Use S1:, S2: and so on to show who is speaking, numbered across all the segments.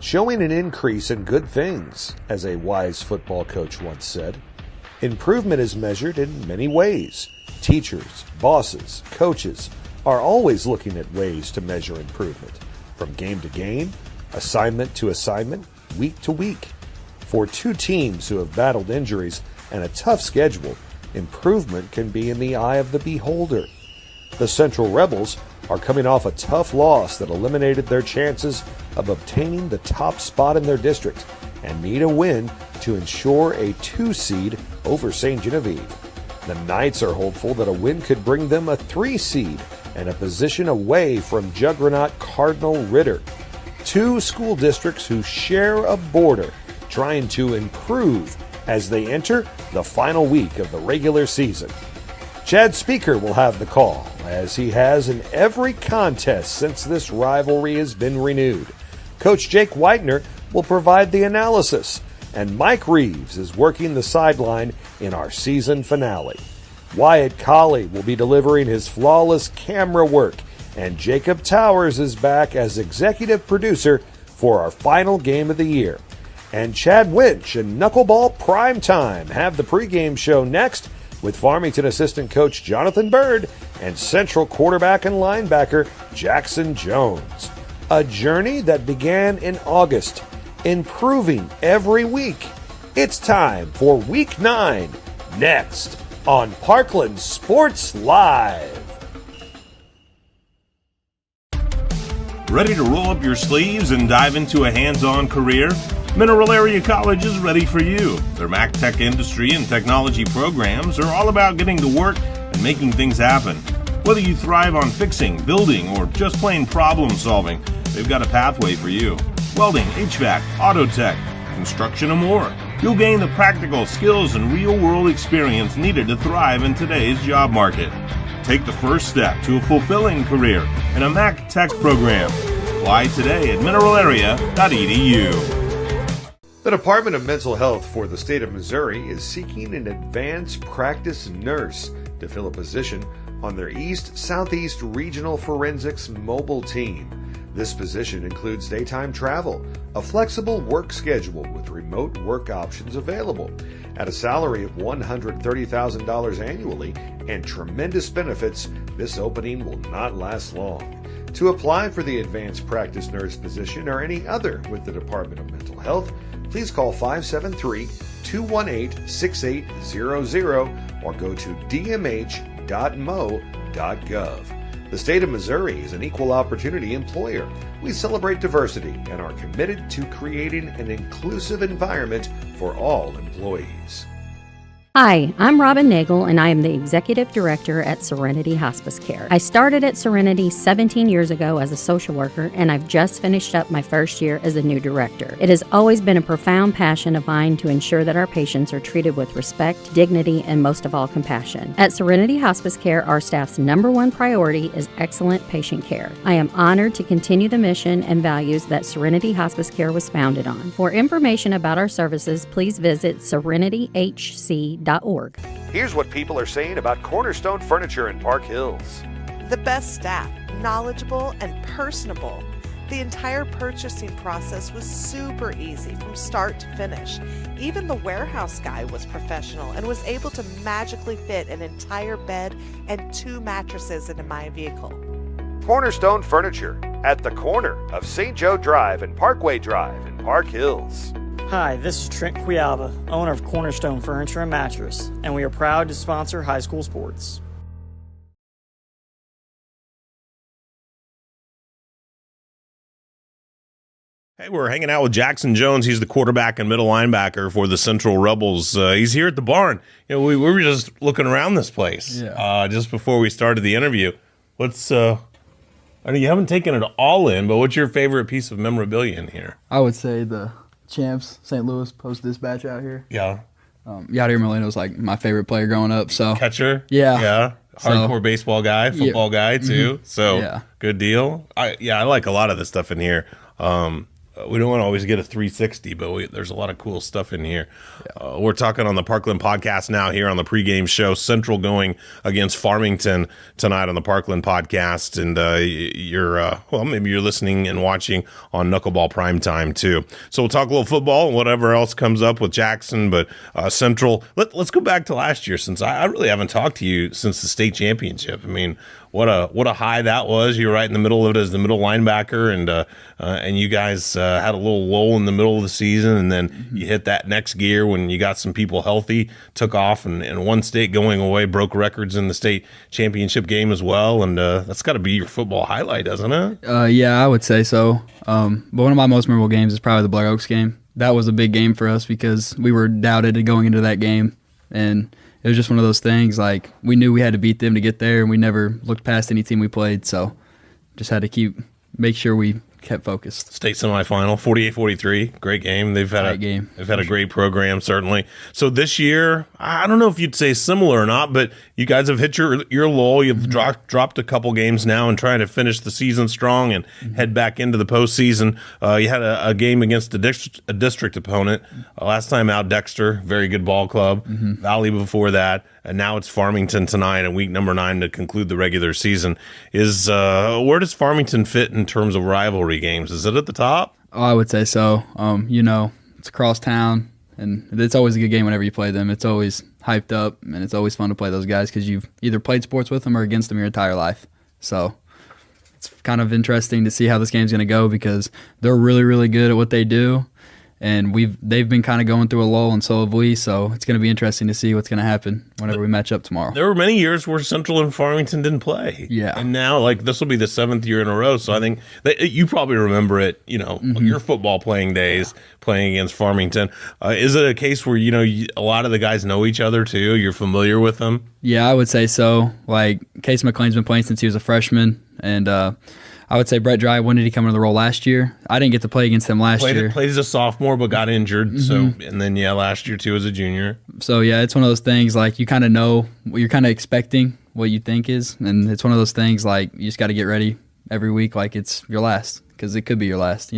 S1: showing an increase in good things, as a wise football coach once said. Improvement is measured in many ways. Teachers, bosses, coaches are always looking at ways to measure improvement, from game to game, assignment to assignment, week to week. For two teams who have battled injuries and a tough schedule, improvement can be in the eye of the beholder. The Central Rebels are coming off a tough loss that eliminated their chances of obtaining the top spot in their district and need a win to ensure a 2 seed over St. Genevieve. The Knights are hopeful that a win could bring them a 3 seed and a position away from juggernaut Cardinal Ritter. Two school districts who share a border, trying to improve as they enter the final week of the regular season. Chad Speaker will have the call, as he has in every contest since this rivalry has been renewed. Coach Jake Whitener will provide the analysis, and Mike Reeves is working the sideline in our season finale. Wyatt Colley will be delivering his flawless camera work, and Jacob Towers is back as executive producer for our final game of the year. And Chad Winch and Knuckleball Primetime have the pregame show next, with Farmington assistant coach Jonathan Bird and Central quarterback and linebacker Jackson Jones. A journey that began in August, improving every week. It's time for Week 9, next on Parkland Sports Live.
S2: Ready to roll up your sleeves and dive into a hands-on career? Mineral Area College is ready for you. Their Mac Tech industry and technology programs are all about getting to work and making things happen. Whether you thrive on fixing, building, or just plain problem solving, they've got a pathway for you. Welding, HVAC, auto tech, construction, and more. You'll gain the practical skills and real-world experience needed to thrive in today's job market. Take the first step to a fulfilling career in a Mac Tech program. Apply today at mineralarea.edu.
S1: The Department of Mental Health for the state of Missouri is seeking an advanced practice nurse to fill a position on their East-Southeast Regional Forensics mobile team. This position includes daytime travel, a flexible work schedule with remote work options available, at a salary of $130,000 annually, and tremendous benefits. This opening will not last long. To apply for the advanced practice nurse position or any other with the Department of Mental Health, please call 573-218-6800 or go to dmh.mo.gov. The state of Missouri is an equal opportunity employer. We celebrate diversity and are committed to creating an inclusive environment for all employees.
S3: Hi, I'm Robin Nagel, and I am the Executive Director at Serenity Hospice Care. I started at Serenity 17 years ago as a social worker, and I've just finished up my first year as a new director. It has always been a profound passion of mine to ensure that our patients are treated with respect, dignity, and most of all, compassion. At Serenity Hospice Care, our staff's #1 priority is excellent patient care. I am honored to continue the mission and values that Serenity Hospice Care was founded on. For information about our services, please visit serenity.hc.org.
S1: Here's what people are saying about Cornerstone Furniture in Park Hills.
S4: The best staff, knowledgeable and personable. The entire purchasing process was super easy from start to finish. Even the warehouse guy was professional and was able to magically fit an entire bed and 2 mattresses into my vehicle.
S1: Cornerstone Furniture at the corner of St. Joe Drive and Parkway Drive in Park Hills.
S5: Hi, this is Trent Quialva, owner of Cornerstone Furniture and Mattress, and we are proud to sponsor high school sports.
S2: Hey, we're hanging out with Jackson Jones. He's the quarterback and middle linebacker for the Central Rebels. He's here at the barn. You know, we were just looking around this place just before we started the interview. What's I mean, you haven't taken it all in, but what's your favorite piece of memorabilia in here?
S6: I would say the Champs St. Louis Post-Dispatch out here.
S2: Yeah.
S6: Yadier Molina was like my favorite player growing up. So
S2: catcher.
S6: Yeah.
S2: Hardcore baseball guy, football guy too.
S6: Mm-hmm.
S2: So good deal. I like a lot of the stuff in here. we don't want to always get a 360, but there's a lot of cool stuff in here. We're talking on the Parkland Podcast now here on the pregame show. Central going against Farmington tonight on the Parkland Podcast, and maybe you're listening and watching on Knuckleball Primetime too. So we'll talk a little football and whatever else comes up with Jackson, but Central. Let's go back to last year, since I really haven't talked to you since the state championship. I mean, what a high that was. You were right in the middle of it as the middle linebacker, and you guys had a little lull in the middle of the season, and then you hit that next gear when you got some people healthy, took off, and one state going away broke records in the state championship game as well, and that's got to be your football highlight, doesn't it?
S6: Yeah, I would say so. But one of my most memorable games is probably the Blair Oaks game. That was a big game for us because we were doubted going into that game, and it was just one of those things, like, we knew we had to beat them to get there, and we never looked past any team we played, so just had to make sure we kept focused.
S2: State semifinal, 48-43, great game. They've had a great program, certainly. So this year, I don't know if you'd say similar or not, but you guys have hit your lull. You've dropped a couple games now and trying to finish the season strong and head back into the postseason. You had a game against a district opponent. Last time out, Dexter, very good ball club. Valley before that. And now it's Farmington tonight in week number 9 to conclude the regular season. Where does Farmington fit in terms of rivalry games? Is it at the top?
S6: Oh, I would say so. It's across town, and it's always a good game whenever you play them. It's always hyped up, and it's always fun to play those guys because you've either played sports with them or against them your entire life. So it's kind of interesting to see how this game's going to go because they're really, really good at what they do. And they've been kind of going through a lull, and so have we. So it's going to be interesting to see what's going to happen whenever we match up tomorrow.
S2: There were many years where Central and Farmington didn't play.
S6: Yeah.
S2: And now, this will be the 7th year in a row. So I think you probably remember it, your football playing days, playing against Farmington. Is it a case where, a lot of the guys know each other too? You're familiar with them?
S6: Yeah, I would say so. Case McLean's been playing since he was a freshman, and I would say Brett Dry, when did he come into the role last year? I didn't get to play against him last year.
S2: Played as a sophomore but got injured. So, and then, last year too as a junior.
S6: So, yeah, it's one of those things, you kind of know what you're kind of expecting, what you think is. And it's one of those things, you just got to get ready every week like it's your last, because it could be your last,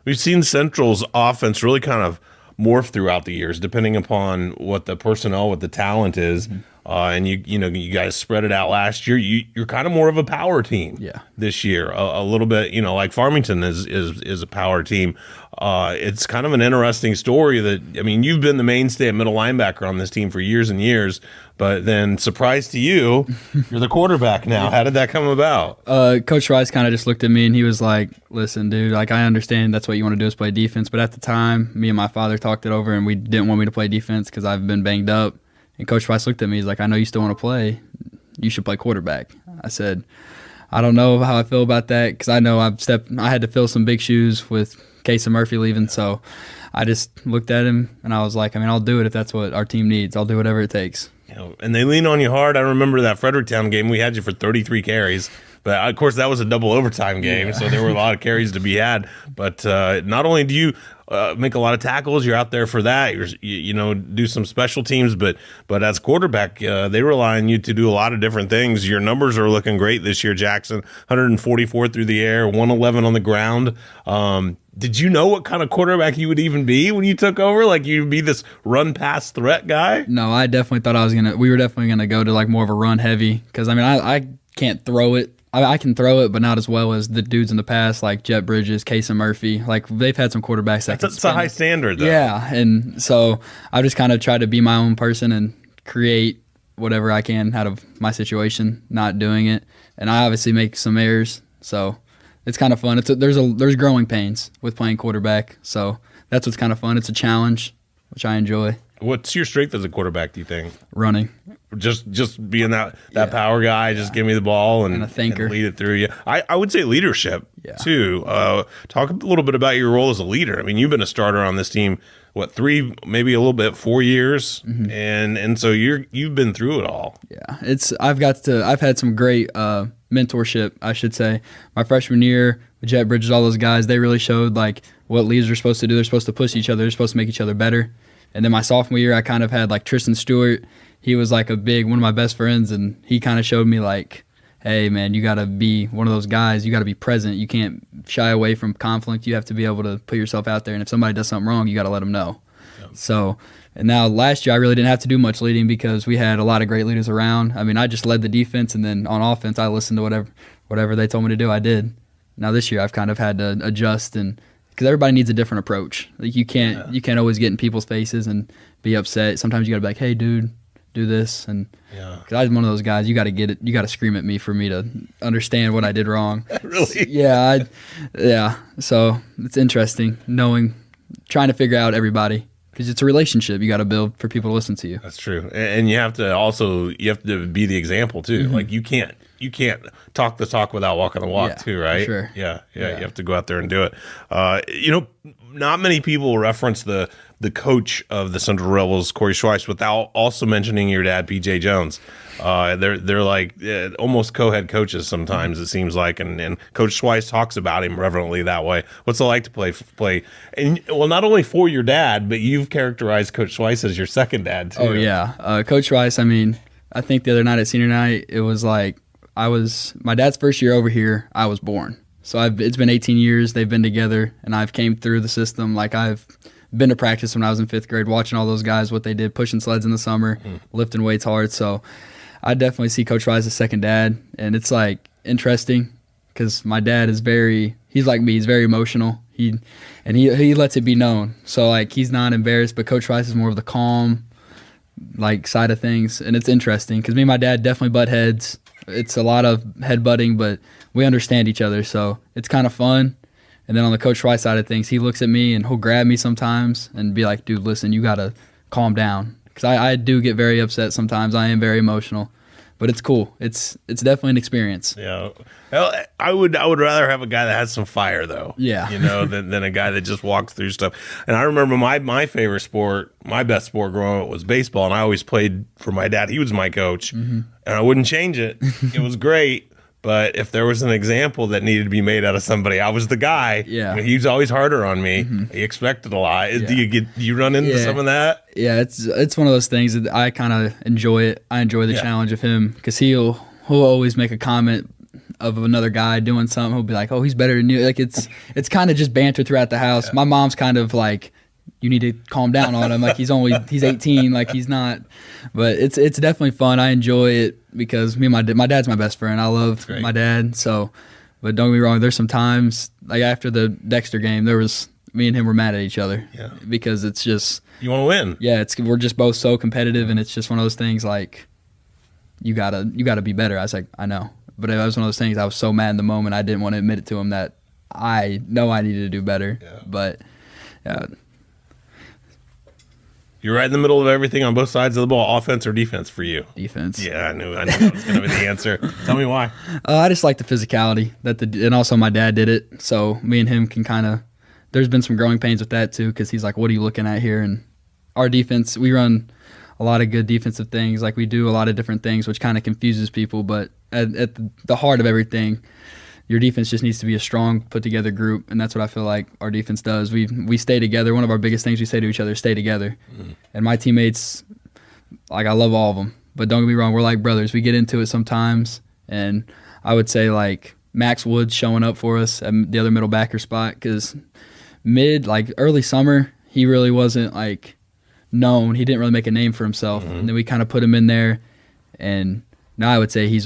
S2: We've seen Central's offense really kind of morph throughout the years, depending upon what the personnel, what the talent is. And you guys spread it out last year. You're kind of more of a power team this year, a little bit, like Farmington is a power team. It's kind of an interesting story that, you've been the mainstay at middle linebacker on this team for years and years, but then surprise to you, you're the quarterback now. How did that come about?
S6: Coach Rice kind of just looked at me and he was like, listen, dude, I understand that's what you want to do is play defense. But at the time, me and my father talked it over and we didn't want me to play defense because I've been banged up. And Coach Rice looked at me. He's like, I know you still want to play. You should play quarterback. I said, I don't know how I feel about that because I know I had to fill some big shoes with Case and Murphy leaving. So I just looked at him and I was like, I'll do it if that's what our team needs. I'll do whatever it takes.
S2: And they lean on you hard. I remember that Fredericktown game. We had you for 33 carries. But, of course, that was a double overtime game, so there were a lot of carries to be had. But not only do you make a lot of tackles, you're out there for that. You do some special teams, but as quarterback, they rely on you to do a lot of different things. Your numbers are looking great this year, Jackson. 144 through the air, 111 on the ground. Did you know what kind of quarterback you would even be when you took over? You'd be this run-pass threat guy?
S6: No, I definitely thought we were definitely going to go to more of a run-heavy because, I can't throw it. I can throw it, but not as well as the dudes in the past, like Jet Bridges, Case and Murphy. They've had some quarterbacks that
S2: That's a high standard, though.
S6: Yeah, and so I just kind of try to be my own person and create whatever I can out of my situation, not doing it. And I obviously make some errors, so it's kind of fun. There's growing pains with playing quarterback, so that's what's kind of fun. It's a challenge, which I enjoy.
S2: What's your strength as a quarterback, do you think?
S6: Running.
S2: Just being that power guy, just give me the ball and
S6: a thinker.
S2: And lead it through you. I would say leadership, too. Talk a little bit about your role as a leader. You've been a starter on this team, 3, maybe a little bit, 4 years, and so you've been through it all.
S6: Yeah, I've had some great mentorship, I should say. My freshman year with Jet Bridges, all those guys, they really showed what leaders are supposed to do. They're supposed to push each other. They're supposed to make each other better. And then my sophomore year, I kind of had Tristan Stewart. He was one of my best friends, and he kind of showed me hey, man, you got to be one of those guys. You got to be present. You can't shy away from conflict. You have to be able to put yourself out there, and if somebody does something wrong, you got to let them know. Yep. So, and now last year I really didn't have to do much leading because we had a lot of great leaders around. I mean, I just led the defense, and then on offense I listened to whatever they told me to do, I did. Now this year I've kind of had to adjust, and because everybody needs a different approach. Like you can't always get in people's faces and be upset. Sometimes you got to be like, hey, dude, do this. And because I'm one of those guys, you got to get it. You got to scream at me for me to understand what I did wrong.
S2: Really?
S6: Yeah. So it's interesting trying to figure out everybody, because it's a relationship you got to build for people to listen to you.
S2: That's true. And you have to be the example too.
S6: Mm-hmm.
S2: Like you can't talk the talk without walking the walk too, right?
S6: Sure.
S2: Yeah. You have to go out there and do it. Not many people reference the coach of the Central Rebels, Corey Schweiss, without also mentioning your dad, PJ Jones. They're like almost co-head coaches sometimes, it seems like, and Coach Schweiss talks about him reverently that way. What's it like to play? And well, not only for your dad, but you've characterized Coach Schweiss as your second dad too.
S6: Oh yeah, Coach Schweiss. I mean, I think the other night at senior night, it was like my dad's first year over here. I was born, so it's been 18 years they've been together, and I've came through the system. Like I've been to practice when I was in 5th grade, watching all those guys, what they did, pushing sleds in the summer, lifting weights hard. So I definitely see Coach Schweiss as second dad, and it's like interesting because my dad is he's like me, he's very emotional. He lets it be known. So like he's not embarrassed, but Coach Schweiss is more of the calm like side of things, and it's interesting because me and my dad definitely butt heads. It's a lot of head-butting, but we understand each other, so it's kind of fun. And then on the Coach Schweiss side of things, he looks at me and he'll grab me sometimes and be like, dude, listen, you got to calm down. Because I do get very upset sometimes. I am very emotional. But it's cool. It's definitely an experience.
S2: Yeah. Well, I would rather have a guy that has some fire, though.
S6: Yeah.
S2: Than a guy that just walks through stuff. And I remember my favorite sport, my best sport growing up was baseball, and I always played for my dad. He was my coach, and I wouldn't change it. It was great. But if there was an example that needed to be made out of somebody, I was the guy.
S6: Yeah.
S2: He was always harder on me. He expected a lot.
S6: Yeah.
S2: Do you run into some of that?
S6: Yeah, it's one of those things that I kind of enjoy it. I enjoy the challenge of him because he'll always make a comment of another guy doing something. He'll be like, "Oh, he's better than you." Like it's kind of just banter throughout the house. Yeah. My mom's kind of like, you need to calm down on him. Like he's 18. Like he's not. But it's definitely fun. I enjoy it because me and my dad's my best friend. I love my dad. So, but don't get me wrong. There's some times like after the Dexter game, me and him were mad at each other. Yeah. Because it's just
S2: you want to win.
S6: Yeah. We're just both so competitive, and it's just one of those things like you gotta be better. I was like, I know, but it was one of those things. I was so mad in the moment. I didn't want to admit it to him that I know I needed to do better. Yeah. But.
S2: You're right in the middle of everything on both sides of the ball, offense or defense for you?
S6: Defense.
S2: Yeah, I knew that was going to be the answer. Tell me why.
S6: I just like the physicality and also my dad did it, so me and him can kind of. There's been some growing pains with that too, because he's like, "What are you looking at here?" And our defense, we run a lot of good defensive things. Like we do a lot of different things, which kind of confuses people. But at the heart of everything, your defense just needs to be a strong, put-together group, and that's what I feel like our defense does. We stay together. One of our biggest things we say to each other is stay together. And my teammates, like I love all of them, but don't get me wrong, we're like brothers. We get into it sometimes, and I would say like Max Woods showing up for us at the other middle backer spot because early summer, he really wasn't like known. He didn't really make a name for himself, and then we kind of put him in there, and now I would say he's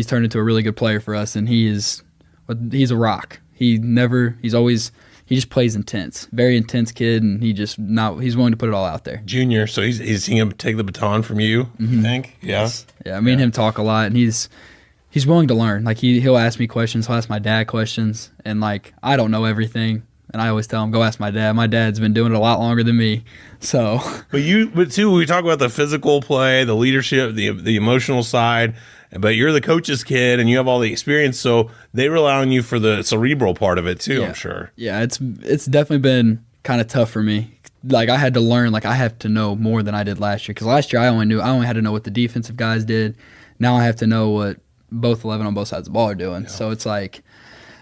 S6: turned into a really good player for us, and he's a rock. He just plays intense, very intense kid, and he's willing to put it all out there.
S2: Junior, so he's seeing him take the baton from you. You think? Yeah.
S6: Yes. Yeah. Me and him talk a lot, and he's willing to learn. Like he'll ask me questions, he'll ask my dad questions, and like I don't know everything, and I always tell him go ask my dad. My dad's been doing it a lot longer than me, so. But
S2: too, we talk about the physical play, the leadership, the emotional side. But you're the coach's kid, and you have all the experience, so they rely on you for the cerebral part of it too. I'm sure. Yeah,
S6: it's definitely been kind of tough for me. Like I had to learn, like I have to know more than I did last year. Because last year I only had to know what the defensive guys did. Now I have to know what both 11 on both sides of the ball are doing. Yeah. So it's like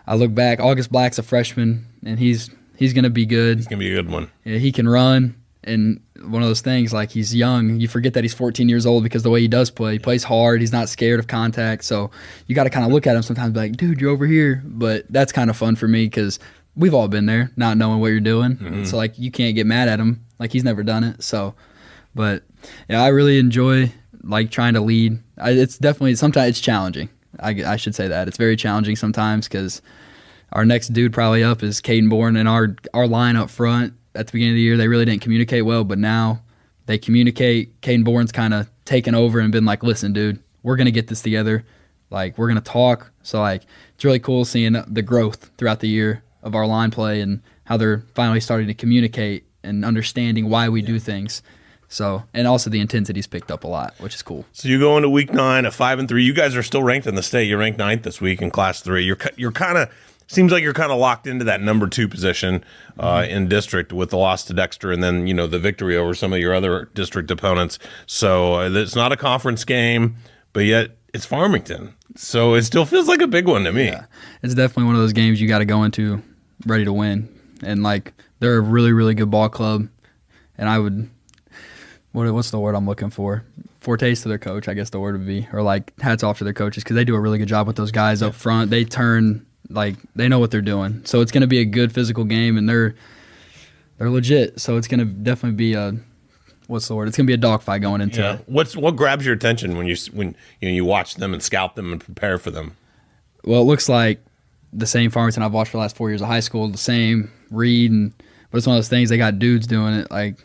S6: I look back. August Black's a freshman, and he's gonna be good.
S2: He's gonna be a good one.
S6: Yeah, he can run. And one of those things, like, he's young. You forget that he's 14 years old because the way he does play. He plays hard. He's not scared of contact. So you got to kind of look at him sometimes and be like, dude, you're over here. But that's kind of fun for me because we've all been there, not knowing what you're doing. Mm-hmm. So, like, you can't get mad at him. Like, he's never done it. So, but, yeah, I really enjoy, like, trying to lead. It's definitely, sometimes it's challenging. I should say that. It's very challenging sometimes because our next dude probably up is Caden Bourne, and our line up front at the beginning of the year, they really didn't communicate well, but now they communicate. Caden Bourne's kind of taken over and been like, listen, dude, we're going to get this together. Like, we're going to talk. So, like, it's really cool seeing the growth throughout the year of our line play and how they're finally starting to communicate and understanding why we do things. So, and also the intensity's picked up a lot, which is cool.
S2: So you go into week 9 at 5-3. You guys are still ranked in the state. You're ranked 9th this week in Class 3. You're kind of seems like you're kind of locked into that number 2 position in district with the loss to Dexter and then, the victory over some of your other district opponents. So it's not a conference game, but yet it's Farmington. So it still feels like a big one to me.
S6: Yeah. It's definitely one of those games you got to go into ready to win. And, like, they're a really, really good ball club. And I would – what's the word I'm looking for? Fortes to their coach, I guess the word would be. Or, like, hats off to their coaches because they do a really good job with those guys up front. They turn – like, they know what they're doing. So it's going to be a good physical game, and they're legit. So it's going to definitely be what's the word? It's going to be a dogfight going into it.
S2: What grabs your attention when you watch them and scout them and prepare for them?
S6: Well, it looks like the same Farmington I've watched for the last 4 years of high school, the same Reed, but it's one of those things, they got dudes doing it. Like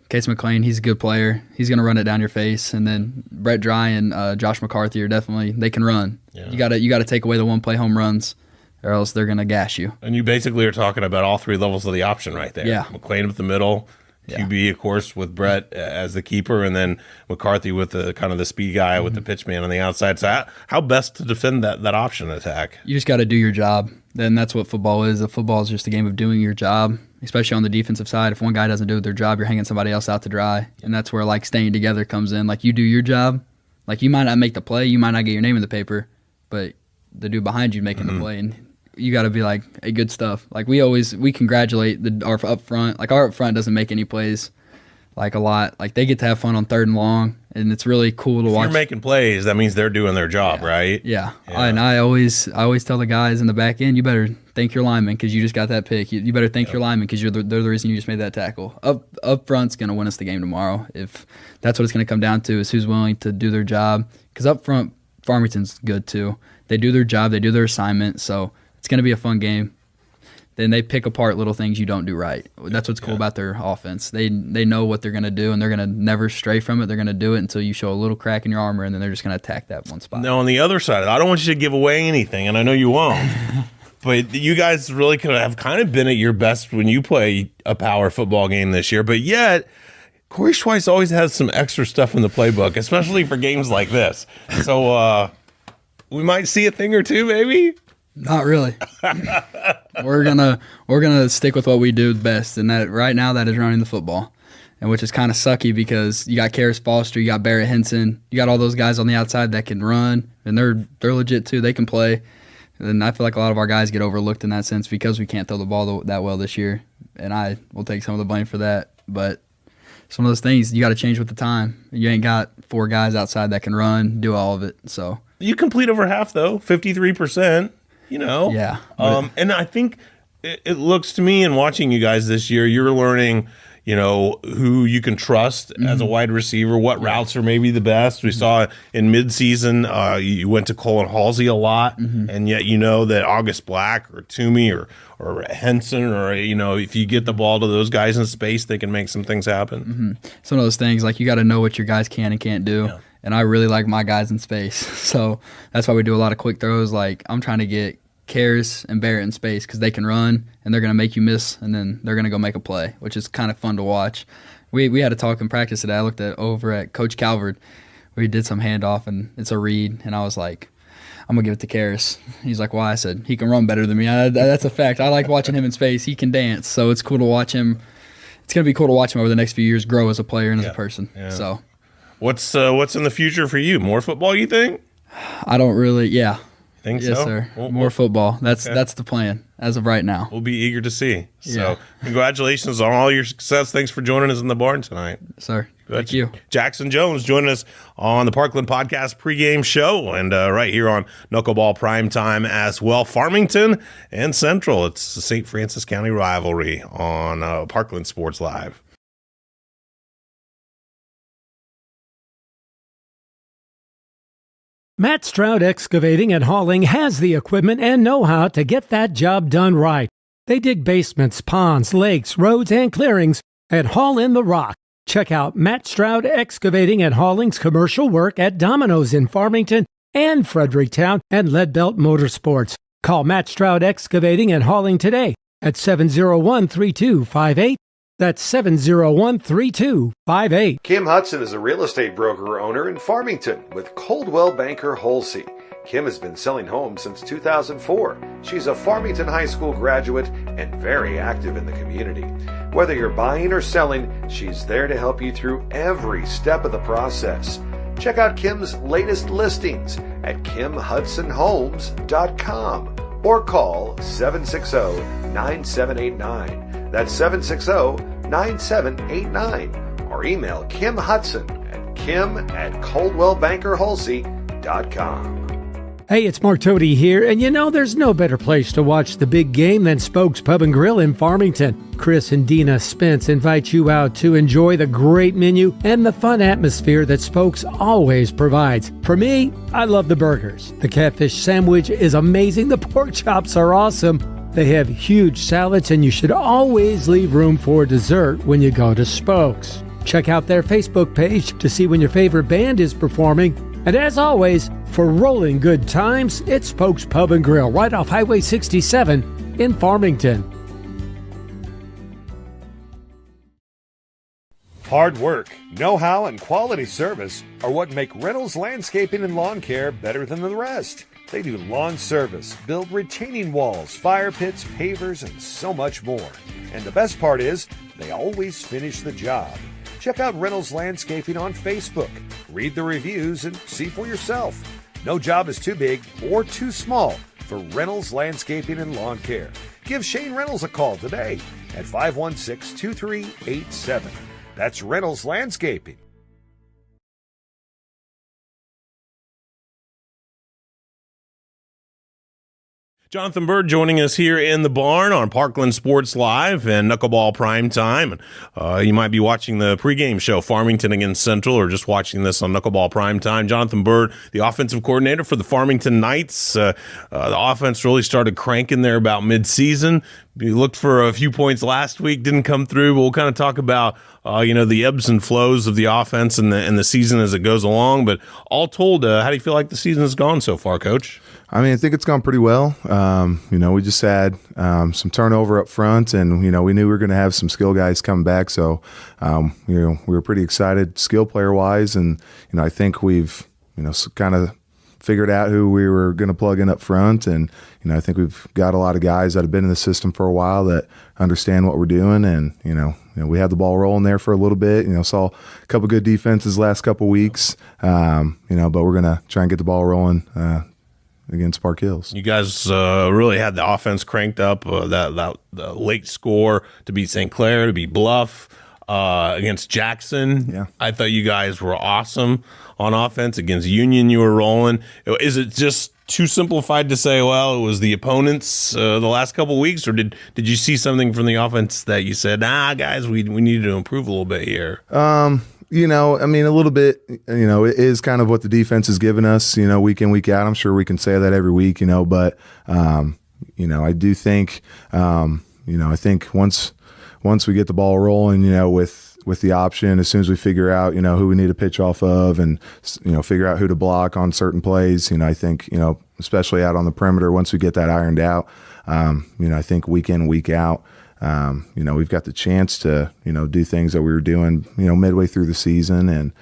S6: Case McLean, he's a good player. He's going to run it down your face. And then Brett Dry and Josh McCarthy are definitely, they can run. Yeah. You got to take away the one-play home runs, or else they're going to gash you.
S2: And you basically are talking about all 3 levels of the option right there.
S6: Yeah.
S2: McLean with the middle, QB, of course, with Brett as the keeper, and then McCarthy with the kind of the speed guy with the pitch man on the outside. So how best to defend that option attack?
S6: You just got to do your job. Then that's what football is. Football is just a game of doing your job, especially on the defensive side. If one guy doesn't do their job, you're hanging somebody else out to dry. And that's where, like, staying together comes in. Like, you do your job. Like, you might not make the play. You might not get your name in the paper, but the dude behind you making the play. And you got to be like, hey, good stuff. Like, we congratulate our up front. Like, our up front doesn't make any plays, like, a lot. Like, they get to have fun on 3rd and long, and it's really cool to watch.
S2: If you're making plays, that means they're doing their job, right?
S6: Yeah. And I always tell the guys in the back end, you better thank your lineman because you just got that pick. You better thank your lineman because they're the reason you just made that tackle. Up front's going to win us the game tomorrow. If that's what it's going to come down to, is who's willing to do their job. Because up front, Farmington's good too. They do their job. They do their assignment. So it's going to be a fun game. Then they pick apart little things you don't do right. That's what's cool about their offense. They know what they're going to do, and they're going to never stray from it. They're going to do it until you show a little crack in your armor, and then they're just going to attack that one spot.
S2: Now, on the other side, I don't want you to give away anything, and I know you won't. But you guys really could have kind of been at your best when you play a power football game this year. But yet, Corey Schweiss always has some extra stuff in the playbook, especially for games like this. So we might see a thing or two, maybe.
S6: Not really. We're gonna stick with what we do best, and that right now that is running the football, and which is kind of sucky because you got Karis Foster, you got Barrett Henson, you got all those guys on the outside that can run, and they're legit too. They can play, and I feel like a lot of our guys get overlooked in that sense because we can't throw the ball that well this year, and I will take some of the blame for that. But it's one of those things you got to change with the time. You ain't got 4 guys outside that can run, do all of it. So
S2: you complete over half though, 53%.
S6: Yeah.
S2: And I think it looks to me in watching you guys this year, you're learning, who you can trust as a wide receiver, what routes are maybe the best. We saw in midseason, you went to Cole and Halsey a lot, and yet that August Black or Toomey or Henson or, if you get the ball to those guys in space, they can make some things happen.
S6: Some of those things, like you got to know what your guys can and can't do. Yeah. And I really like my guys in space. So that's why we do a lot of quick throws. Like I'm trying to get Karis and Barrett in space because they can run and they're going to make you miss and then they're going to go make a play, which is kind of fun to watch. We had a talk in practice today. I looked over at Coach Calvert. We did some handoff and it's a read. And I was like, I'm going to give it to Karis. He's like, why? I said, he can run better than me. That's a fact. I like watching him in space. He can dance. So it's cool to watch him. It's going to be cool to watch him over the next few years grow as a player and as a person. Yeah. So.
S2: What's in the future for you? More football, you think?
S6: I don't really, yeah.
S2: Think
S6: Yes,
S2: so?
S6: sir. More football. That's the plan as of right now.
S2: We'll be eager to see. So,
S6: Yeah.
S2: congratulations on all your success. Thanks for joining us in the barn tonight.
S6: Sir, thank you.
S2: Jackson Jones joining us on the Parkland Podcast pregame show, and right here on Knuckleball Primetime as well. Farmington and Central. It's the St. Francis County rivalry on Parkland Sports Live.
S7: Matt Stroud Excavating and Hauling has the equipment and know-how to get that job done right. They dig basements, ponds, lakes, roads, and clearings and haul in the rock. Check out Matt Stroud Excavating and Hauling's commercial work at Domino's in Farmington and Fredericktown and Leadbelt Motorsports. Call Matt Stroud Excavating and Hauling today at 701-3258. That's 701-3258.
S1: Kim Hudson is a real estate broker owner in Farmington with Coldwell Banker Holsey. Kim has been selling homes since 2004. She's a Farmington High School graduate and very active in the community. Whether you're buying or selling, she's there to help you through every step of the process. Check out Kim's latest listings at kimhudsonhomes.com or call 760-9789. That's 760-9789. Or email Kim Hudson at kim@coldwellbankerholsey.com.
S7: Hey, it's Mark Toady here, and you know there's no better place to watch the big game than Spokes Pub and Grill in Farmington. Chris and Dina Spence invite you out to enjoy the great menu and the fun atmosphere that Spokes always provides. For me, I love the burgers. The catfish sandwich is amazing. The pork chops are awesome. They have huge salads, and you should always leave room for dessert when you go to Spokes. Check out their Facebook page to see when your favorite band is performing. And as always, for rolling good times, it's Spokes Pub and Grill right off Highway 67 in Farmington.
S1: Hard work, know-how, and quality service are what make Reynolds Landscaping and Lawn Care better than the rest. They do lawn service, build retaining walls, fire pits, pavers, and so much more. And the best part is, they always finish the job. Check out Reynolds Landscaping on Facebook. Read the reviews and see for yourself. No job is too big or too small for Reynolds Landscaping and Lawn Care. Give Shane Reynolds a call today at 516-2387. That's Reynolds Landscaping.
S2: Jonathan Bird joining us here in the barn on Parkland Sports Live and Knuckleball Primetime. You might be watching the pregame show, Farmington against Central, or just watching this on Knuckleball Primetime. Jonathan Bird, the offensive coordinator for the Farmington Knights. The offense really started cranking there about midseason. You looked for a few points last week, didn't come through, but we'll kind of talk about the ebbs and flows of the offense and the season as it goes along. But all told, how do you feel like the season has gone so far, Coach?
S8: I mean, I think it's gone pretty well. We just had some turnover up front, and, we knew we were going to have some skill guys come back. So, we were pretty excited skill player-wise, and, I think we've, kind of figured out who we were going to plug in up front. And, I think we've got a lot of guys that have been in the system for a while that understand what we're doing. And, we had the ball rolling there for a little bit, saw a couple good defenses last couple weeks, but we're going to try and get the ball rolling against Park Hills.
S2: You guys really had the offense cranked up, the late score to beat St. Clair, to beat Bluff, against Jackson.
S8: Yeah.
S2: I thought you guys were awesome on offense. Against Union, you were rolling. Is it just too simplified to say, well, it was the opponents the last couple of weeks, or did you see something from the offense that you said, guys, we needed to improve a little bit here?
S8: A little bit, it is kind of what the defense has given us, week in, week out. I'm sure we can say that every week, but, I do think, I think once we get the ball rolling, with the option, as soon as we figure out, who we need to pitch off of and, figure out who to block on certain plays, I think, especially out on the perimeter, once we get that ironed out, I think week in, week out, we've got the chance to, do things that we were doing, midway through the season. And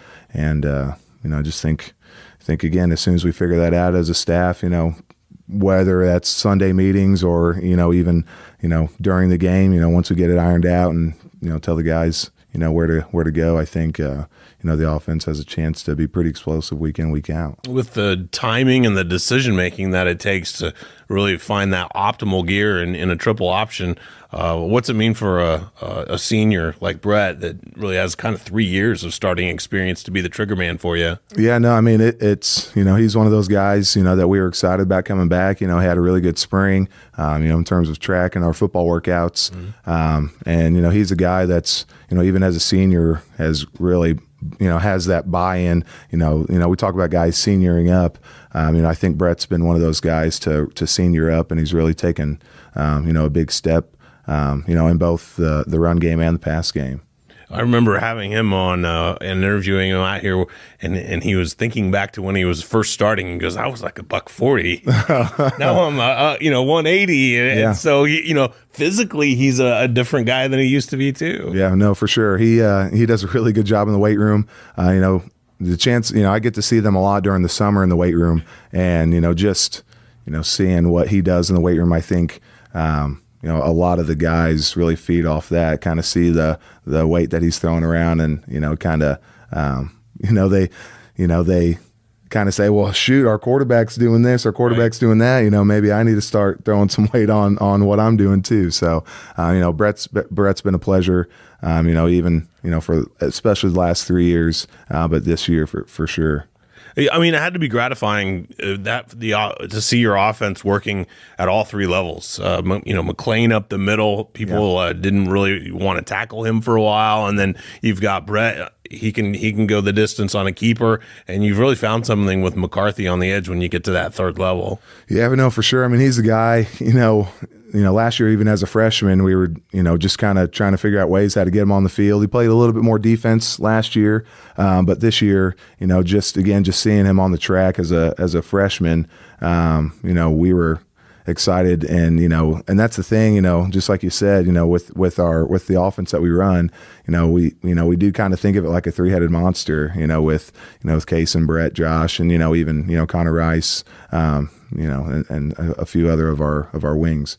S8: I just think again, as soon as we figure that out as a staff, whether that's Sunday meetings or, even, during the game, once we get it ironed out and, tell the guys, where to go, I think the offense has a chance to be pretty explosive week in, week out.
S2: With the timing and the decision making that it takes to really find that optimal gear in a triple option, what's it mean for a senior like Brett that really has kind of 3 years of starting experience to be the trigger man for you?
S8: Yeah, no, I mean it's he's one of those guys that we were excited about coming back. He had a really good spring, in terms of track and our football workouts, and he's a guy that's even as a senior has really has that buy-in. We talk about guys senioring up. I think Brett's been one of those guys to senior up, and he's really taken a big step in both the run game and the pass game.
S2: I remember having him on and interviewing him out here, and he was thinking back to when he was first starting. He goes, "I was like $140. Now I'm 180." And so physically he's a different guy than he used to be too.
S8: Yeah, no, for sure. He does a really good job in the weight room. The chance, I get to see them a lot during the summer in the weight room, and just seeing what he does in the weight room, I think. A lot of the guys really feed off that, kind of see the weight that he's throwing around, and kind of they kind of say, well, shoot, our quarterback's doing this, our quarterback's doing that. Maybe I need to start throwing some weight on what I'm doing too. So Brett's been a pleasure. Even for especially the last 3 years, but this year for sure.
S2: I mean, it had to be gratifying to see your offense working at all three levels. McLean up the middle. People didn't really want to tackle him for a while, and then you've got Brett. He can go the distance on a keeper, and you've really found something with McCarthy on the edge when you get to that third level. Yeah,
S8: no, for sure. I mean, he's a guy. Last year, even as a freshman, we were, just kind of trying to figure out ways how to get him on the field. He played a little bit more defense last year, but this year, just seeing him on the track as a freshman, we were excited, and and that's the thing, just like you said, with the offense that we run, we do kind of think of it like a three-headed monster, with Case and Brett, Josh, and even Connor Rice, and a few other of our wings.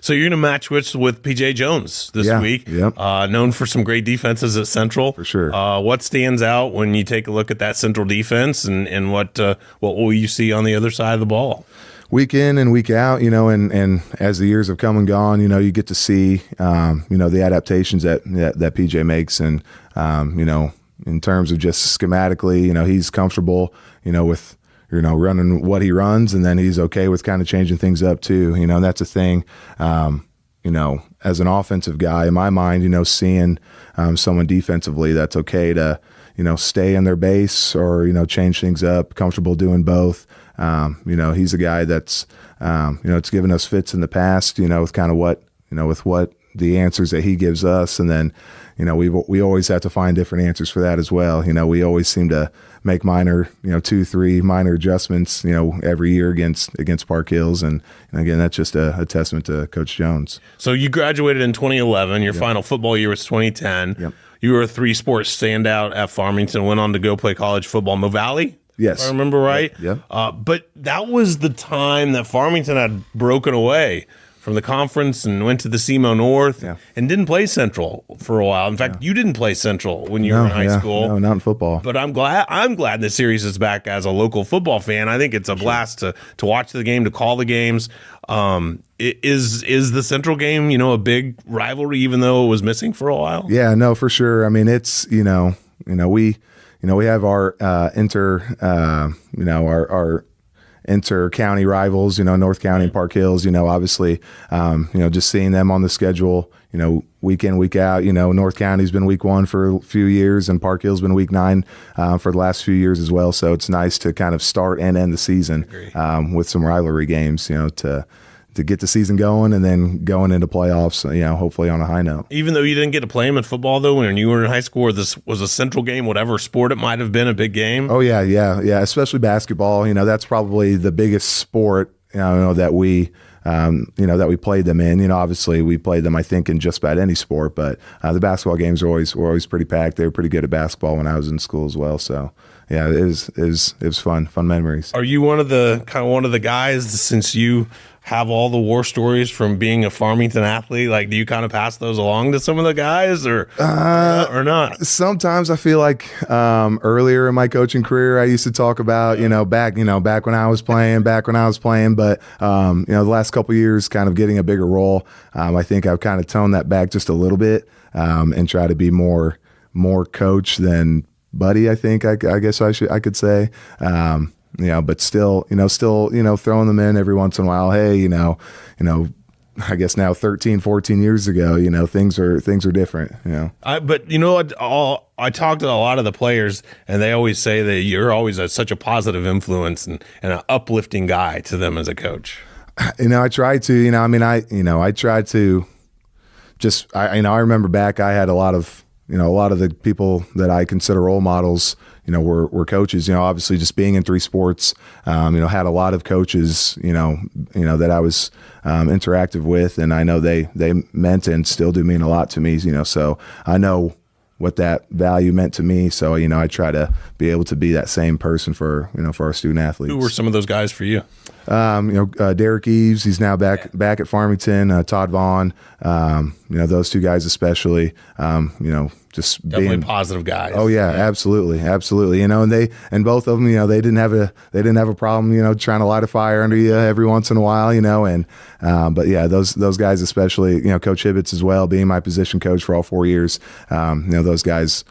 S2: So you're going to match wits with PJ Jones this week.
S8: Yep.
S2: Known for some great defenses at Central.
S8: For sure.
S2: What stands out when you take a look at that Central defense, and what will you see on the other side of the ball?
S8: Week in and week out, and as the years have come and gone, you get to see, the adaptations that PJ makes, and in terms of just schematically, he's comfortable, with running what he runs, and then he's okay with kind of changing things up too. And that's a thing, as an offensive guy, in my mind, seeing someone defensively that's okay to, stay in their base or, change things up, comfortable doing both. He's a guy that's, it's given us fits in the past, with kind of what, with what the answers that he gives us. And then, we always have to find different answers for that as well. We always seem to make minor, 2-3 minor adjustments, every year against Park Hills. And again, that's just a testament to Coach Jones.
S2: So you graduated in 2011. Your final football year was 2010.
S8: Yep.
S2: You were a three-sport standout at Farmington, went on to go play college football in Mill Valley.
S8: Yes.
S2: If I remember right.
S8: Yep.
S2: But that was the time that Farmington had broken away from the conference and went to the SEMO North and didn't play Central for a while. In fact, you didn't play Central when you were in high school.
S8: No, not in football.
S2: But I'm glad the series is back as a local football fan. I think it's a blast to watch the game, to call the games. Is the Central game, a big rivalry, even though it was missing for a while?
S8: Yeah, no, for sure. I mean, it's, we have our our inter-county rivals, North County and Park Hills, obviously, just seeing them on the schedule, week in, week out, North County's been week 1 for a few years, and Park Hill's been week 9 for the last few years as well. So it's nice to kind of start and end the season with some rivalry games, to get the season going, and then going into playoffs, hopefully on a high note.
S2: Even though you didn't get to play them in football, though, when you were in high school, or this was a Central game, whatever sport it might have been, a big game?
S8: Oh, yeah, especially basketball. That's probably the biggest sport, that we played them in. Obviously we played them, I think, in just about any sport, but the basketball games were always pretty packed. They were pretty good at basketball when I was in school as well, so yeah, it was fun memories.
S2: Are you one of the guys, since you have all the war stories from being a Farmington athlete? Like, do you kind of pass those along to some of the guys or not?
S8: Sometimes I feel like earlier in my coaching career, I used to talk about, back when I was playing, but, the last couple of years kind of getting a bigger role. I think I've kind of toned that back just a little bit and try to be more coach than buddy, I think I guess I could say. But still throwing them in every once in a while. Hey, I guess now 13, 14 years ago, things are different.
S2: But you know what? I talk to a lot of the players, and they always say that you're always such a positive influence and an uplifting guy to them as a coach.
S8: I try to. I try to. Just I remember back, I had a lot of the people that I consider role models, were coaches. Obviously just being in three sports, had a lot of coaches, that I was interactive with, and I know they meant and still do mean a lot to me. So I know what that value meant to me. So I try to be able to be that same person for our student athletes.
S2: Who were some of those guys for you?
S8: Derek Eves, he's now back at Farmington. Todd Vaughn, those two guys especially. Just
S2: definitely
S8: being
S2: positive guys.
S8: Oh yeah, absolutely. And both of them, they didn't have a problem, trying to light a fire under you every once in a while, but yeah, those guys especially, Coach Hibbets as well, being my position coach for all 4 years. Those guys,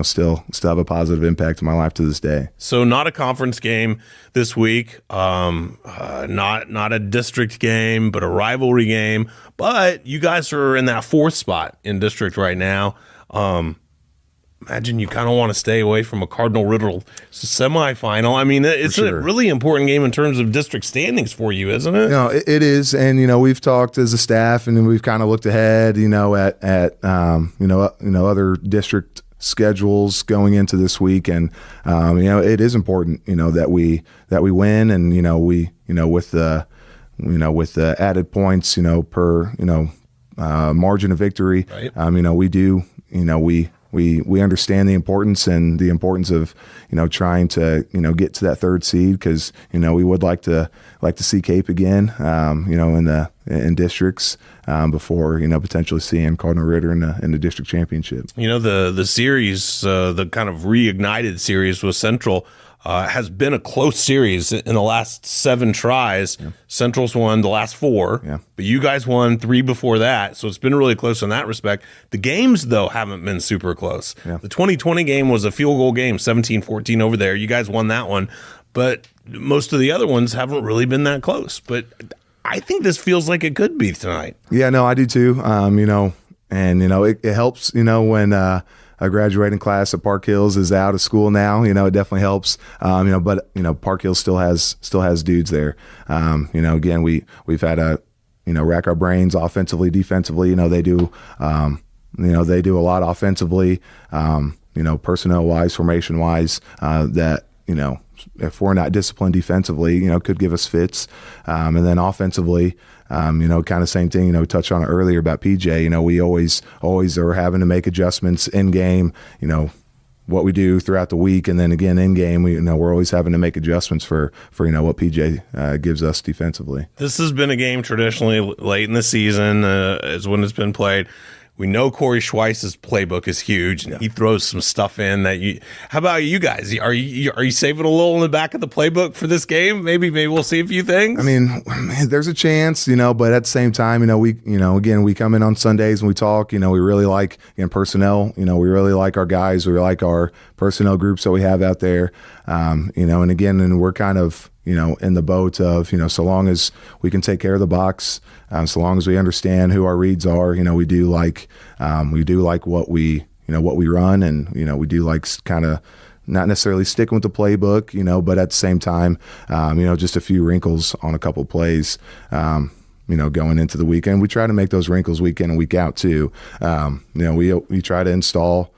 S8: still have a positive impact in my life to this day.
S2: So not a conference game this week, not a district game, but a rivalry game. But you guys are in that 4th spot in district right now. Imagine you kind of want to stay away from a Cardinal Riddle semifinal. I mean, it's a really important game in terms of district standings for you, isn't it?
S8: It is, and we've talked as a staff, and we've kind of looked ahead, at other district schedules going into this week, and it is important, that we win, and with the added points, per margin of victory,
S2: right.
S8: We understand the importance of trying to get to that 3rd seed, because we would like to see Cape again in districts before potentially seeing Cardinal Ritter in the district championship.
S2: The series, the kind of reignited series with Central, has been a close series in the last 7 tries. Yeah. Central's won the last 4, but you guys won 3 before that, so it's been really close in that respect. The games, though, haven't been super close. Yeah. The 2020 game was a field goal game, 17-14 over there. You guys won that one, but most of the other ones haven't really been that close. But I think this feels like it could be tonight.
S8: Yeah, no, I do too. It helps, when a graduating class at Park Hills is out of school now. It definitely helps. But Park Hills still has dudes there. Again, we've had to rack our brains offensively, defensively. They do a lot offensively. Personnel wise, formation wise. That if we're not disciplined defensively, could give us fits. And then offensively, kind of same thing, we touched on it earlier about PJ, we always are having to make adjustments in game, what we do throughout the week. And then again, in game, we're always having to make adjustments for what PJ gives us defensively.
S2: This has been a game traditionally late in the season is when it's been played. We know Corey Schweiss's playbook is huge, and he throws some stuff in that you. How about you guys? Are you saving a little in the back of the playbook for this game? Maybe we'll see a few things.
S8: I mean, there's a chance, but at the same time, we come in on Sundays and we talk. We really like personnel. We really like our guys. We like our personnel groups that we have out there. And we're kind of in the boat of so long as we can take care of the box. So long as we understand who our reads are, we do like what we run, and we do like kind of not necessarily sticking with the playbook, but at the same time, just a few wrinkles on a couple of plays, going into the weekend. We try to make those wrinkles week in and week out too. We try to install,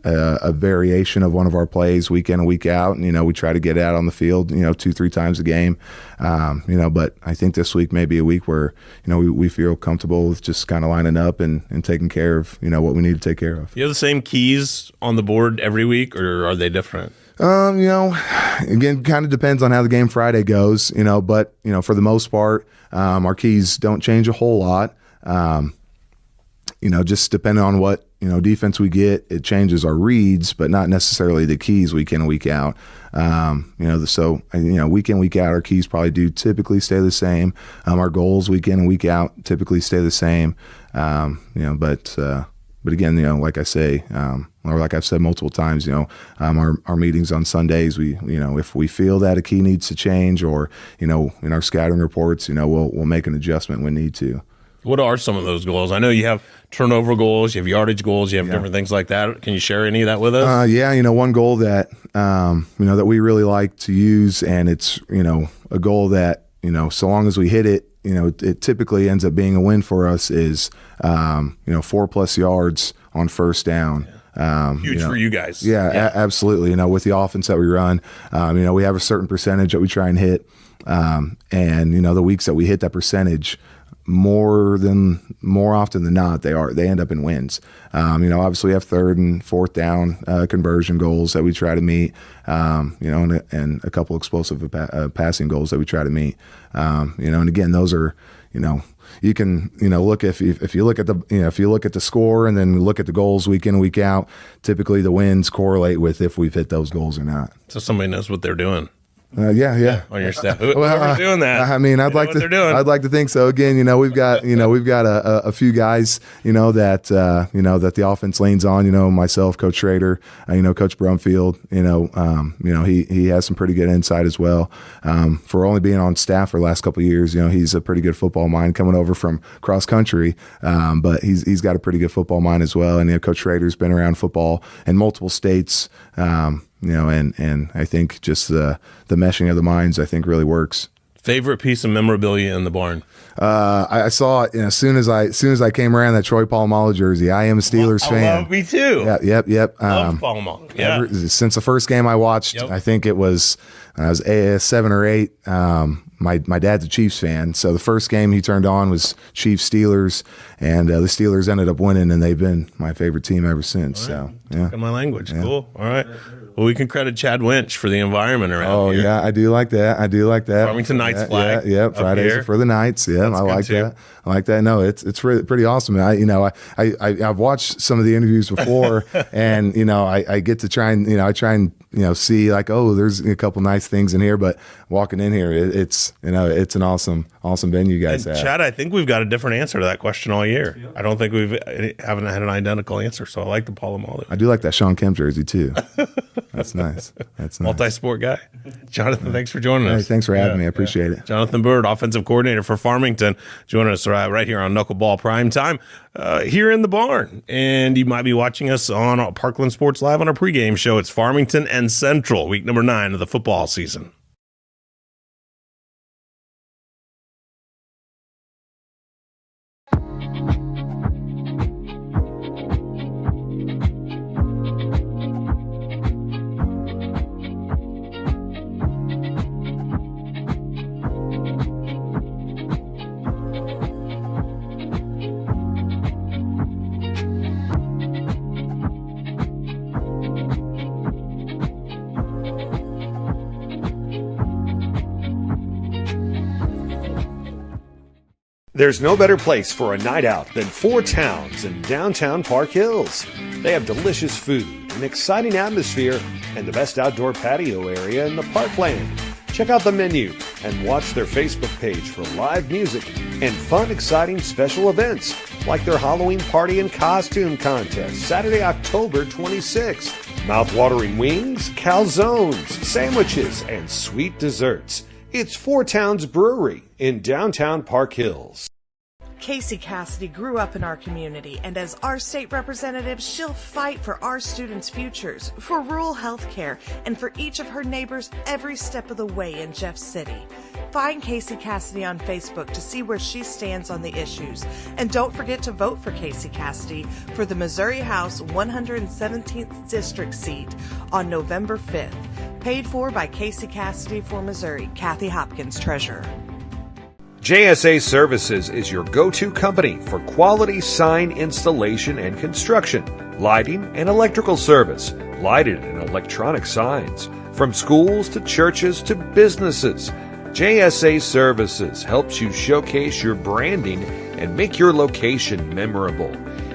S8: a variation of one of our plays week in and week out. And, we try to get out on the field, 2-3 times a game. But I think this week may be a week where, we feel comfortable with just kind of lining up and taking care of, what we need to take care of.
S2: You have the same keys on the board every week, or are they different?
S8: Again, kind of depends on how the game Friday goes, but, for the most part, our keys don't change a whole lot. Just depending on what, defense we get, it changes our reads, but not necessarily the keys week in and week out. Week in, week out, our keys probably do typically stay the same. Our goals week in and week out typically stay the same. But again, like I say, or like I've said multiple times, our meetings on Sundays, if we feel that a key needs to change, or in our scouting reports, we'll make an adjustment when need to.
S2: What are some of those goals? I know you have turnover goals, you have yardage goals, you have different things like that. Can you share any of that with us?
S8: One goal that that we really like to use, and it's a goal that so long as we hit it, it typically ends up being a win for us, is 4+ yards on first down.
S2: Huge for you guys.
S8: Yeah. Absolutely. With the offense that we run, we have a certain percentage that we try and hit, and the weeks that we hit that percentage, more often than not, they end up in wins. Obviously we have 3rd and 4th down conversion goals that we try to meet, and a couple explosive passing goals that we try to meet. And again, those are, you can, look if you look at the score and then look at the goals week in, week out, typically the wins correlate with if we've hit those goals or not.
S2: So somebody knows what they're doing.
S8: Yeah.
S2: On your staff, whoever's doing that.
S8: I'd like to think so. Again, we've got a few guys, that the offense leans on. Myself, Coach Schrader, Coach Brumfield. He has some pretty good insight as well. For only being on staff for the last couple of years, he's a pretty good football mind coming over from cross country. But he's got a pretty good football mind as well. And Coach Schrader's been around football in multiple states. And I think just the meshing of the minds, I think, really works.
S2: Favorite piece of memorabilia in the barn?
S8: I saw it as soon as I came around that Troy Polamalu jersey. I am a Steelers fan.
S2: Me too.
S8: Yep.
S2: Love Polamalu. Yeah.
S8: Since the first game I watched, I think it was I was 7 or 8. My dad's a Chiefs fan, so the first game he turned on was Chiefs Steelers, and the Steelers ended up winning, and they've been my favorite team ever since.
S2: Right.
S8: So yeah,
S2: talking my language. Yeah. Cool. All right. Well, we can credit Chad Winch for the environment around here.
S8: Oh yeah, I do like that.
S2: Farmington Knights flag.
S8: Yeah. Fridays are for the Knights. Yeah, I like that. I like that. No, it's really pretty awesome. I've watched some of the interviews before, and I get to try and I try and see like, oh, there's a couple nice things in here, but walking in here, it's an awesome venue you guys have.
S2: Chad, I think we've got a different answer to that question all year. Yep. I don't think haven't had an identical answer, so I like the Polamalu.
S8: I do like that Sean Kemp jersey too. That's nice.
S2: Multi-sport guy. Jonathan, thanks for joining us.
S8: Hey, thanks for having me. I appreciate it.
S2: Jonathan Bird, offensive coordinator for Farmington, joining us right here on Knuckleball Prime Time here in the barn. And you might be watching us on Parkland Sports Live on our pregame show. It's Farmington and Central, week number 9 of the football season.
S1: There's no better place for a night out than Four Towns in downtown Park Hills. They have delicious food, an exciting atmosphere, and the best outdoor patio area in the Parkland. Check out the menu and watch their Facebook page for live music and fun, exciting special events like their Halloween party and costume contest, Saturday, October 26th. Mouth-watering wings, calzones, sandwiches, and sweet desserts. It's Four Towns Brewery in downtown Park Hills.
S4: Casey Cassidy grew up in our community, and as our state representative, she'll fight for our students' futures, for rural health care, and for each of her neighbors every step of the way in Jeff City. Find Casey Cassidy on Facebook to see where she stands on the issues. And don't forget to vote for Casey Cassidy for the Missouri House 117th District seat on November 5th. Paid for by Casey Cassidy for Missouri, Kathy Hopkins, Treasurer.
S1: JSA Services is your go-to company for quality sign installation and construction, lighting, and electrical service. lighted and electronic signs. From schools to churches to businesses, JSA Services helps you showcase your branding and make your location memorable.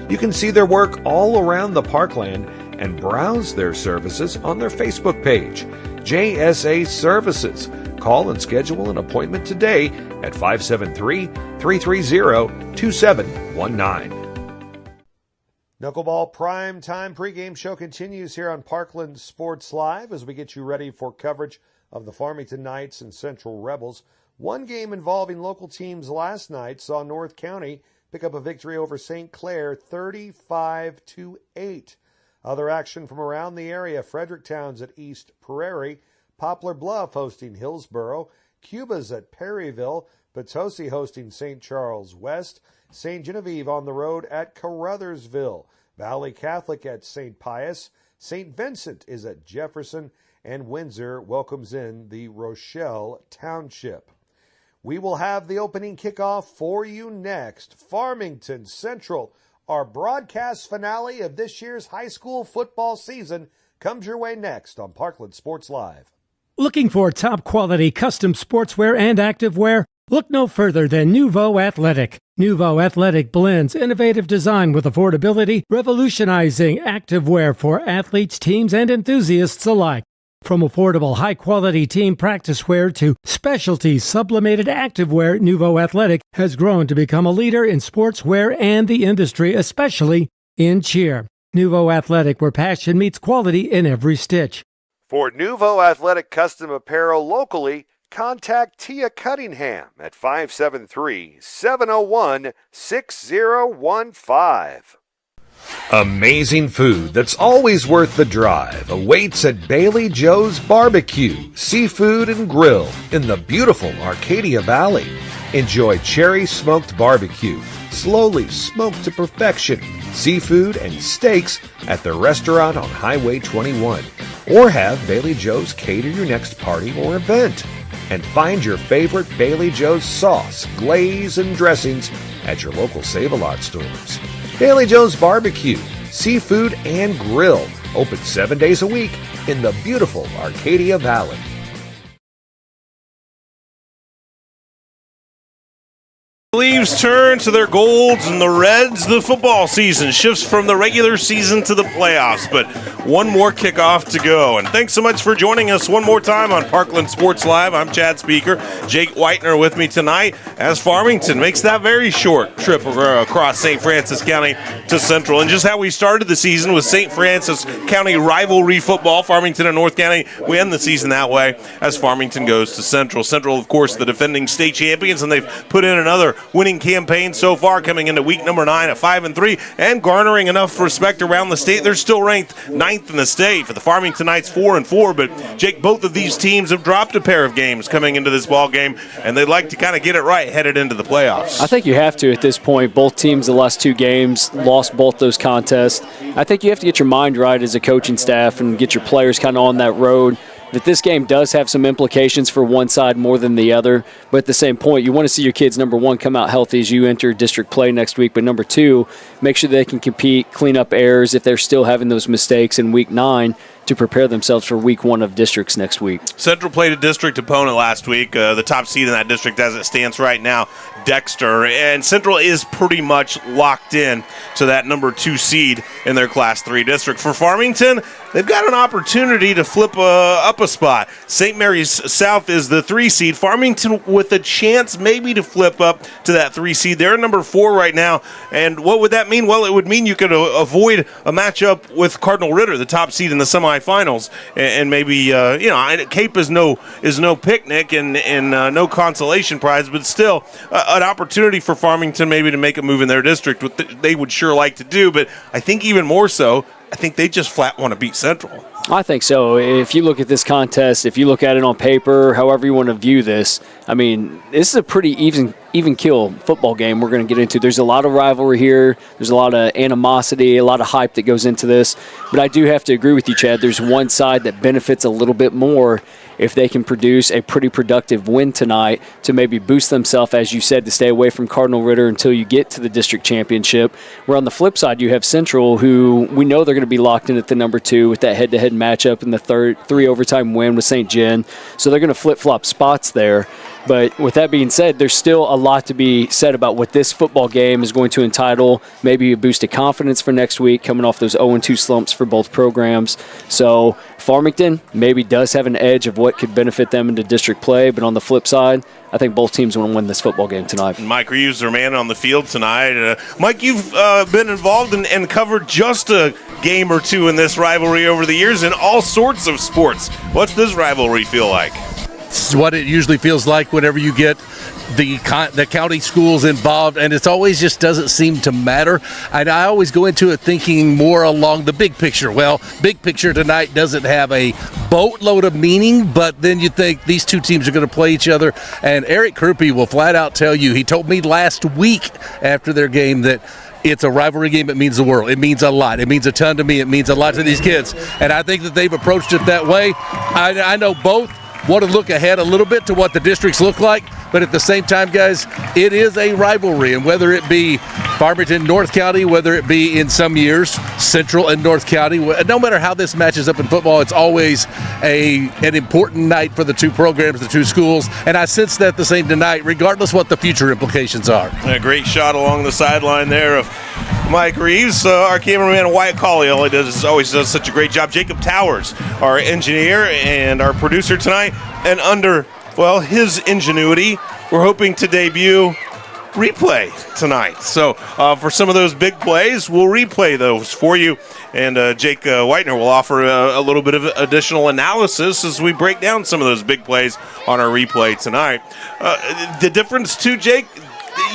S1: You can see their work all around the Parkland and browse their services on their Facebook page, JSA Services. Call and schedule an appointment today at 573-330-2719. Knuckleball Prime Time pregame show continues here on Parkland Sports Live as we get you ready for coverage of the Farmington Knights and Central Rebels. One game involving local teams last night saw North County pick up a victory over St. Clair 35-8. Other action from around the area: Fredericktown's at East Prairie, Poplar Bluff hosting Hillsboro, Cuba's at Perryville, Potosi hosting St. Charles West, St. Genevieve on the road at Caruthersville, Valley Catholic at St. Pius, St. Vincent is at Jefferson, and Windsor welcomes in the Rochelle Township. We will have the opening kickoff for you next. Farmington Central, our broadcast finale of this year's high school football season, comes your way next on Parkland Sports Live.
S7: Looking for top quality custom sportswear and activewear? Look no further than Nouveau Athletic. Nouveau Athletic blends innovative design with affordability, revolutionizing activewear for athletes, teams, and enthusiasts alike. From affordable, high-quality team practice wear to specialty sublimated activewear, Nouveau Athletic has grown to become a leader in sportswear and the industry, especially in cheer. Nouveau Athletic, where passion meets quality in every stitch.
S1: For Nouveau Athletic custom apparel locally, contact Tia Cunningham at 573-701-6015. Amazing food that's always worth the drive awaits at Bailey Joe's Barbecue, Seafood and Grill in the beautiful Arcadia Valley. Enjoy cherry smoked barbecue, slowly smoked to perfection, seafood and steaks at the restaurant on Highway 21. Or have Bailey Joe's cater your next party or event. And find your favorite Bailey Joe's sauce, glaze, and dressings at your local Save-A-Lot stores. Bailey Joe's Barbecue, Seafood and Grill, open 7 days a week in the beautiful Arcadia Valley.
S2: Leaves turn to their golds and the reds. The football season shifts from the regular season to the playoffs, but one more kickoff to go. And thanks so much for joining us one more time on Parkland Sports Live. I'm Chad Speaker. Jake Whitener with me tonight as Farmington makes that very short trip across St. Francis County to Central. And just how we started the season with St. Francis County rivalry football, Farmington and North County, we end the season that way as Farmington goes to Central. Central, of course, the defending state champions, and they've put in another winning campaign so far, coming into week number 9 at 5-3 and garnering enough respect around the state. They're still ranked 9th in the state. For the Farmington Knights, 4-4, but Jake, both of these teams have dropped a pair of games coming into this ball game, and they'd like to kind of get it right headed into the playoffs.
S9: I think you have to at this point. Both teams the last 2 games lost both those contests. I think you have to get your mind right as a coaching staff and get your players kind of on that road. That this game does have some implications for one side more than the other, but at the same point, you want to see your kids, number one, come out healthy as you enter district play next week, but number two, make sure they can compete, clean up errors if they're still having those mistakes in week 9 to prepare themselves for week 1 of districts next week.
S2: Central played a district opponent last week, the top seed in that district as it stands right now, Dexter, and Central is pretty much locked in to that number 2 seed in their Class 3 district. For Farmington, they've got an opportunity to flip up a spot. St. Mary's South is the 3 seed. Farmington with a chance maybe to flip up to that 3 seed. They're number 4 right now, and what would that mean? Well, it would mean you could avoid a matchup with Cardinal Ritter, the top seed in the semifinals, and maybe Cape is no picnic and no consolation prize, but still an opportunity for Farmington maybe to make a move in their district, what they would sure like to do. But I think even more so, I think they just flat want to beat Central.
S9: I think so. If you look at this contest, if you look at it on paper, however you want to view this, I mean, this is a pretty even kill football game we're going to get into. There's a lot of rivalry here. There's a lot of animosity, a lot of hype that goes into this. But I do have to agree with you, Chad. There's one side that benefits a little bit more, if they can produce a pretty productive win tonight to maybe boost themselves, as you said, to stay away from Cardinal Ritter until you get to the district championship. Where on the flip side, you have Central, who we know they're going to be locked in at the number 2 with that head-to-head matchup in the 3 overtime win with St. Jen. So they're going to flip-flop spots there. But with that being said, there's still a lot to be said about what this football game is going to entitle. Maybe a boost of confidence for next week, coming off those 0-2 slumps for both programs. So Farmington maybe does have an edge of what could benefit them into district play. But on the flip side, I think both teams want to win this football game tonight.
S2: Mike Reeves, their man on the field tonight. Mike, you've been involved and covered just a game or two in this rivalry over the years in all sorts of sports. What's this rivalry feel like?
S10: It's what it usually feels like whenever you get the county schools involved, and it always just doesn't seem to matter. And I always go into it thinking more along the big picture. Well, big picture tonight doesn't have a boatload of meaning, but then you think these two teams are going to play each other, and Eric Krupe will flat out tell you, he told me last week after their game that it's a rivalry game. It means the world. It means a lot. It means a ton to me. It means a lot to these kids, and I think that they've approached it that way. I know both want to look ahead a little bit to what the districts look like, but at the same time, guys, it is a rivalry, and whether it be Farmington, North County, whether it be in some years Central and North County, no matter how this matches up in football, it's always an important night for the two programs, the two schools, and I sense that the same tonight, regardless what the future implications are.
S2: A great shot along the sideline there of Mike Reeves, our cameraman Wyatt Cawley always does such a great job. Jacob Towers, our engineer and our producer tonight, and under his ingenuity, we're hoping to debut replay tonight. So for some of those big plays, we'll replay those for you, and Jake Whitener will offer a little bit of additional analysis as we break down some of those big plays on our replay tonight. The difference too, Jake,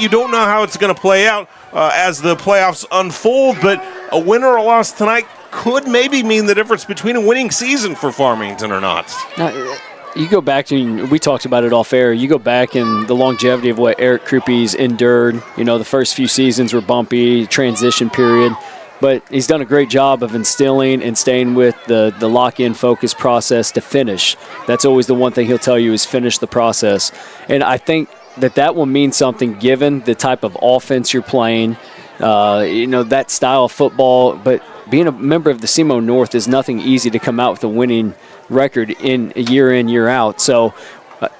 S2: you don't know how it's going to play out as the playoffs unfold, but a win or a loss tonight could maybe mean the difference between a winning season for Farmington or not.
S9: Now, you go back to, we talked about it off air, you go back in the longevity of what Eric Krupe's endured. You know, the first few seasons were bumpy, transition period, but he's done a great job of instilling and staying with the lock-in focus process to finish. That's always the one thing he'll tell you is finish the process. And I think that will mean something given the type of offense you're playing, that style of football. But being a member of the SEMO North is nothing easy to come out with a winning record in, year out. So,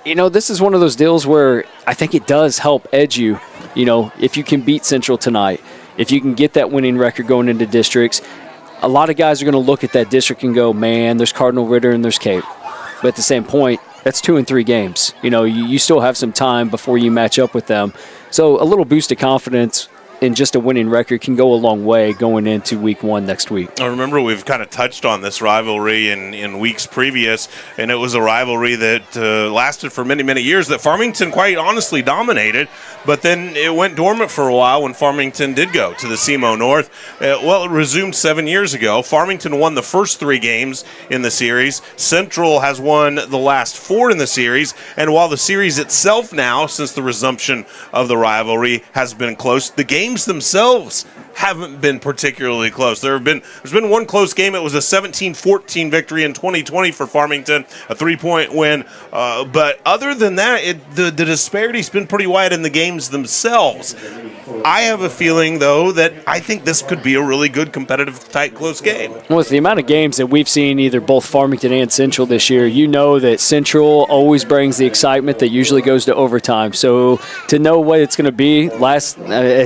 S9: this is one of those deals where I think it does help edge you, if you can beat Central tonight, if you can get that winning record going into districts. A lot of guys are going to look at that district and go, man, there's Cardinal Ritter and there's Cape. But at the same point, that's 2 and 3 games. You still have some time before you match up with them. So a little boost of confidence in just a winning record can go a long way going into week 1 next week.
S2: I remember we've kind of touched on this rivalry in weeks previous, and it was a rivalry that lasted for many, many years that Farmington quite honestly dominated, but then it went dormant for a while when Farmington did go to the SEMO North. It resumed 7 years ago. Farmington won the first 3 games in the series. Central has won the last 4 in the series, and while the series itself now, since the resumption of the rivalry, has been close, the games themselves haven't been particularly close. There's been one close game. It was a 17-14 victory in 2020 for Farmington, a 3-point win. But other than that, the disparity's been pretty wide in the games themselves. I have a feeling, though, that I think this could be a really good, competitive, tight, close game.
S9: Well, with the amount of games that we've seen either both Farmington and Central this year, that Central always brings the excitement that usually goes to overtime. So to know what it's going to be,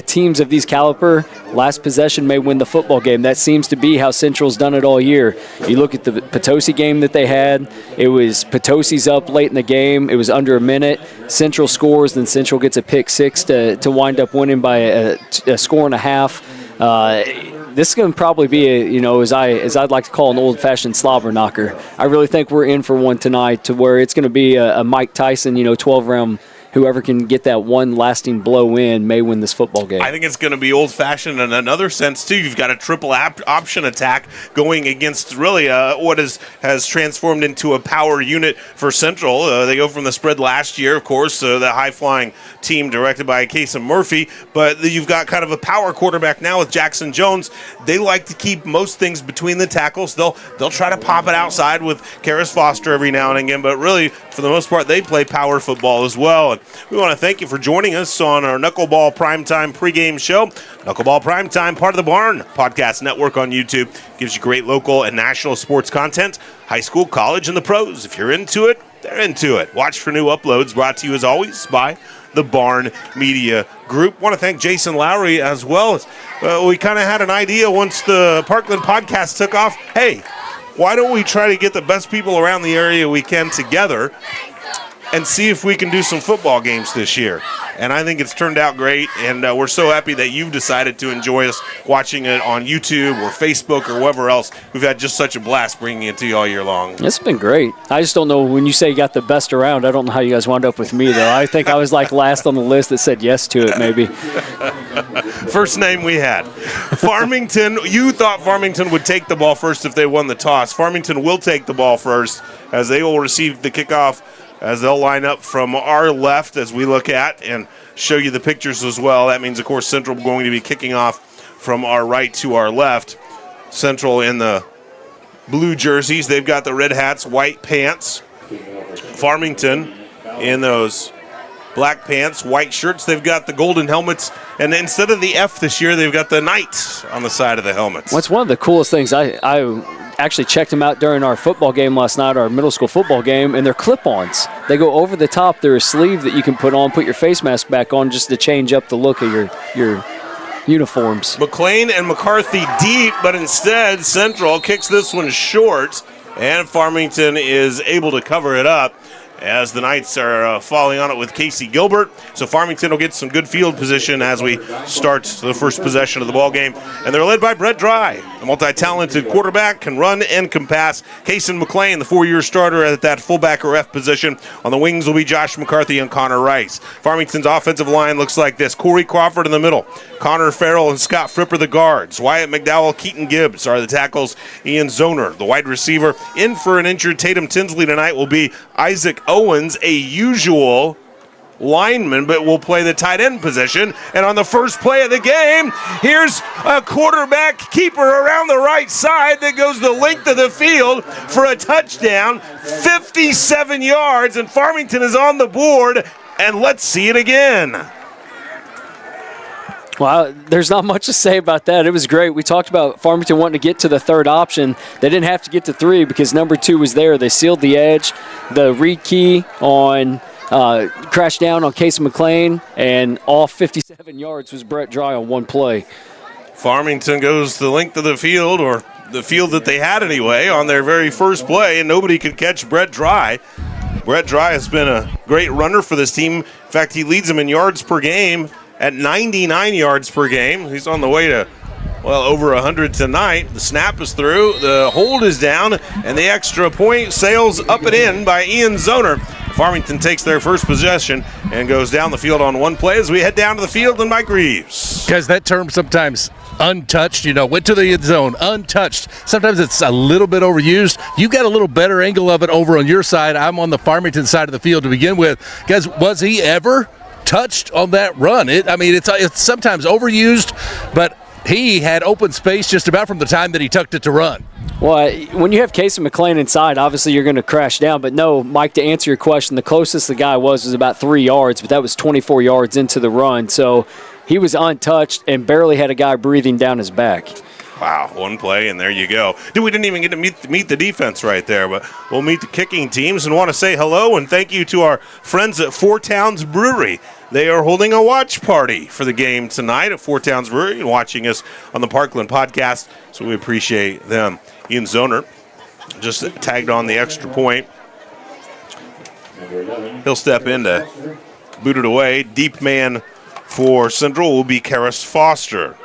S9: teams of these caliber, last possession may win the football game. That seems to be how Central's done it all year. You look at the Potosi game that they had, it was Potosi's up late in the game. It was under a minute. Central scores, then Central gets a pick 6 to wind up winning by a score and a half. This is going to probably be, as I'd like to call an old-fashioned slobber knocker. I really think we're in for one tonight to where it's going to be a Mike Tyson, 12-round whoever can get that one lasting blow in may win this football game.
S2: I think it's going to be old-fashioned in another sense, too. You've got a triple option attack going against really what has transformed into a power unit for Central. They go from the spread last year, of course, the high-flying team directed by Casey Murphy, but you've got kind of a power quarterback now with Jackson Jones. They like to keep most things between the tackles. They'll try to pop it outside with Karis Foster every now and again, but really, for the most part, they play power football as well. And we want to thank you for joining us on our Knuckleball Primetime pregame show. Knuckleball Primetime, part of the Barn Podcast Network on YouTube. Gives you great local and national sports content, high school, college, and the pros. If you're into it, they're into it. Watch for new uploads, brought to you as always by the Barn Media Group. Want to thank Jason Lowry as well. We kind of had an idea once the Parkland Podcast took off. Hey, why don't we try to get the best people around the area we can together and see if we can do some football games this year? And I think it's turned out great, and we're so happy that you've decided to enjoy us watching it on YouTube or Facebook or wherever else. We've had just such a blast bringing it to you all year long.
S9: It's been great. I just don't know, when you say you got the best around, I don't know how you guys wound up with me, though. I think I was like last on the list that said yes to it, maybe.
S2: First name we had. Farmington, you thought Farmington would take the ball first if they won the toss. Farmington will take the ball first as they will receive the kickoff, as they'll line up from our left as we look at and show you the pictures as well. That means, of course, Central going to be kicking off from our right to our left. Central in the blue jerseys. They've got the red hats, white pants. Farmington in those black pants, white shirts. They've got the golden helmets. And instead of the F this year, they've got the Knights on the side of the helmets.
S9: What's one of the coolest things, I actually checked them out during our football game last night, our middle school football game, and they're clip-ons. They go over the top. They're a sleeve that you can put on, put your face mask back on just to change up the look of your uniforms.
S2: McLean and McCarthy deep, but instead Central kicks this one short, and Farmington is able to cover it up as the Knights are falling on it with Casey Gilbert. So Farmington will get some good field position as we start the first possession of the ball game. And they're led by Brett Dry, a multi-talented quarterback, can run and can pass. Kason McLean, the 4-year starter at that fullback or F position. On the wings will be Josh McCarthy and Connor Rice. Farmington's offensive line looks like this. Corey Crawford in the middle. Connor Farrell and Scott Fripper the guards. Wyatt McDowell, Keaton Gibbs are the tackles. Ian Zoner, the wide receiver. In for an injured Tatum Tinsley tonight will be Isaac Owens, a usual lineman, but will play the tight end position. And on the first play of the game, here's a quarterback keeper around the right side that goes the length of the field for a touchdown, 57 yards, and Farmington is on the board. And let's see it again.
S9: Well, there's not much to say about that. It was great. We talked about Farmington wanting to get to the third option. They didn't have to get to 3 because number 2 was there. They sealed the edge. The read key on crashed down on Casey McLean, and off 57 yards was Brett Dry on one play.
S2: Farmington goes the length of the field, or the field that they had anyway, on their very first play, and nobody could catch Brett Dry. Brett Dry has been a great runner for this team. In fact, he leads them in yards per game at 99 yards per game. He's on the way to, well, over 100 tonight. The snap is through, the hold is down, and the extra point sails up and in by Ian Zoner. Farmington takes their first possession and goes down the field on one play as we head down to the field and Mike Reeves.
S10: Because that term sometimes untouched, went to the end zone, untouched. Sometimes it's a little bit overused. You got a little better angle of it over on your side. I'm on the Farmington side of the field to begin with. Guys, was he ever touched on that run? It's sometimes overused, but he had open space just about from the time that he tucked it to run.
S9: Well, when you have Casey McLean inside, obviously you're going to crash down. But no, Mike, to answer your question, the closest the guy was about 3 yards, but that was 24 yards into the run. So he was untouched and barely had a guy breathing down his back.
S2: Wow, one play, and there you go. We didn't even get to meet the defense right there, but we'll meet the kicking teams and want to say hello and thank you to our friends at Four Towns Brewery. They are holding a watch party for the game tonight at Four Towns Brewery and watching us on the Parkland Podcast, so we appreciate them. Ian Zoner just tagged on the extra point. He'll step in to boot it away. Deep man for Central will be Karis Foster.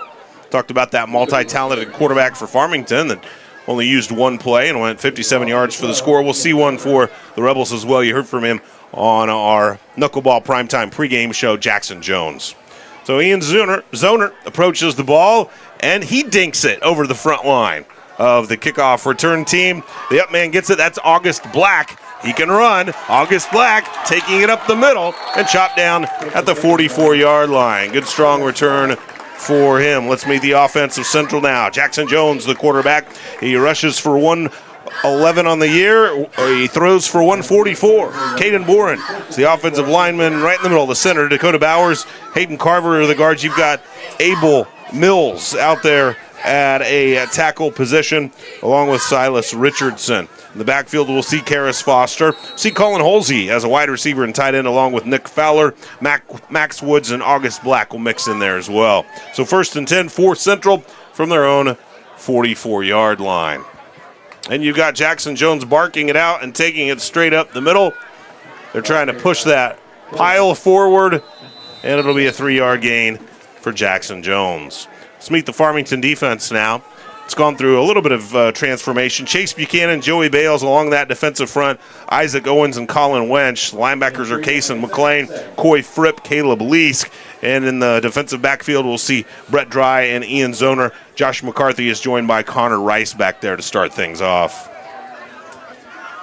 S2: Talked about that multi-talented quarterback for Farmington that only used one play and went 57 yards for the score. We'll see one for the Rebels as well. You heard from him on our Knuckleball Primetime pregame show, Jackson Jones. So Ian Zoner approaches the ball, and he dinks it over the front line of the kickoff return team. The up man gets it. That's August Black. He can run. August Black taking it up the middle and chopped down at the 44-yard line. Good, strong return for him. Let's meet the offense of Central now. Jackson Jones, the quarterback. He rushes for 111 on the year. He throws for 144. Caden Boren is the offensive lineman right in the middle of the center. Dakota Bowers, Hayden Carver are the guards. You've got Abel Mills out there at a tackle position, along with Silas Richardson. In the backfield, we'll see Karis Foster. See Colin Holsey as a wide receiver and tight end, along with Nick Fowler. Max Woods and August Black will mix in there as well. So 1st and 10 for Central from their own 44-yard line. And you've got Jackson Jones barking it out and taking it straight up the middle. They're trying to push that pile forward, and it'll be a 3-yard gain for Jackson Jones. Let's meet the Farmington defense now. It's gone through a little bit of transformation. Chase Buchanan, Joey Bales along that defensive front. Isaac Owens and Colin Wench. Linebackers are Kason McLean, Coy Fripp, Caleb Leask. And in the defensive backfield, we'll see Brett Dry and Ian Zoner. Josh McCarthy is joined by Connor Rice back there to start things off.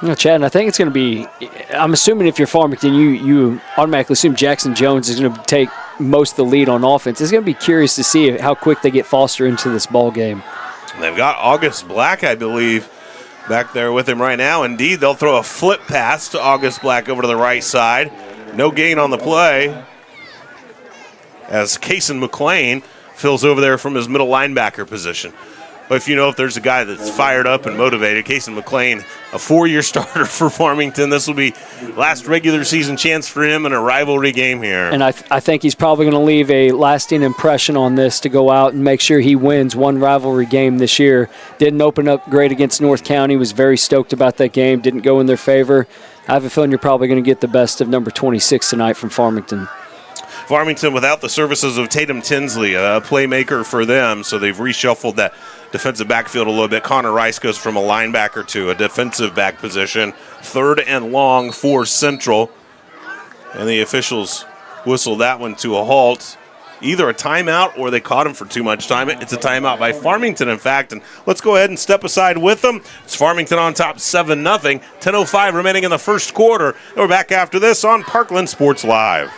S9: You know, Chad, and I think it's going to be, I'm assuming if you're Farmington, you automatically assume Jackson Jones is going to take most of the lead on offense. It's going to be curious to see how quick they get Foster into this ball game.
S2: They've got August Black, I believe, back there with him right now. Indeed, they'll throw a flip pass to August Black over to the right side. No gain on the play as Kason McLean fills over there from his middle linebacker position. But if there's a guy that's fired up and motivated, Kason McLean, a 4-year starter for Farmington. This will be last regular season chance for him in a rivalry game here.
S9: And I think he's probably going to leave a lasting impression on this to go out and make sure he wins one rivalry game this year. Didn't open up great against North County. Was very stoked about that game. Didn't go in their favor. I have a feeling you're probably going to get the best of number 26 tonight from Farmington.
S2: Farmington without the services of Tatum Tinsley, a playmaker for them, so they've reshuffled that defensive backfield a little bit. Connor Rice goes from a linebacker to a defensive back position. 3rd and long for Central. And the officials whistle that one to a halt. Either a timeout or they caught him for too much time. It's a timeout by Farmington, in fact. And let's go ahead and step aside with them. It's Farmington on top 7-0. 10:05 remaining in the first quarter. And we're back after this on Parkland Sports Live.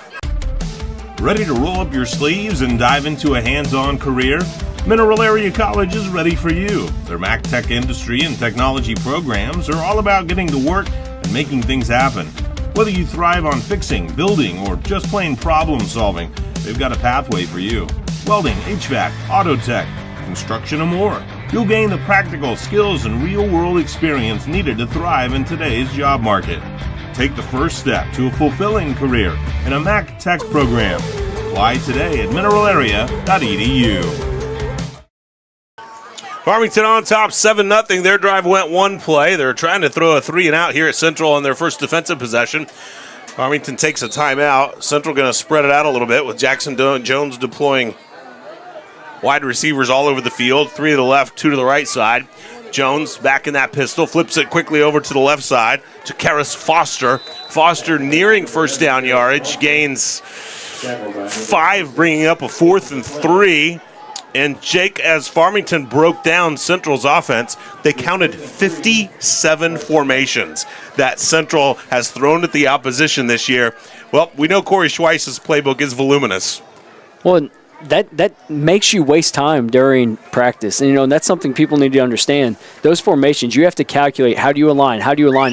S11: Ready to roll up your sleeves and dive into a hands-on career? Mineral Area College is ready for you. Their Mac Tech industry and technology programs are all about getting to work and making things happen. Whether you thrive on fixing, building, or just plain problem solving, they've got a pathway for you. Welding, HVAC, auto tech, construction, and more. You'll gain the practical skills and real-world experience needed to thrive in today's job market. Take the first step to a fulfilling career in a Mac Tech program. Apply today at mineralarea.edu.
S2: Farmington on top 7-0. Their drive went one play. They're trying to throw a 3-and-out here at Central on their first defensive possession. Farmington takes a timeout. Central going to spread it out a little bit with Jackson Jones deploying wide receivers all over the field. 3 to the left, 2 to the right side. Jones back in that pistol, flips it quickly over to the left side to Karis Foster. Foster nearing first down yardage, gains 5, bringing up a 4th and 3. And Jake, as Farmington broke down Central's offense, they counted 57 formations that Central has thrown at the opposition this year. Well, we know Corey Schweiss's playbook is voluminous.
S9: Well, that makes you waste time during practice. And that's something people need to understand. Those formations, you have to calculate how do you align.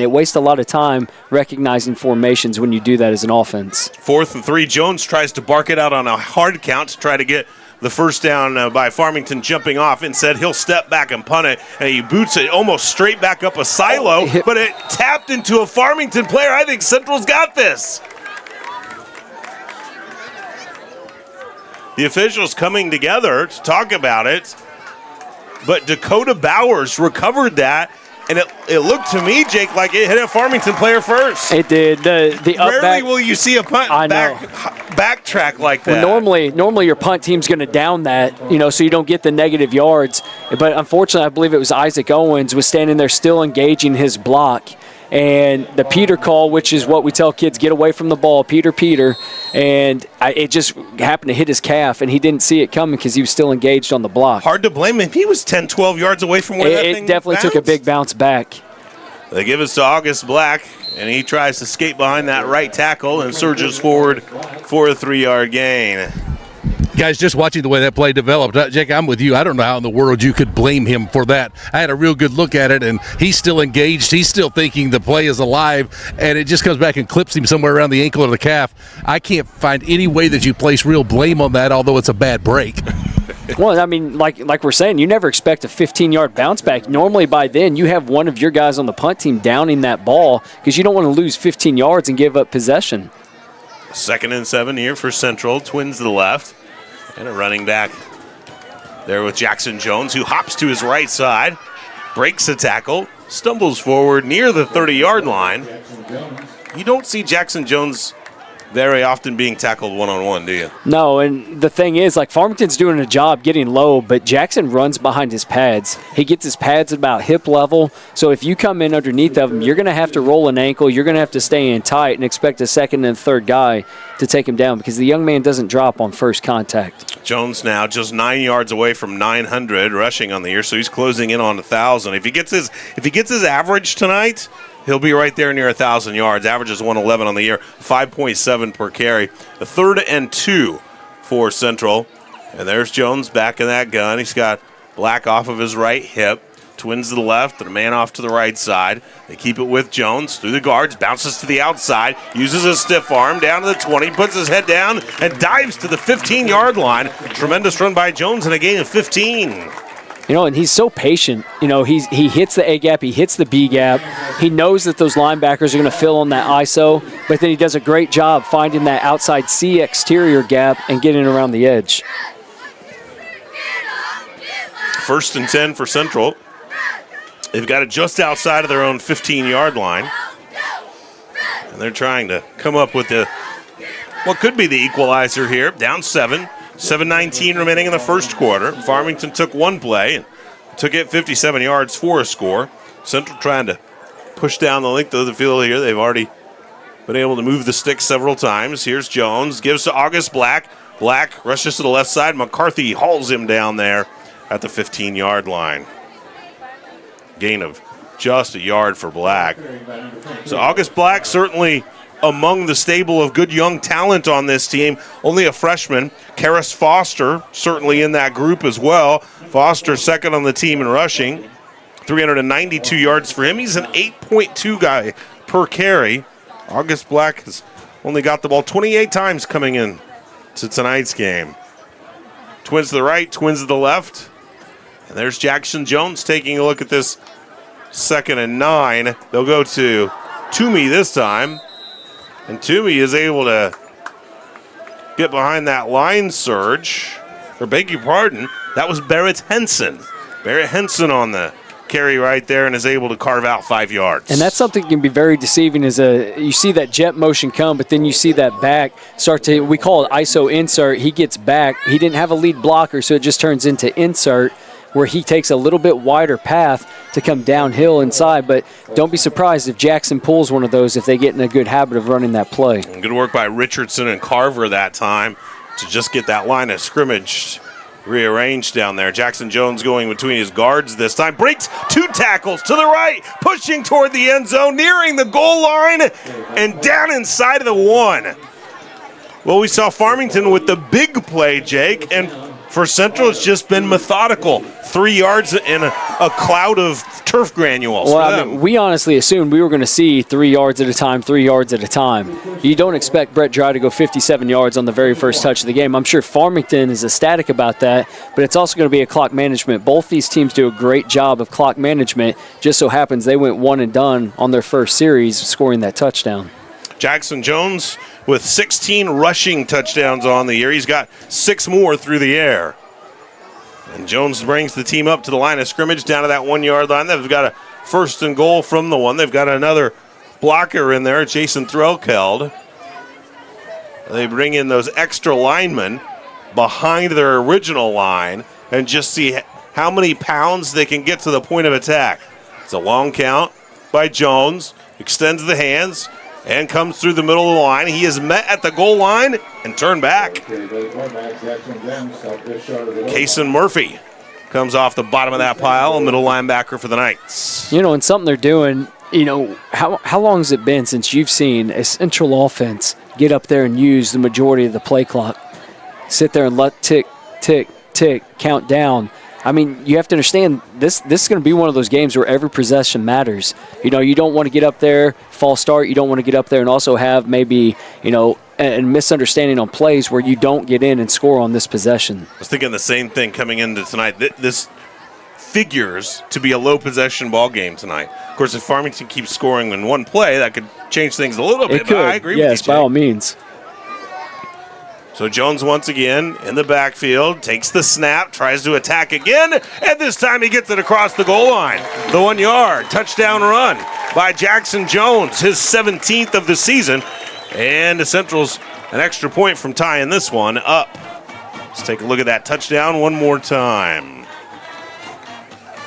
S9: It wastes a lot of time recognizing formations when you do that as an offense.
S2: 4th and 3. Jones tries to bark it out on a hard count to try to get the first down by Farmington jumping off. Instead, he'll step back and punt it, and he boots it almost straight back up a silo, but it tapped into a Farmington player. I think Central's got this. The officials coming together to talk about it, but Dakota Bowers recovered that, and it looked to me, Jake, like it hit a Farmington player first.
S9: It did. The up
S2: Rarely
S9: back,
S2: will you see a punt backtrack like that.
S9: Well, normally your punt team's going to down that, so you don't get the negative yards. But unfortunately, I believe it was Isaac Owens was standing there still engaging his block, and the Peter call, which is what we tell kids, get away from the ball, Peter, and it just happened to hit his calf, and he didn't see it coming because he was still engaged on the block.
S2: Hard to blame him. He was 10, 12 yards away from where that thing
S9: It definitely
S2: bounced.
S9: took a big bounce back.
S2: They give us to August Black, and he tries to skate behind that right tackle and surges forward for a 3-yard gain.
S10: Guys, just watching the way that play developed, Jake, I'm with you. I don't know how in the world you could blame him for that. I had a real good look at it, and he's still engaged. He's still thinking the play is alive, and it just comes back and clips him somewhere around the ankle or the calf. I can't find any way that you place real blame on that, although it's a bad break.
S9: Well, I mean, like we're saying, you never expect a 15-yard bounce back. Normally by then you have one of your guys on the punt team downing that ball because you don't want to lose 15 yards and give up possession.
S2: 2nd and 7 here for Central. Twins to the left. And a running back there with Jackson Jones, who hops to his right side, breaks a tackle, stumbles forward near the 30-yard line. You don't see Jackson Jones very often being tackled one-on-one, do you?
S9: No, and the thing is, like, Farmington's doing a job getting low, but Jackson runs behind his pads. He gets his pads at about hip level, so if you come in underneath of him, you're going to have to roll an ankle, you're going to have to stay in tight and expect a second and third guy to take him down because the young man doesn't drop on first contact.
S2: Jones now just 9 yards away from 900 rushing on the year, so he's closing in on 1,000. If he gets his average tonight, he'll be right there near 1,000 yards. Average is 111 on the year, 5.7 per carry. The 3rd and 2 for Central. And there's Jones back in that gun. He's got Black off of his right hip. Twins to the left and a man off to the right side. They keep it with Jones through the guards, bounces to the outside, uses a stiff arm down to the 20, puts his head down and dives to the 15-yard line. Tremendous run by Jones and a gain of 15.
S9: You know, and he's so patient. You know, he hits the A gap, he hits the B gap. He knows that those linebackers are going to fill on that ISO, but then he does a great job finding that outside C exterior gap and getting around the edge.
S2: 1st and 10 for Central. They've got it just outside of their own 15-yard line. And they're trying to come up with what could be the equalizer here. Down 7. 7:19 remaining in the first quarter. Farmington took one play and took it 57 yards for a score. Central trying to push down the length of the field here. They've already been able to move the stick several times. Here's Jones. Gives to August Black. Black rushes to the left side. McCarthy hauls him down there at the 15-yard line. Gain of just a yard for Black. So August Black certainly among the stable of good young talent on this team. Only a freshman. Karis Foster certainly in that group as well. Foster second on the team in rushing. 392 yards for him. He's an 8.2 guy per carry. August Black has only got the ball 28 times coming in to tonight's game. Twins to the right, twins to the left. And there's Jackson Jones taking a look at this 2nd and 9. They'll go to Toomey this time. And Toomey is able to get behind that line surge. Or beg your pardon, that was Barrett Henson. Barrett Henson on the carry right there and is able to carve out 5 yards.
S9: And that's something that can be very deceiving is you see that jet motion come, but then you see that back start to, we call it ISO insert. He gets back. He didn't have a lead blocker, so it just turns into insert, where he takes a little bit wider path to come downhill inside. But don't be surprised if Jackson pulls one of those if they get in a good habit of running that play.
S2: And good work by Richardson and Carver that time to just get that line of scrimmage rearranged down there. Jackson Jones going between his guards this time. Breaks 2 tackles to the right, pushing toward the end zone, nearing the goal line, and down inside of the 1. Well, we saw Farmington with the big play, Jake, and for Central, it's just been methodical. 3 yards in a cloud of turf granules.
S9: Well, I mean, we honestly assumed we were going to see 3 yards at a time, 3 yards at a time. You don't expect Brett Dry to go 57 yards on the very first touch of the game. I'm sure Farmington is ecstatic about that, but it's also going to be a clock management. Both these teams do a great job of clock management. Just so happens they went one and done on their first series, scoring that touchdown.
S2: Jackson Jones with 16 rushing touchdowns on the year. He's got 6 more through the air. And Jones brings the team up to the line of scrimmage down to that 1 yard line. They've got a 1st and goal from the 1. They've got another blocker in there, Jason Threlkeld. They bring in those extra linemen behind their original line and just see how many pounds they can get to the point of attack. It's a long count by Jones. extends the hands, and comes through the middle of the line. He is met at the goal line and turned back. Kason Murphy comes off the bottom of that pile, a middle linebacker for the Knights.
S9: And something they're doing, how long has it been since you've seen a Central offense get up there and use the majority of the play clock? Sit there and let tick, tick, tick, count down. I mean, you have to understand this is going to be one of those games where every possession matters. You don't want to get up there, false start. You don't want to get up there and also have maybe, a misunderstanding on plays where you don't get in and score on this possession.
S2: I was thinking the same thing coming into tonight. This figures to be a low possession ball game tonight. Of course, if Farmington keeps scoring in one play, that could change things a little bit.
S9: It could.
S2: But I agree with you,
S9: yes, by all means.
S2: So Jones once again in the backfield, takes the snap, tries to attack again, and this time he gets it across the goal line. The 1 yard touchdown run by Jackson Jones, his 17th of the season. And the Central's an extra point from tying this one up. Let's take a look at that touchdown one more time.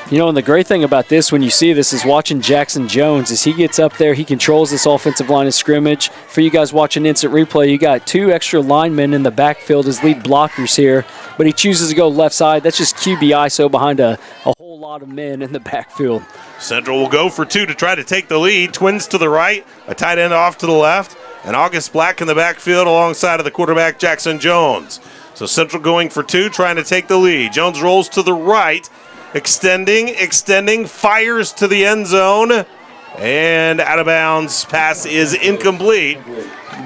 S9: And the great thing about this when you see this is watching Jackson Jones. As he gets up there, he controls this offensive line of scrimmage. For you guys watching instant replay, you got 2 extra linemen in the backfield as lead blockers here, but he chooses to go left side. That's just QB ISO behind a whole lot of men in the backfield.
S2: Central will go for 2 to try to take the lead. Twins to the right, a tight end off to the left, and August Black in the backfield alongside of the quarterback Jackson Jones. So Central going for 2, trying to take the lead. Jones rolls to the right. Extending, fires to the end zone, and out of bounds. Pass is incomplete.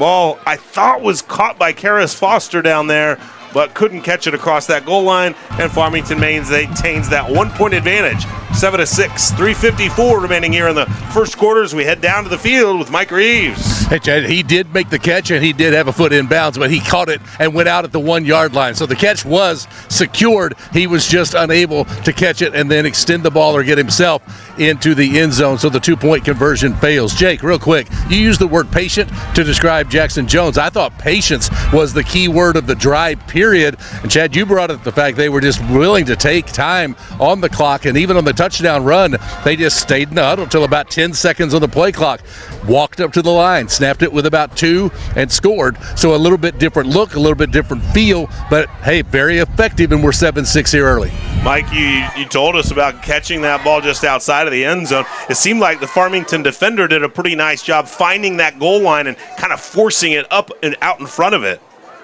S2: Ball, I thought, was caught by Karis Foster down there, but couldn't catch it across that goal line, and Farmington maintains that 1-point advantage, 7-6, 3:54 remaining here in the first quarter as we head down to the field with Mike Reeves.
S10: Hey, Chad, he did make the catch, and he did have a foot in bounds, but he caught it and went out at the 1 yard line. So the catch was secured. He was just unable to catch it and then extend the ball or get himself into the end zone, so the 2-point conversion fails. Jake, real quick, you used the word patient to describe Jackson Jones. I thought patience was the key word of the drive, period. And Chad, you brought up the fact they were just willing to take time on the clock, and even on the touchdown run, they just stayed in the huddle until about 10 seconds on the play clock, walked up to the line, snapped it with about 2, and scored. So a little bit different look, a little bit different feel, but hey, very effective, and we're 7-6 here early.
S2: Mike, you told us about catching that ball just outside of the end zone. It seemed like the Farmington defender did a pretty nice job finding that goal line and kind of forcing it up and out in front of it.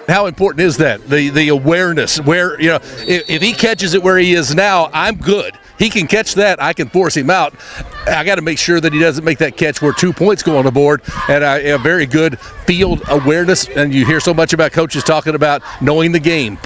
S10: How important is that? The awareness where, if he catches it where he is now, I'm good. He can catch that. I can force him out. I got to make sure that he doesn't make that catch where 2 points go on the board, and a very good field awareness. And you hear so much about coaches talking about knowing the game,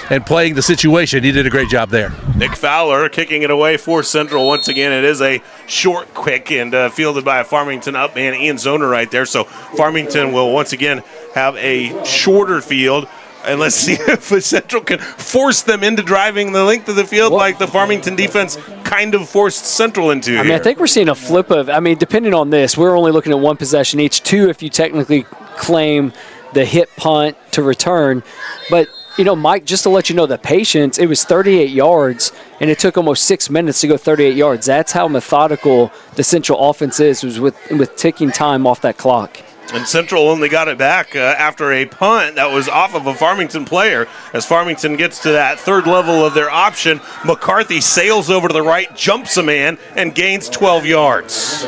S10: and playing the situation. He did a great job there.
S2: Nick Fowler kicking it away for Central once again. It is a short, quick, and fielded by a Farmington up man, Ian Zoner right there. So Farmington will once again have a shorter field. And let's see if Central can force them into driving the length of the field like the Farmington defense kind of forced Central into here.
S9: I think we're seeing a flip of, depending on this, we're only looking at 1 possession each, 2 if you technically claim the hit punt to return. But, Mike, just to let you know the patience, it was 38 yards, and it took almost 6 minutes to go 38 yards. That's how methodical the Central offense is, was with ticking time off that clock.
S2: And Central only got it back after a punt that was off of a Farmington player. As Farmington gets to that third level of their option, McCarthy sails over to the right, jumps a man, and gains 12 yards.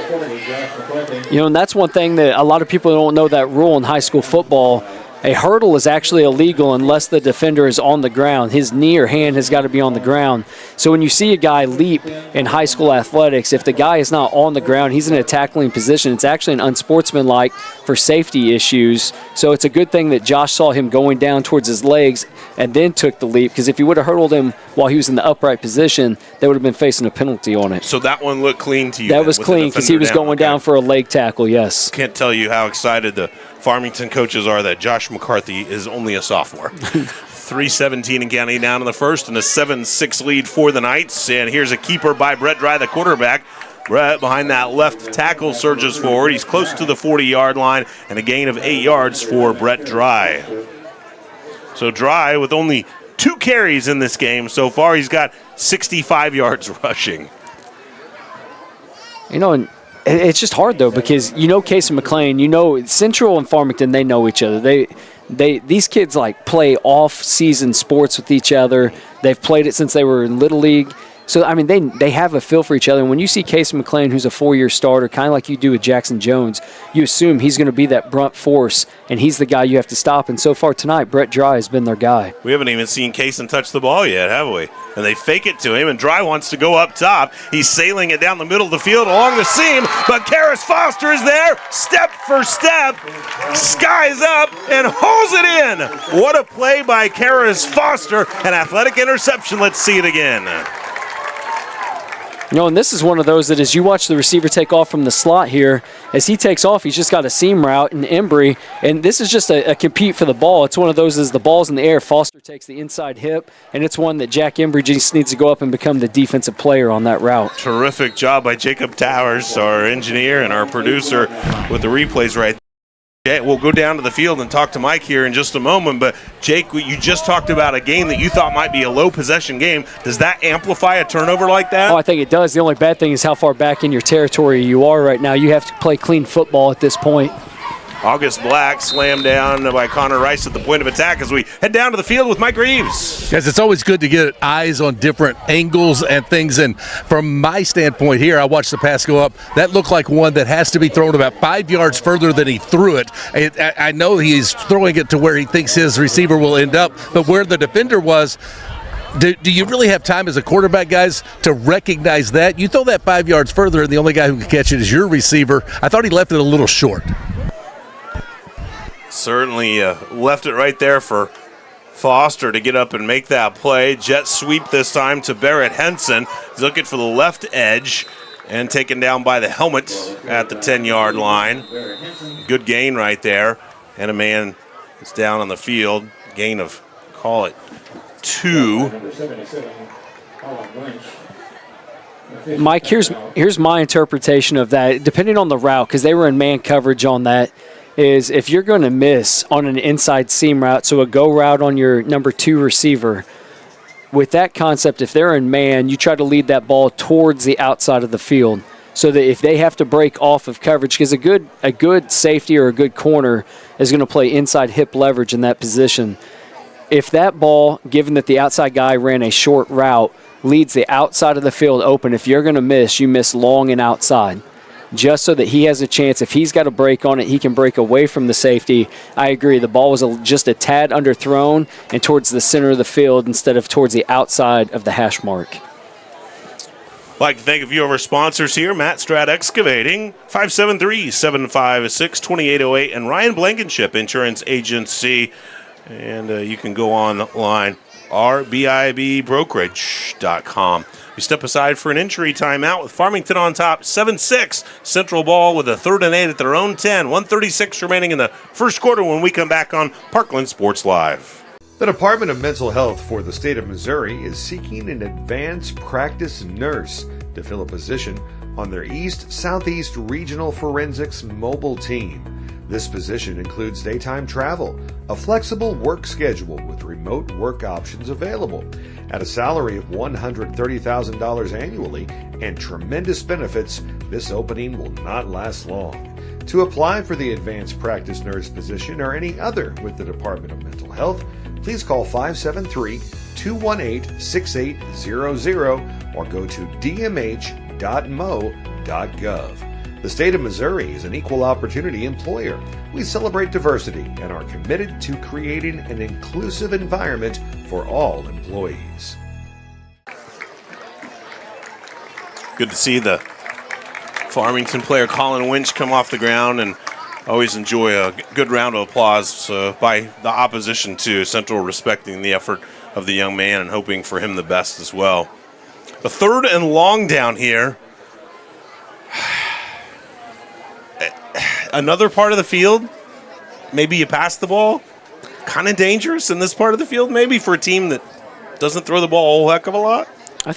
S9: And that's one thing that a lot of people don't know that rule in high school football. A hurdle is actually illegal unless the defender is on the ground. His knee or hand has got to be on the ground. So when you see a guy leap in high school athletics, if the guy is not on the ground, he's in a tackling position. It's actually an unsportsmanlike for safety issues. So it's a good thing that Josh saw him going down towards his legs and then took the leap, because if he would have hurdled him while he was in the upright position, they would have been facing a penalty on it.
S2: So that one looked clean to you?
S9: That was clean because he was going down for a leg tackle, yes.
S2: Can't tell you how excited the Farmington coaches are that Josh McCarthy is only a sophomore. 3:17 and counting down in the first, and a 7-6 lead for the Knights. And here's a keeper by Brett Dry, the quarterback. Brett behind that left tackle surges forward. He's close to the 40-yard line, and a gain of 8 yards for Brett Dry. So Dry with only 2 carries in this game so far. He's got 65 yards rushing.
S9: And It's just hard, though, because Case and McLean, Central and Farmington, they know each other. These kids, play off-season sports with each other. They've played it since they were in Little League. So, I mean, they have a feel for each other. And when you see Casey McLean, who's a 4-year starter, kind of like you do with Jackson Jones, you assume he's going to be that brunt force, and he's the guy you have to stop. And so far tonight, Brett Dry has been their guy.
S2: We haven't even seen Kaysen touch the ball yet, have we? And they fake it to him, and Dry wants to go up top. He's sailing it down the middle of the field along the seam, but Karras Foster is there, step for step, skies up, and hauls it in. What a play by Karras Foster, an athletic interception. Let's see it again.
S9: And this is one of those that as you watch the receiver take off from the slot here, as he takes off, he's just got a seam route in Embry, and this is just a compete for the ball. It's one of those as the ball's in the air, Foster takes the inside hip, and it's one that Jack Embry just needs to go up and become the defensive player on that route.
S2: Terrific job by Jacob Towers, our engineer and our producer, with the replays right there. We'll go down to the field and talk to Mike here in just a moment, but Jake, you just talked about a game that you thought might be a low possession game. Does that amplify a turnover like that?
S9: Oh, I think it does. The only bad thing is how far back in your territory you are right now. You have to play clean football at this point.
S2: August Black slammed down by Connor Rice at the point of attack as we head down to the field with Mike Reeves.
S10: Yes, it's always good to get eyes on different angles and things. And from my standpoint here, I watched the pass go up. That looked like one that has to be thrown about 5 yards further than he threw it. I know he's throwing it to where he thinks his receiver will end up, but where the defender was, do you really have time as a quarterback, guys, to recognize that? You throw that 5 yards further, and the only guy who can catch it is your receiver. I thought he left it a little short.
S2: Certainly left it right there for Foster to get up and make that play. Jet sweep this time to Barrett Henson. He's looking for the left edge and taken down by the helmet at the 10-yard line. Good gain right there. And a man is down on the field. Gain of, call it, 2.
S9: Mike, here's my interpretation of that, depending on the route, because they were in man coverage on that, is if you're going to miss on an inside seam route, so a go route on your number 2 receiver, with that concept, if they're in man, you try to lead that ball towards the outside of the field so that if they have to break off of coverage, because a good safety or a good corner is going to play inside hip leverage in that position. If that ball, given that the outside guy ran a short route, leads the outside of the field open, if you're going to miss, you miss long and outside. Just so that he has a chance. If he's got a break on it, he can break away from the safety. I agree. The ball was just a tad underthrown and towards the center of the field instead of towards the outside of the hash mark.
S2: I'd like to thank a few of our sponsors here. Matt Strat Excavating, 573-756-2808, and Ryan Blankenship Insurance Agency. And you can go online, rbibrokerage.com. We step aside for an injury timeout with Farmington on top, 7-6. Central ball with a 3rd and 8 at their own 10. 1:36 remaining in the first quarter when we come back on Parkland Sports Live.
S1: The Department of Mental Health for the state of Missouri is seeking an advanced practice nurse to fill a position on their East-Southeast Regional Forensics mobile team. This position includes daytime travel, a flexible work schedule with remote work options available, at a salary of $130,000 annually and tremendous benefits. This opening will not last long. To apply for the advanced practice nurse position or any other with the Department of Mental Health, please call 573-218-6800 or go to dmh.mo.gov. The state of Missouri is an equal opportunity employer. We celebrate diversity and are committed to creating an inclusive environment for all employees.
S2: Good to see the Farmington player Colin Winch come off the ground, and always enjoy a good round of applause by the opposition too. Central respecting the effort of the young man and hoping for him the best as well. The 3rd and long down here. Another part of the field, maybe you pass the ball. Kind of dangerous in this part of the field, maybe, for a team that doesn't throw the ball a whole heck of a lot.
S9: I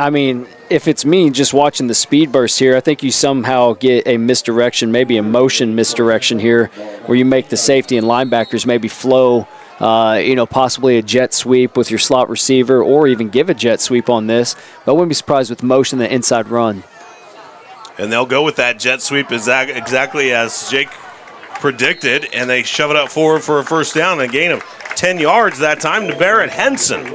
S9: mean, if it's me just watching the speed burst here, I think you somehow get a misdirection, maybe a motion misdirection here, where you make the safety and linebackers maybe flow, possibly a jet sweep with your slot receiver, or even give a jet sweep on this. But I wouldn't be surprised with motion the inside run.
S2: And they'll go with that jet sweep exactly as Jake predicted, and they shove it up forward for a first down and a gain of 10 yards that time to Barrett Henson.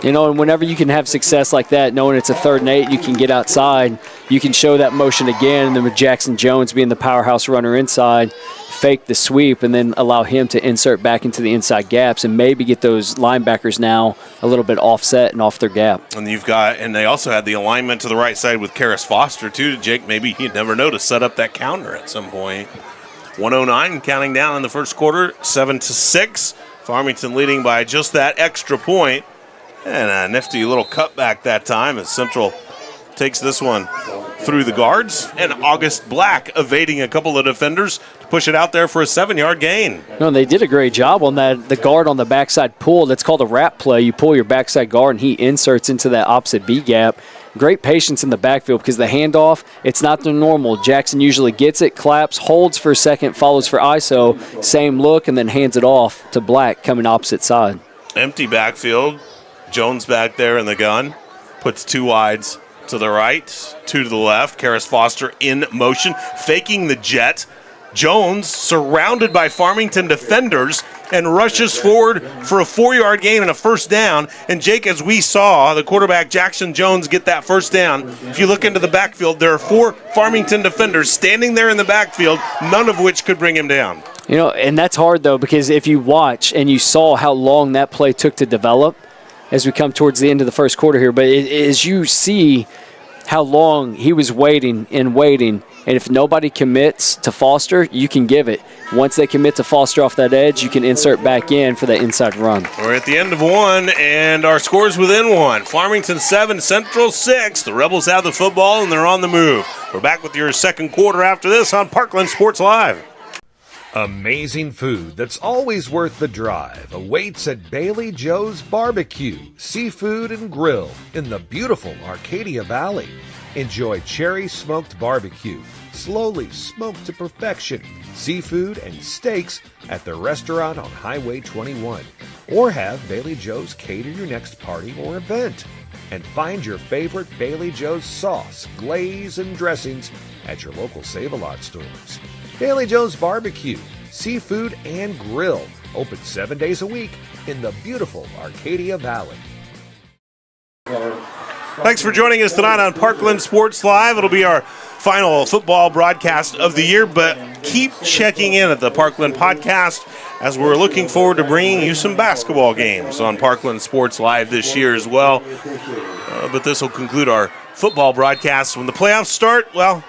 S9: You know, and whenever you can have success like that, knowing it's a 3rd and 8, you can get outside, you can show that motion again, and then with Jackson Jones being the powerhouse runner inside, fake the sweep and then allow him to insert back into the inside gaps and maybe get those linebackers now a little bit offset and off their gap.
S2: And they also had the alignment to the right side with Karis Foster too. Jake, maybe you'd never know, to set up that counter at some point. 109 counting down in the first quarter, 7-6. Farmington leading by just that extra point. And a nifty little cutback that time as Central takes this one through the guards. And August Black evading a couple of defenders to push it out there for a 7-yard gain.
S9: No, they did a great job on that. The guard on the backside pull, that's called a wrap play. You pull your backside guard and he inserts into that opposite B gap. Great patience in the backfield because the handoff, it's not the normal. Jackson usually gets it, claps, holds for a second, follows for ISO, same look, and then hands it off to Black coming opposite side.
S2: Empty backfield. Jones back there in the gun. Puts 2 wides to the right, 2 to the left. Karis Foster in motion, faking the jet. Jones surrounded by Farmington defenders and rushes forward for a 4-yard gain and a first down. And Jake, as we saw the quarterback Jackson Jones get that first down, if you look into the backfield, there are 4 Farmington defenders standing there in the backfield, none of which could bring him down.
S9: You know, and that's hard though, because if you watch and you saw how long that play took to develop as we come towards the end of the first quarter here, but as you see how long he was waiting and waiting, and if nobody commits to Foster, you can give it. Once they commit to Foster off that edge, you can insert back in for that inside run.
S2: We're at the end of 1, and our score's within 1. Farmington 7, Central 6. The Rebels have the football, and they're on the move. We're back with your second quarter after this on Parkland Sports Live.
S1: Amazing food that's always worth the drive awaits at Bailey Joe's Barbecue, Seafood and Grill in the beautiful Arcadia Valley. Enjoy cherry smoked barbecue, slowly smoked to perfection, seafood and steaks at the restaurant on Highway 21. Or have Bailey Joe's cater your next party or event. And find your favorite Bailey Joe's sauce, glaze, and dressings at your local Save-A-Lot stores. Bailey Joe's Barbecue, Seafood and Grill, open 7 days a week in the beautiful Arcadia Valley.
S2: Thanks for joining us tonight on Parkland Sports Live. It'll be our final football broadcast of the year, but keep checking in at the Parkland Podcast as we're looking forward to bringing you some basketball games on Parkland Sports Live this year as well. But this will conclude our football broadcast. When the playoffs start, well,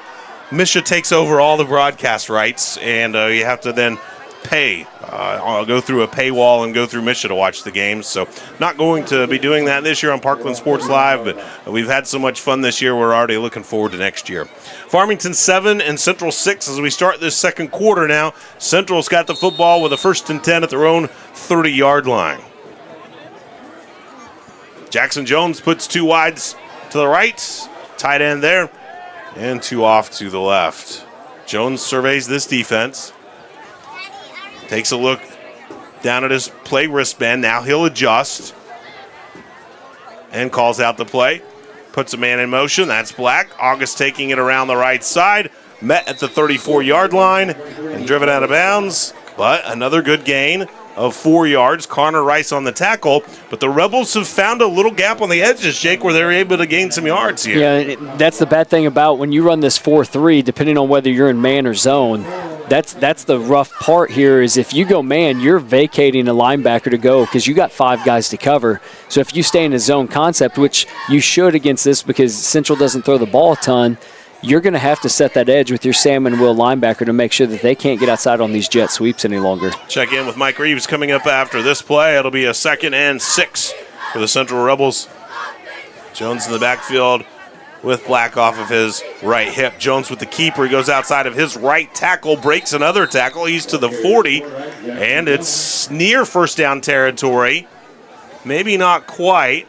S2: Misha takes over all the broadcast rights, and you have to then pay. I'll go through a paywall and go through Misha to watch the games. So not going to be doing that this year on Parkland Sports Live, but we've had so much fun this year, we're already looking forward to next year. Farmington 7 and Central 6 as we start this second quarter now. Central's got the football with a 1st and 10 at their own 30-yard line. Jackson Jones puts 2 wides to the right, tight end there, and 2 off to the left. Jones surveys this defense. Takes a look down at his play wristband. Now he'll adjust and calls out the play. Puts a man in motion. That's Black. August taking it around the right side. Met at the 34-yard line and driven out of bounds. But another good gain of 4 yards. Connor Rice on the tackle. But the Rebels have found a little gap on the edges, Jake, where they're able to gain some yards here.
S9: Yeah, that's the bad thing about when you run this 4-3, depending on whether you're in man or zone. That's the rough part here is if you go man, you're vacating a linebacker to go because you got 5 guys to cover. So if you stay in a zone concept, which you should against this because Central doesn't throw the ball a ton, you're going to have to set that edge with your Sam and Will linebacker to make sure that they can't get outside on these jet sweeps any longer.
S2: Check in with Mike Reeves coming up after this play. It'll be a 2nd and 6 for the Central Rebels. Jones in the backfield with Black off of his right hip. Jones with the keeper. He goes outside of his right tackle, breaks another tackle. He's to the 40, and it's near 1st down territory. Maybe not quite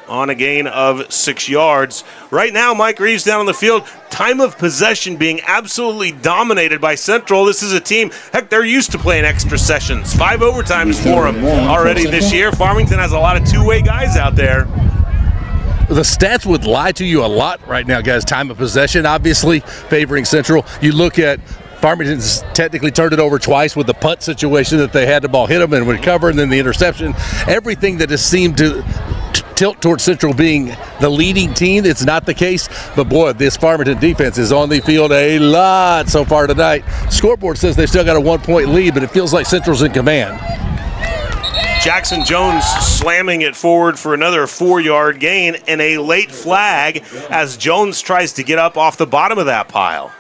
S2: on a gain of 6 yards. Right now, Mike Reeves down on the field. Time of possession being absolutely dominated by Central. This is a team, heck, they're used to playing extra sessions. 5 overtimes for them already this year. Farmington has a lot of 2-way guys out there.
S10: the stats would lie to you a lot right now, guys. Time of possession, obviously, favoring Central. You look at Farmington's technically turned it over twice with the punt situation that they had the ball hit them and recover, and then the interception. Everything that has seemed to tilt towards Central being the leading team. It's not the case, but boy, this Farmington defense is on the field a lot so far tonight. Scoreboard says they've still got a 1-point lead, but it feels like Central's in command.
S2: Jackson Jones slamming it forward for another 4-yard gain and a late flag as Jones tries to get up off the bottom of that pile.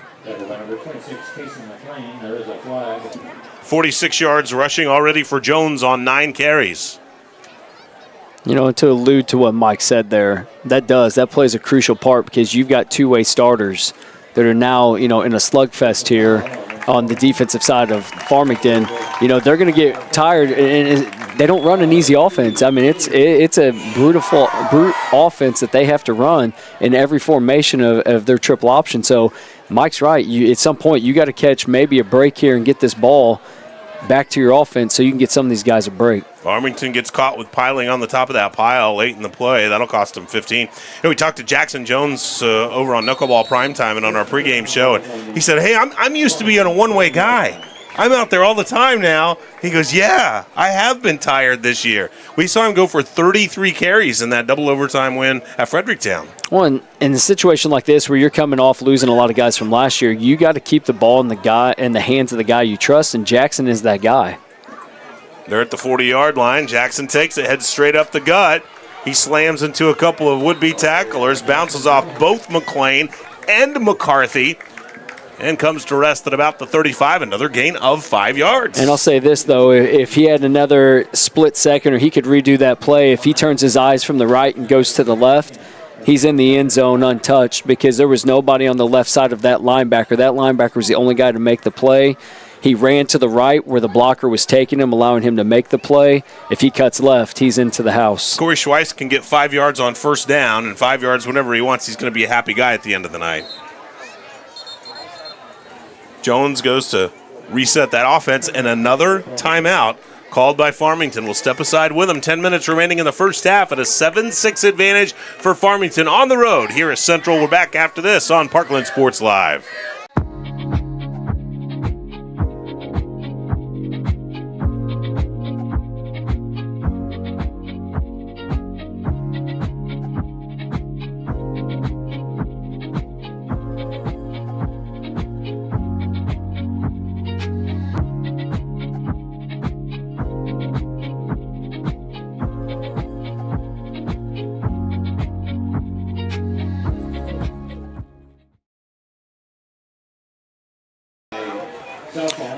S2: 46 yards rushing already for Jones on 9 carries.
S9: You know, to allude to what Mike said there, that plays a crucial part because you've got two-way starters that are now, you know, in a slugfest here on the defensive side of Farmington. You know, they're going to get tired, and they don't run an easy offense. I mean, it's a brute offense that they have to run in every formation of their triple option. So Mike's right. At some point, you got to catch maybe a break here and get this ball back to your offense so you can get some of these guys a break.
S2: Farmington gets caught with piling on the top of that pile late in the play. That'll cost them 15. We talked to Jackson Jones over on Knuckleball Primetime and on our pregame show, and he said, hey, I'm used to being a one-way guy. I'm out there all the time now. He goes, yeah, I have been tired this year. We saw him go for 33 carries in that double overtime win at Fredericktown.
S9: Well, in a situation like this where you're coming off losing a lot of guys from last year, you got to keep the ball in the hands of the guy you trust, and Jackson is that guy.
S2: They're at the 40-yard line. Jackson takes it, heads straight up the gut. He slams into a couple of would-be tacklers, bounces off both McLean and McCarthy, and comes to rest at about the 35, another gain of 5 yards.
S9: And I'll say this, though, if he had another split second or he could redo that play, if he turns his eyes from the right and goes to the left, he's in the end zone untouched because there was nobody on the left side of that linebacker. That linebacker was the only guy to make the play. He ran to the right where the blocker was taking him, allowing him to make the play. If he cuts left, he's into the house.
S2: Corey Schweiss can get 5 yards on first down, and 5 yards whenever he wants. He's going to be a happy guy at the end of the night. Jones goes to reset that offense, and another timeout called by Farmington. We'll step aside with them. 10 minutes remaining in the first half at a 7-6 advantage for Farmington on the road. Here at Central, we're back after this on Parkland Sports Live.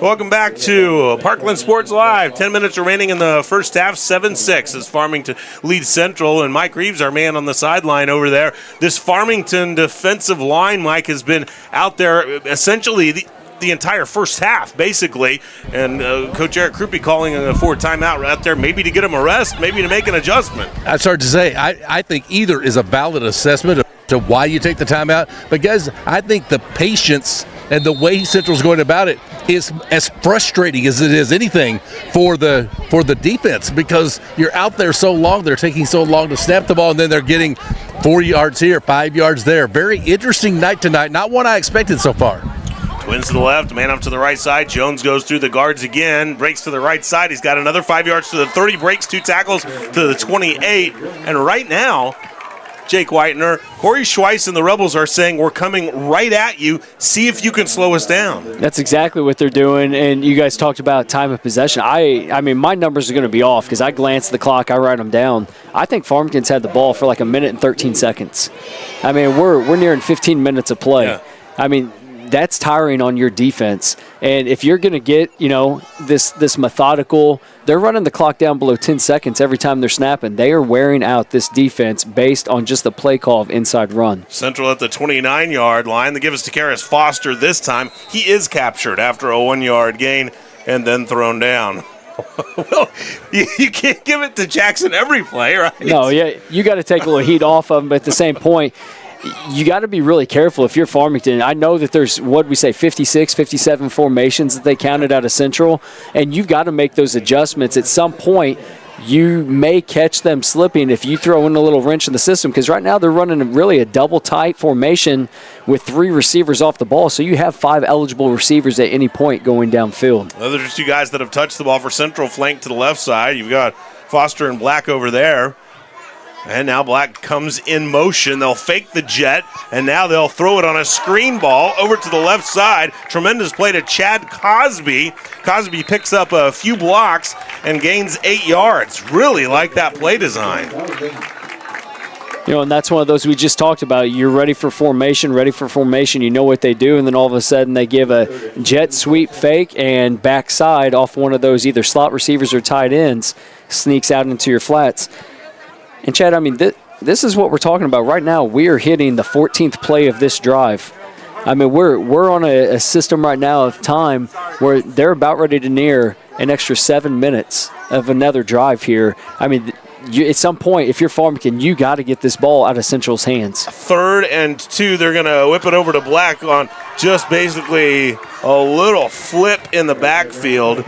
S2: Welcome back to Parkland Sports Live. 10 minutes remaining in the first half, 7-6 as Farmington leads Central. And Mike Reeves, our man on the sideline over there. This Farmington defensive line, Mike, has been out there essentially the entire first half, basically. And Coach Eric Krupe calling for a timeout right there, maybe to get him a rest, maybe to make an adjustment.
S10: That's hard to say. I think either is a valid assessment to why you take the timeout. But, guys, I think the patience and the way Central's going about it is as frustrating as it is anything for the defense, because you're out there so long, they're taking so long to snap the ball, and then they're getting 4 yards here, 5 yards there. Very interesting night tonight. Not one I expected so far.
S2: Twins to the left, man up to the right side. Jones goes through the guards again, breaks to the right side. He's got another 5 yards to the 30, breaks 2 tackles to the 28. And right now, Jake Whitener, Corey Schweiss and the Rebels are saying, we're coming right at you. See if you can slow us down.
S9: That's exactly what they're doing. And you guys talked about time of possession. I mean, my numbers are going to be off because I glance at the clock, I write them down. I think Farmington's had the ball for like a minute and 13 seconds. I mean, we're nearing 15 minutes of play.
S2: Yeah.
S9: I mean, that's tiring on your defense. And if you're going to get, you know, this methodical, they're running the clock down below 10 seconds every time they're snapping. They are wearing out this defense based on just the play call of inside run.
S2: Central at the 29-yard line. They give us to Karis Foster this time. He is captured after a 1-yard gain and then thrown down. Well, you can't give it to Jackson every play, right?
S9: No, yeah, you got to take a little heat off of him, but at the same point, you got to be really careful if you're Farmington. I know that there's, 56, 57 formations that they counted out of Central, and you've got to make those adjustments. At some point, you may catch them slipping if you throw in a little wrench in the system, because right now they're running really a double tight formation with 3 receivers off the ball, so you have 5 eligible receivers at any point going downfield.
S2: Those are 2 guys that have touched the ball for Central, flank to the left side. You've got Foster and Black over there. And now Black comes in motion. They'll fake the jet, and now they'll throw it on a screen ball over to the left side. Tremendous play to Chad Cosby. Cosby picks up a few blocks and gains 8 yards. Really like that play design.
S9: And that's one of those we just talked about. You're ready for formation. You know what they do, and then all of a sudden they give a jet sweep fake and backside off one of those either slot receivers or tight ends, sneaks out into your flats. And, Chad, I mean, this is what we're talking about. Right now, we are hitting the 14th play of this drive. I mean, we're on a system right now of time where they're about ready to near an extra 7 minutes of another drive here. I mean, at some point, if you're Farmington, you got to get this ball out of Central's hands.
S2: 3rd and 2, they're going to whip it over to Black on just basically a little flip in the backfield.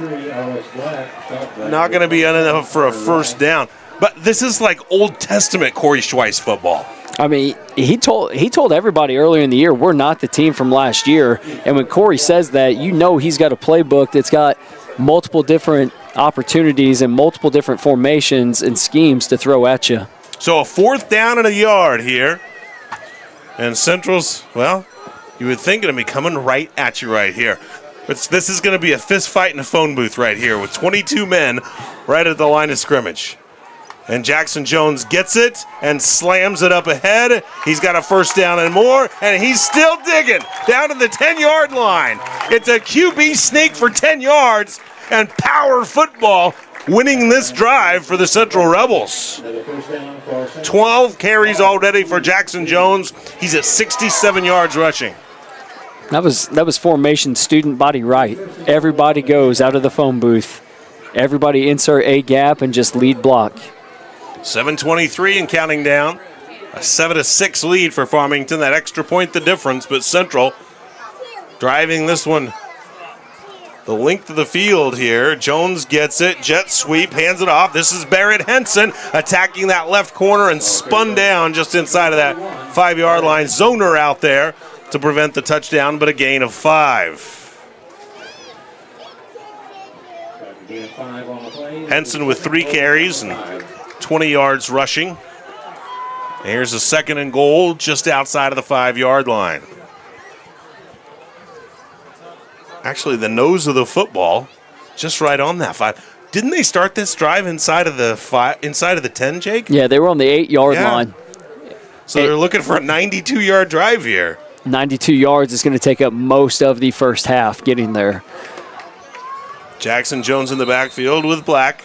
S2: Not going to be enough for a first down. But this is like Old Testament Corey Schweiss football.
S9: I mean, he told everybody earlier in the year, we're not the team from last year. And when Corey says that, you know he's got a playbook that's got multiple different opportunities and multiple different formations and schemes to throw at you.
S2: So a 4th down and a yard here. And Central's, well, you would think it'd be coming right at you right here. But this is going to be a fist fight in a phone booth right here with 22 men right at the line of scrimmage. And Jackson Jones gets it and slams it up ahead. He's got a first down and more, and he's still digging down to the 10-yard line. It's a QB sneak for 10 yards, and power football winning this drive for the Central Rebels. 12 carries already for Jackson Jones. He's at 67 yards rushing.
S9: That was formation student body right. Everybody goes out of the phone booth. Everybody insert a gap and just lead block.
S2: 7:23 and counting down. A 7-6 lead for Farmington. That extra point the difference, but Central driving this one the length of the field here. Jones gets it, jet sweep, hands it off. This is Barrett Henson attacking that left corner and spun down just inside of that 5-yard line. Zoner out there to prevent the touchdown, but a gain of 5. Henson with 3 carries and 20 yards rushing. And here's a 2nd and goal just outside of the 5-yard line. Actually, the nose of the football just right on that 5. Didn't they start this drive inside of the 10, Jake?
S9: Yeah, they were on the 8-yard line.
S2: So they're looking for a 92-yard drive here.
S9: 92 yards is going to take up most of the first half getting there.
S2: Jackson Jones in the backfield with Black.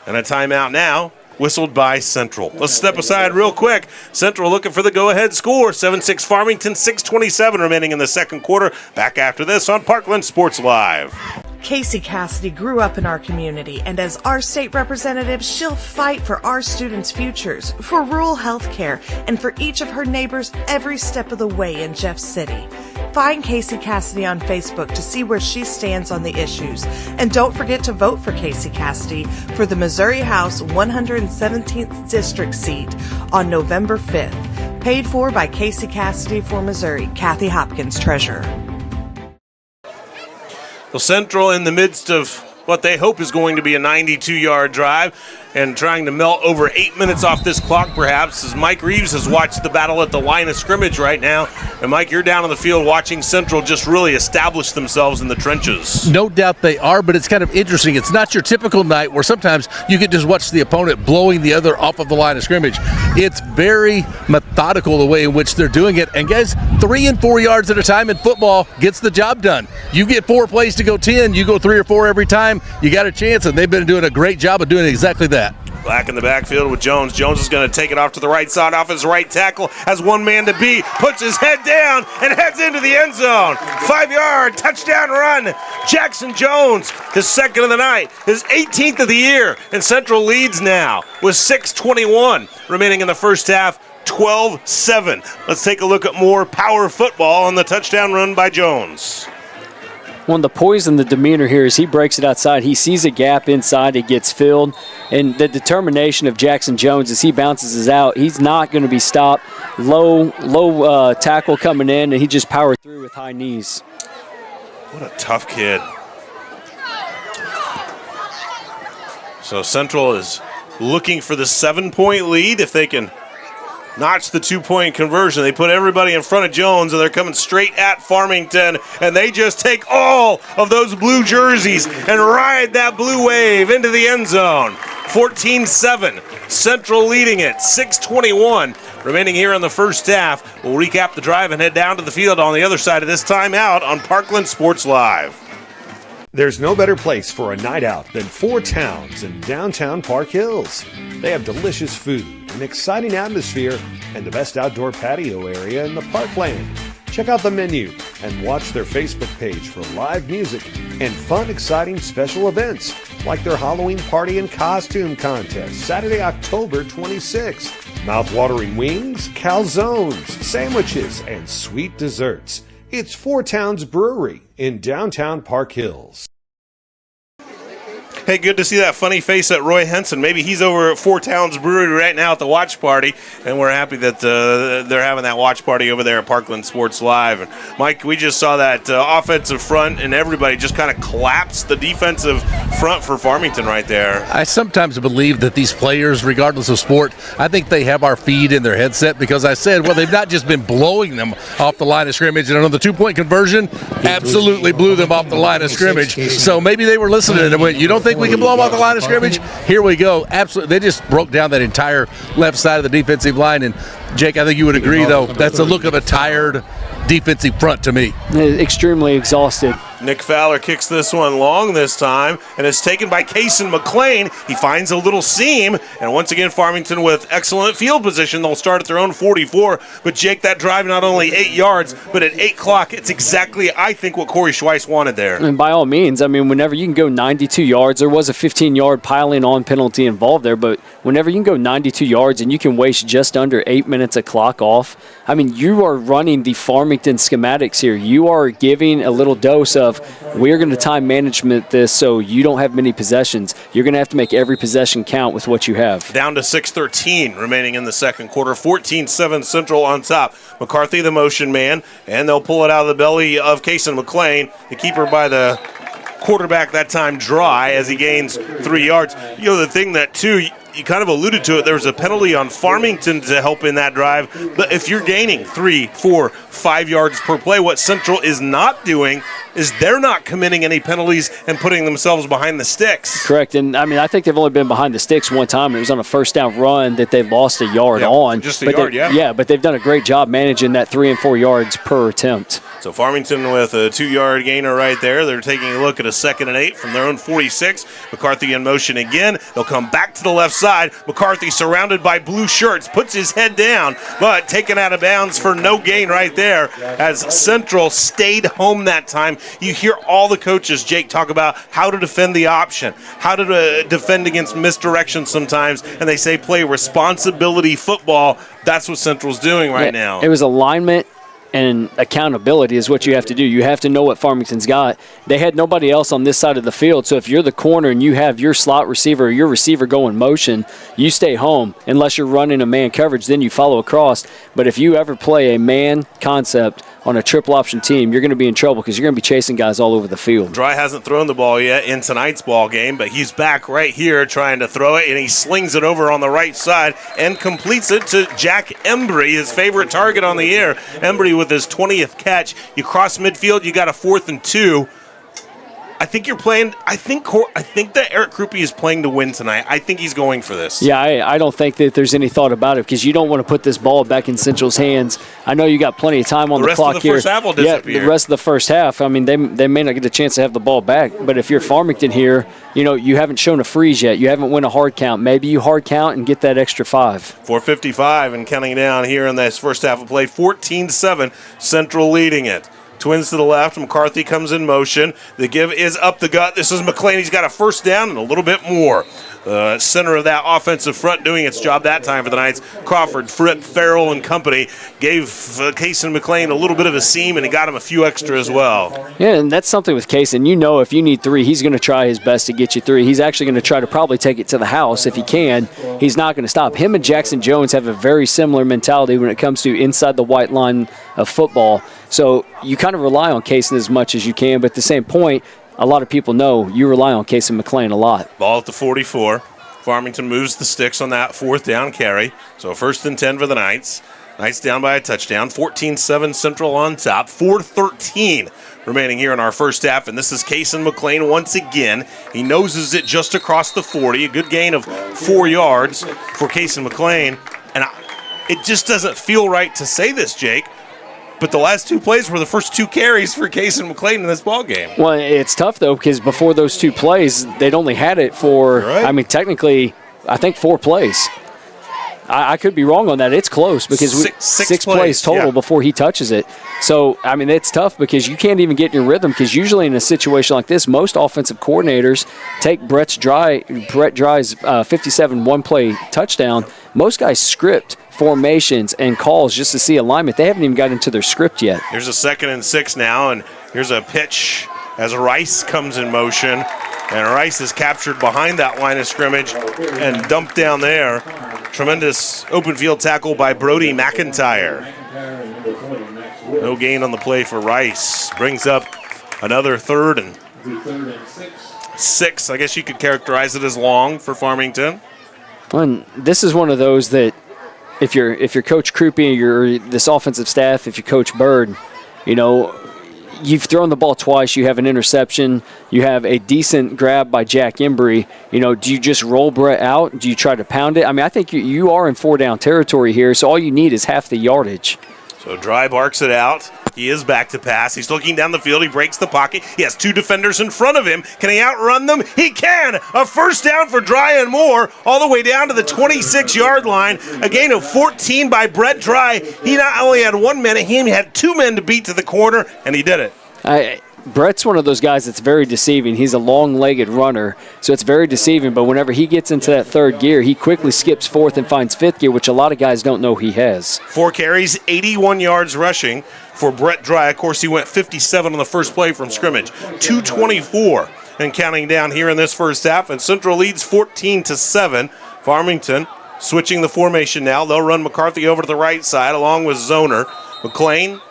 S2: And a timeout now, whistled by Central. Let's step aside real quick. Central looking for the go-ahead score. 7-6 Farmington, 6:27 remaining in the second quarter. Back after this on Parkland Sports Live.
S4: Casey Cassidy grew up in our community, and as our state representative, she'll fight for our students' futures, for rural health care, and for each of her neighbors every step of the way in Jeff City. Find Casey Cassidy on Facebook to see where she stands on the issues. And don't forget to vote for Casey Cassidy for the Missouri House 117th District seat on November 5th. Paid for by Casey Cassidy for Missouri, Kathy Hopkins, Treasurer.
S2: Well, Central in the midst of what they hope is going to be a 92-yard drive and trying to melt over 8 minutes off this clock, perhaps, as Mike Reeves has watched the battle at the line of scrimmage right now. And, Mike, you're down on the field watching Central just really establish themselves in the trenches.
S10: No doubt they are, but it's kind of interesting. It's not your typical night where sometimes you can just watch the opponent blowing the other off of the line of scrimmage. It's very methodical the way in which they're doing it. And, guys, 3 and 4 yards at a time in football gets the job done. You get 4 plays to go 10, you go 3 or 4 every time, you got a chance, and they've been doing a great job of doing exactly that.
S2: Black in the backfield with Jones. Jones is going to take it off to the right side, off his right tackle, has one man to beat, puts his head down, and heads into the end zone. 5-yard touchdown run. Jackson Jones, his 2nd of the night, his 18th of the year, and Central leads now with 6:21 remaining in the first half, 12-7. Let's take a look at more power football on the touchdown run by Jones.
S9: One of the poise and the demeanor here is he breaks it outside. He sees a gap inside. It gets filled. And the determination of Jackson Jones as he bounces it out, he's not going to be stopped. Low tackle coming in, and he just powered through with high knees.
S2: What a tough kid. So Central is looking for the 7-point lead. If they can notch the 2-point conversion, they put everybody in front of Jones, and they're coming straight at Farmington, and they just take all of those blue jerseys and ride that blue wave into the end zone. 14-7, Central leading it, 6:21 remaining here in the first half. We'll recap the drive and head down to the field on the other side of this timeout on Parkland Sports Live.
S1: There's no better place for a night out than Four Towns in downtown Park Hills. They have delicious food, an exciting atmosphere, and the best outdoor patio area in the Parkland. Check out the menu and watch their Facebook page for live music and fun, exciting special events like their Halloween party and costume contest, Saturday, October 26th. Mouth-watering wings, calzones, sandwiches, and sweet desserts. It's Four Towns Brewery in downtown Park Hills.
S2: Hey, good to see that funny face at Roy Henson. Maybe he's over at Four Towns Brewery right now at the watch party, and we're happy that they're having that watch party over there at Parkland Sports Live. And Mike, we just saw that offensive front, and everybody just kind of collapsed the defensive front for Farmington right there.
S10: I sometimes believe that these players, regardless of sport, I think they have our feed in their headset, because I said, well, they've not just been blowing them off the line of scrimmage, and on the 2-point conversion, absolutely blew them off the line of scrimmage. So maybe they were listening and went, you don't think we can blow them off the line of scrimmage? Here we go. Absolutely. They just broke down that entire left side of the defensive line. And, Jake, I think you would agree, though, that's the look of a tired defensive front to me.
S9: Extremely exhausted.
S2: Nick Fowler kicks this one long this time, and it's taken by Kason McLean. He finds a little seam, and once again, Farmington with excellent field position. They'll start at their own 44. But, Jake, that drive not only 8 yards, but at 8 o'clock, it's exactly, I think, what Corey Schweiss wanted there.
S9: And by all means, I mean, whenever you can go 92 yards, there was a 15-yard piling on penalty involved there, but whenever you can go 92 yards and you can waste just under 8 minutes of clock off, I mean, you are running the Farmington schematics here. You are giving a little dose of, we're going to time management this so you don't have many possessions. You're going to have to make every possession count with what you have.
S2: Down to 6:13 remaining in the second quarter. 14-7 Central on top. McCarthy, the motion man, and they'll pull it out of the belly of Kason McLean. The keeper by the quarterback that time dry as he gains 3 yards. You know, the thing that, too, you kind of alluded to it, there was a penalty on Farmington to help in that drive. But if you're gaining 3, 4, 5 yards per play, what Central is not doing is they're not committing any penalties and putting themselves behind the sticks.
S9: Correct. And, I mean, I think they've only been behind the sticks one time. It was on a first down run that they lost a yard on.
S2: Just a yard, yeah.
S9: Yeah, but they've done a great job managing that 3 and 4 yards per attempt.
S2: So Farmington with a 2-yard gainer right there. They're taking a look at a 2nd and 8 from their own 46. McCarthy in motion again. They'll come back to the left side. McCarthy surrounded by blue shirts, puts his head down, but taken out of bounds for no gain right there as Central stayed home that time. You hear all the coaches, Jake, talk about how to defend the option, how to defend against misdirection sometimes, and they say play responsibility football. That's what Central's doing right now.
S9: It was alignment and accountability is what you have to do. You have to know what Farmington's got. They had nobody else on this side of the field, so if you're the corner and you have your slot receiver or your receiver going motion, you stay home. Unless you're running a man coverage, then you follow across. But if you ever play a man concept on a triple option team, you're going to be in trouble because you're going to be chasing guys all over the field.
S2: Dry hasn't thrown the ball yet in tonight's ball game, but he's back right here trying to throw it, and he slings it over on the right side and completes it to Jack Embry, his favorite target on the air. Embry with his 20th catch. You cross midfield, you got a 4th and 2. I think you're playing. I think that Eric Krupe is playing to win tonight. I think he's going for this.
S9: Yeah, I don't think that there's any thought about it because you don't want to put this ball back in Central's hands. I know you got plenty of time on the clock here.
S2: The rest of the first half will disappear.
S9: Yeah, the rest of the first half. I mean, they may not get a chance to have the ball back. But if you're Farmington here, you know you haven't shown a freeze yet. You haven't won a hard count. Maybe you hard count and get that extra 5.
S2: 4:55 and counting down here in this first half of play. 14-7, Central leading it. Twins to the left. McCarthy comes in motion. The give is up the gut. This is McLean. He's got a first down and a little bit more. center of that offensive front doing its job that time for the Knights. Crawford, Fripp, Farrell, and company gave Kaysen McLean a little bit of a seam, and he got him a few extra as well.
S9: Yeah, and that's something with Kaysen. You know, if you need 3, he's going to try his best to get you 3. He's actually going to try to probably take it to the house if he can. He's not going to stop. Him and Jackson Jones have a very similar mentality when it comes to inside the white line of football. So you kind of rely on Kaysen as much as you can, but at the same point, a lot of people know you rely on Kaysen McLean a lot.
S2: Ball at the 44. Farmington moves the sticks on that 4th down carry. So 1st and 10 for the Knights. Knights down by a touchdown. 14-7 Central on top. 4:13 remaining here in our first half. And this is Kaysen McLean once again. He noses it just across the 40. A good gain of 4 yards for Kaysen McLean. And it just doesn't feel right to say this, Jake, but the last 2 plays were the first 2 carries for Kaysen McLean in this ballgame.
S9: Well, it's tough, though, because before those 2 plays, they'd only had it for, technically, I think 4 plays. I could be wrong on that. It's close because six plays total before he touches it. So, it's tough because you can't even get in your rhythm because usually in a situation like this, most offensive coordinators take Brett Dry's 57 one-play touchdown. Most guys script formations and calls just to see alignment. They haven't even got into their script yet.
S2: Here's a 2nd and 6 now, and here's a pitch as Rice comes in motion. And Rice is captured behind that line of scrimmage and dumped down there. Tremendous open field tackle by Brody McIntyre. No gain on the play for Rice. Brings up another 3rd and 6. I guess you could characterize it as long for Farmington.
S9: And this is one of those that if you're Coach Krupe or this offensive staff, if you're Coach Bird, you've thrown the ball twice, you have an interception, you have a decent grab by Jack Embry. Do you just roll Brett out? Do you try to pound it? I think you are in 4-down territory here, so all you need is half the yardage.
S2: So Dry barks it out. He is back to pass. He's looking down the field. He breaks the pocket. He has 2 defenders in front of him. Can he outrun them? He can. A first down for Dry and Moore all the way down to the 26-yard line. A gain of 14 by Brett Dry. He not only had 1 man, he had 2 men to beat to the corner, and he did it.
S9: Brett's one of those guys that's very deceiving. He's a long-legged runner, so it's very deceiving. But whenever he gets into that 3rd gear, he quickly skips 4th and finds 5th gear, which a lot of guys don't know he has.
S2: 4 carries, 81 yards rushing for Brett Dry. Of course, he went 57 on the first play from scrimmage. 2:24 and counting down here in this first half. And Central leads 14-7. Farmington switching the formation now. They'll run McCarthy over to the right side along with Zoner. McLean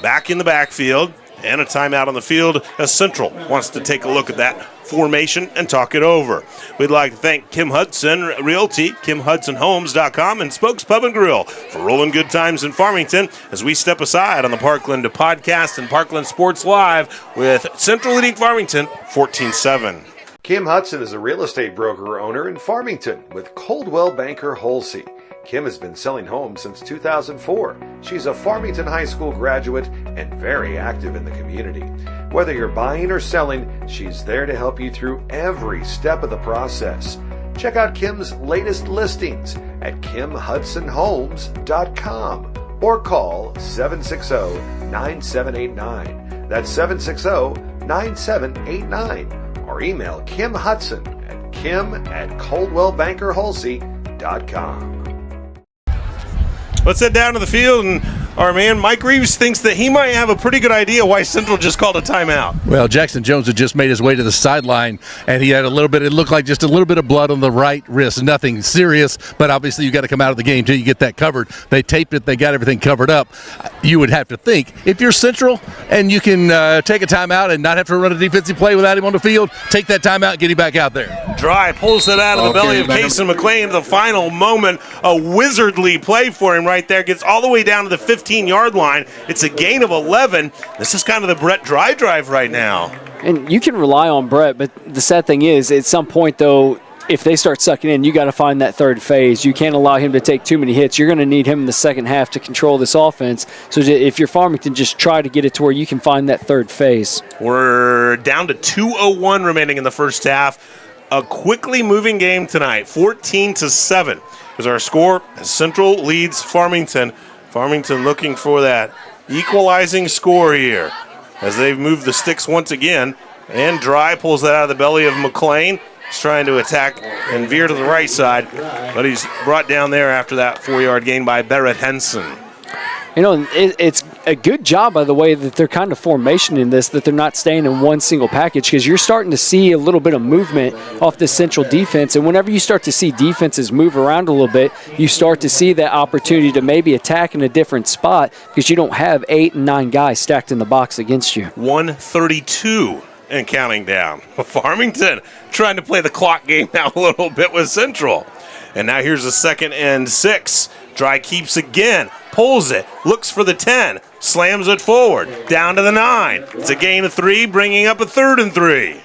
S2: back in the backfield. And a timeout on the field as Central wants to take a look at that formation and talk it over. We'd like to thank Kim Hudson Realty, KimHudsonHomes.com, and Spokes Pub and Grill for rolling good times in Farmington as we step aside on the Parkland Podcast and Parkland Sports Live with Central leading Farmington 14-7.
S1: Kim Hudson is a real estate broker owner in Farmington with Coldwell Banker Holsey. Kim has been selling homes since 2004. She's a Farmington High School graduate and very active in the community. Whether you're buying or selling, she's there to help you through every step of the process. Check out Kim's latest listings at KimHudsonHomes.com or call 760-9789. That's 760-9789. Or email Kim Hudson at kim@ColdwellBankerHolsey.com.
S2: Let's head down to the field, and our man Mike Reeves thinks that he might have a pretty good idea why Central just called a timeout.
S10: Well, Jackson Jones had just made his way to the sideline, and he had it looked like just a little bit of blood on the right wrist. Nothing serious, but obviously you got to come out of the game till you get that covered. They taped it. They got everything covered up. You would have to think, if you're Central and you can take a timeout and not have to run a defensive play without him on the field, take that timeout and get him back out there.
S2: Dry pulls it out of the belly of Kaysen McLean at the final moment. A wizardly play for him right there. Gets all the way down to the 15-yard line. It's a gain of 11. This is kind of the Brett Dry drive right now.
S9: And you can rely on Brett, but the sad thing is, at some point, though, if they start sucking in, you got to find that 3rd phase. You can't allow him to take too many hits. You're going to need him in the second half to control this offense. So if you're Farmington, just try to get it to where you can find that 3rd phase.
S2: We're down to 2:01 remaining in the first half. A quickly moving game tonight, 14-7 is our score. Central leads Farmington. Farmington looking for that equalizing score here as they've moved the sticks once again. And Dry pulls that out of the belly of McLean. He's trying to attack and veer to the right side, but he's brought down there after that 4-yard gain by Barrett Henson.
S9: You know, it's a good job, by the way, that they're kind of formation in this, that they're not staying in one single package, because you're starting to see a little bit of movement off the central defense. And whenever you start to see defenses move around a little bit, you start to see that opportunity to maybe attack in a different spot because you don't have 8 and 9 guys stacked in the box against you.
S2: 1:32 and counting down. Farmington trying to play the clock game now a little bit with Central. And now here's a 2nd and 6. Dry keeps again, pulls it, looks for the 10, slams it forward, down to the 9. It's a gain of 3, bringing up a 3rd and 3.
S9: You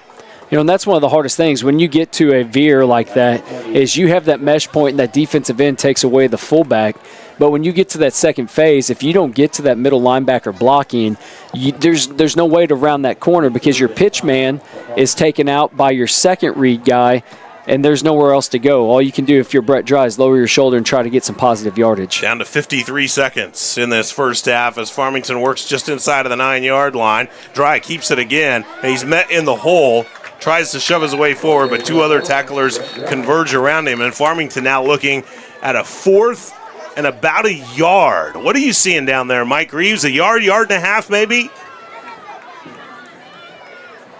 S9: know, and that's one of the hardest things when you get to a veer like that is you have that mesh point and that defensive end takes away the fullback. But when you get to that second phase, if you don't get to that middle linebacker blocking, there's no way to round that corner because your pitch man is taken out by your second read guy, and there's nowhere else to go. All you can do if you're Brett Dry is lower your shoulder and try to get some positive yardage.
S2: Down to 53 seconds in this first half as Farmington works just inside of the 9-yard line. Dry keeps it again, and he's met in the hole. Tries to shove his way forward, but 2 other tacklers converge around him. And Farmington now looking at a 4th and about a yard. What are you seeing down there, Mike Reeves? A yard and a half, maybe?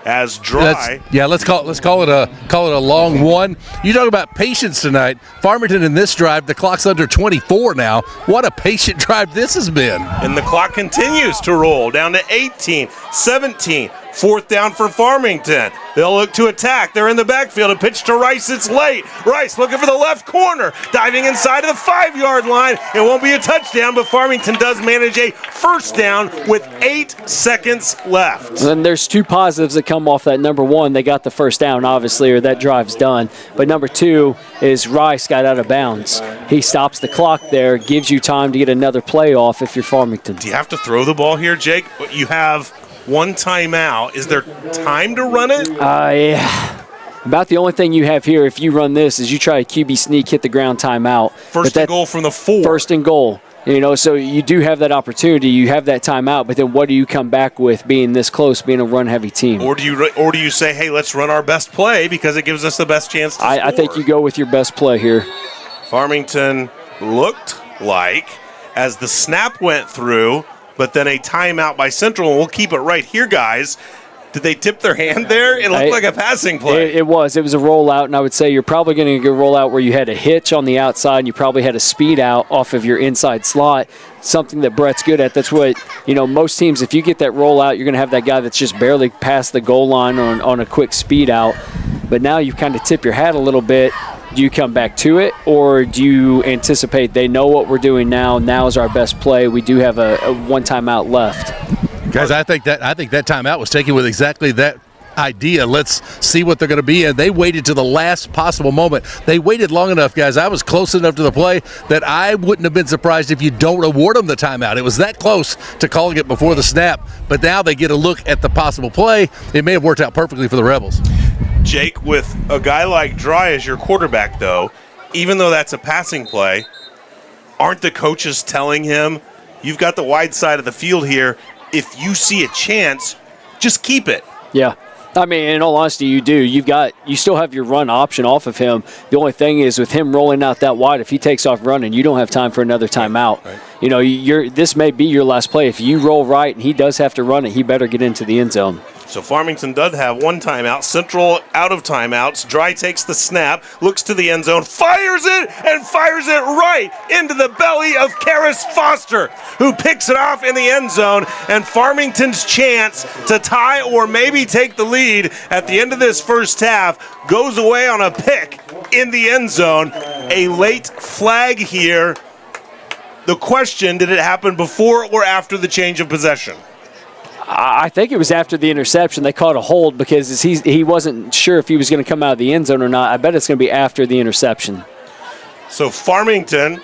S2: As Dry.
S10: Let's call it a long one. You talk about patience tonight. Farmington in this drive, the clock's under 24 now. What a patient drive this has been.
S2: And the clock continues to roll down to 18, 17. 4th down for Farmington. They'll look to attack. They're in the backfield. A pitch to Rice. It's late. Rice looking for the left corner. Diving inside of the 5-yard line. It won't be a touchdown, but Farmington does manage a first down with 8 seconds left.
S9: And there's 2 positives that come off that. Number 1, they got the first down, obviously, or that drive's done. But number 2 is Rice got out of bounds. He stops the clock there, gives you time to get another play off if you're Farmington.
S2: Do you have to throw the ball here, Jake? You have 1 timeout. Is there time to run it?
S9: Yeah. About the only thing you have here if you run this is you try a QB sneak, hit the ground timeout.
S2: First and goal from the 4.
S9: First and goal. You know, so you do have that opportunity. You have that timeout, but then what do you come back with being this close, being a run-heavy team?
S2: Or do you say, hey, let's run our best play because it gives us the best chance to score?
S9: I think you go with your best play here.
S2: Farmington looked like, as the snap went through, but then a timeout by Central, and we'll keep it right here, guys. Did they tip their hand there? It looked like a passing play.
S9: It was a rollout, and I would say you're probably going to go roll out where you had a hitch on the outside, and you probably had a speed out off of your inside slot, something that Brett's good at. That's what, most teams, if you get that rollout, you're going to have that guy that's just barely past the goal line on a quick speed out. But now you kind of tip your hat a little bit. Do you come back to it, or do you anticipate they know what we're doing now? Now is our best play. We do have a 1 timeout left.
S10: Guys, I think that timeout was taken with exactly that idea. Let's see what they're going to be. And they waited to the last possible moment. They waited long enough, guys. I was close enough to the play that I wouldn't have been surprised if you don't award them the timeout. It was that close to calling it before the snap. But now they get a look at the possible play. It may have worked out perfectly for the Rebels.
S2: Jake, with a guy like Dry as your quarterback, though, even though that's a passing play, aren't the coaches telling him, you've got the wide side of the field here. If you see a chance, just keep it.
S9: Yeah. I mean, in all honesty, you do. You still have your run option off of him. The only thing is with him rolling out that wide, if he takes off running, you don't have time for another timeout. Right. This may be your last play. If you roll right and he does have to run it, he better get into the end zone.
S2: So Farmington does have 1 timeout. Central out of timeouts. Dry takes the snap, looks to the end zone, fires it right into the belly of Karis Foster, who picks it off in the end zone. And Farmington's chance to tie or maybe take the lead at the end of this first half goes away on a pick in the end zone. A late flag here. The question, did it happen before or after the change of possession?
S9: I think it was after the interception. They caught a hold because he wasn't sure if he was going to come out of the end zone or not. I bet it's going to be after the interception.
S2: So Farmington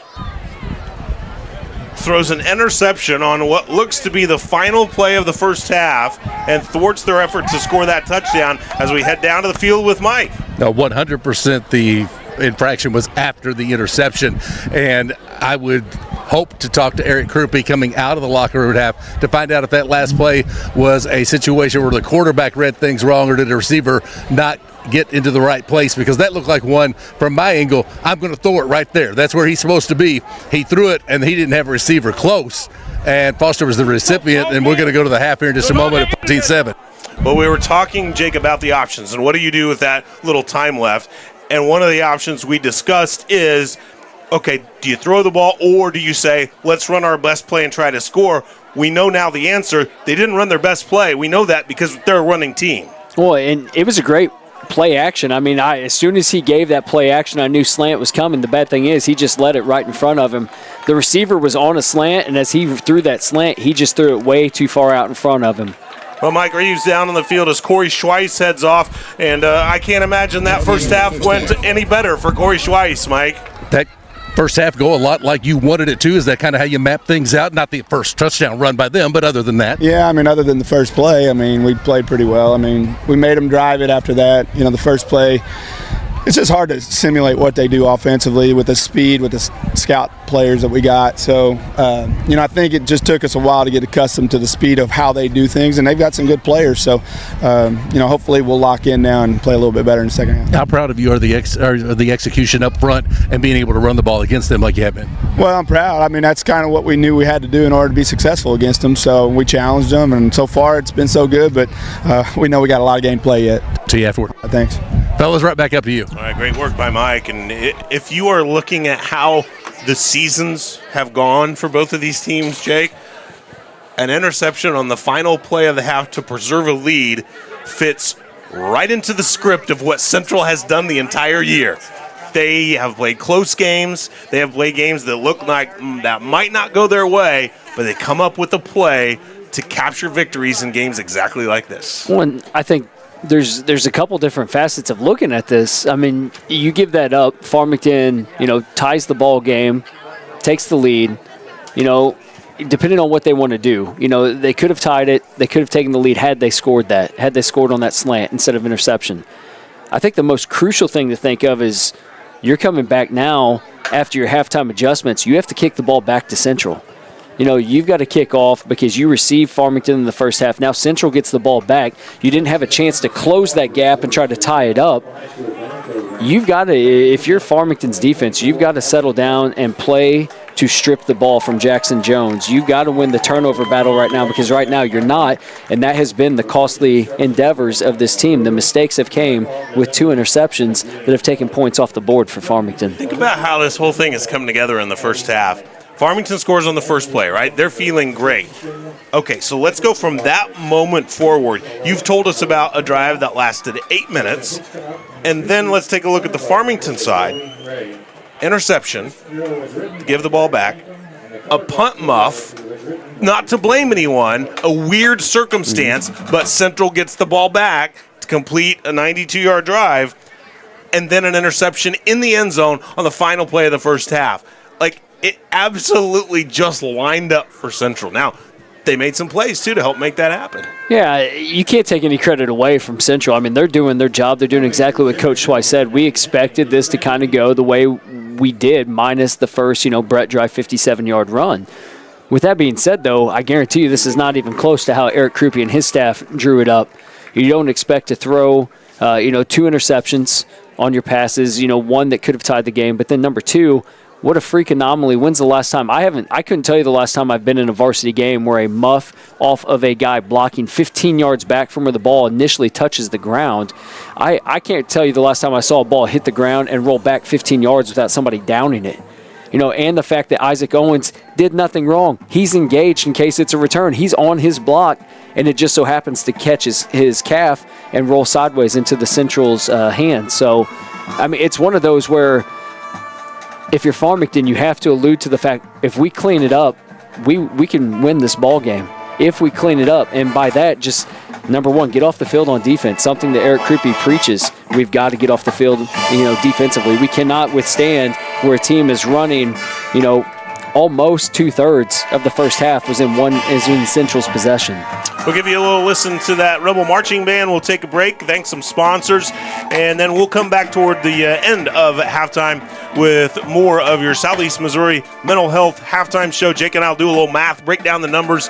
S2: throws an interception on what looks to be the final play of the first half and thwarts their effort to score that touchdown as we head down to the field with Mike.
S10: No, 100% the infraction was after the interception, and I would hope to talk to Eric Krupe coming out of the locker room half to find out if that last play was a situation where the quarterback read things wrong or did the receiver not get into the right place, because that looked like one, from my angle, I'm going to throw it right there. That's where he's supposed to be. He threw it, and he didn't have a receiver close, and Foster was the recipient, and we're going to go to the half here in just a moment at 14-7.
S2: Well, we were talking, Jake, about the options, and what do you do with that little time left? And one of the options we discussed is, okay, do you throw the ball, or do you say, let's run our best play and try to score? We know now the answer. They didn't run their best play. We know that because they're a running team.
S9: Well, and it was a great play action. I mean, as soon as he gave that play action, I knew slant was coming. The bad thing is he just let it right in front of him. The receiver was on a slant, and as he threw that slant, he just threw it way too far out in front of him.
S2: Well, Mike Reeves down on the field as Corey Schweiss heads off, and I can't imagine that first half went any better for Corey Schweiss, Mike.
S10: That first half go a lot like you wanted it to. Is that kind of how you map things out? Not the first touchdown run by them, but other than that.
S12: Yeah, I mean, other than the first play, I mean, we played pretty well. I mean, we made them drive it after that. You know, the first play, it's just hard to simulate what they do offensively with the speed, with the scout players that we got. So, you know, I think it just took us a while to get accustomed to the speed of how they do things, and they've got some good players. So, you know, hopefully we'll lock in now and play a little bit better in the second half.
S10: How proud of you are the execution up front and being able to run the ball against them like you have been?
S12: Well, I'm proud. I mean, that's kind of what we knew we had to do in order to be successful against them. So we challenged them, and so far it's been so good, but we know we got a lot of game to play yet.
S10: See you afterward.
S12: Thanks.
S10: Fellas, right back up to you.
S2: All right, great work by Mike. And if you are looking at how the seasons have gone for both of these teams, Jake, an interception on the final play of the half to preserve a lead fits right into the script of what Central has done the entire year. They have played close games. They have played games that look like that might not go their way, but they come up with a play to capture victories in games exactly like this.
S9: Well, I think there's a couple different facets of looking at this. I mean, you give that up, Farmington, you know, ties the ball game, takes the lead, you know, depending on what they want to do. You know, they could have tied it, they could have taken the lead had they scored on that slant instead of interception. I think the most crucial thing to think of is you're coming back now after your halftime adjustments. You have to kick the ball back to Central. You know, you've got to kick off because you received Farmington in the first half. Now Central gets the ball back. You didn't have a chance to close that gap and try to tie it up. You've got to, if you're Farmington's defense, you've got to settle down and play to strip the ball from Jackson Jones. You've got to win the turnover battle right now, because right now you're not, and that has been the costly endeavors of this team. The mistakes have came with 2 interceptions that have taken points off the board for Farmington.
S2: Think about how this whole thing has come together in the first half. Farmington scores on the first play, right? They're feeling great. Okay, so let's go from that moment forward. You've told us about a drive that lasted 8 minutes, and then let's take a look at the Farmington side. Interception, give the ball back, a punt muff, not to blame anyone, a weird circumstance, but Central gets the ball back to complete a 92-yard drive, and then an interception in the end zone on the final play of the first half. Like, it absolutely just lined up for Central. Now, they made some plays, too, to help make that happen.
S9: Yeah, you can't take any credit away from Central. I mean, they're doing their job. They're doing exactly what Coach Schweiss said. We expected this to kind of go the way we did, minus the first, Brett Dry 57-yard run. With that being said, though, I guarantee you this is not even close to how Eric Krupe and his staff drew it up. You don't expect to throw, 2 interceptions on your passes, one that could have tied the game, but then number 2, what a freak anomaly. When's the last time? I couldn't tell you the last time I've been in a varsity game where a muff off of a guy blocking 15 yards back from where the ball initially touches the ground. I can't tell you the last time I saw a ball hit the ground and roll back 15 yards without somebody downing it. And the fact that Isaac Owens did nothing wrong. He's engaged in case it's a return. He's on his block, and it just so happens to catch his calf and roll sideways into the Central's hand. So, I mean, it's one of those where if you're Farmington, you have to allude to the fact if we clean it up, we can win this ball game. If we clean it up, and by that, just number 1, get off the field on defense, something that Eric Krupe preaches. We've got to get off the field, defensively. We cannot withstand where a team is running, almost 2/3 of the first half is in Central's possession.
S2: We'll give you a little listen to that Rebel Marching Band. We'll take a break, thank some sponsors, and then we'll come back toward the end of halftime with more of your Southeast Missouri Mental Health halftime show. Jake and I will do a little math, break down the numbers,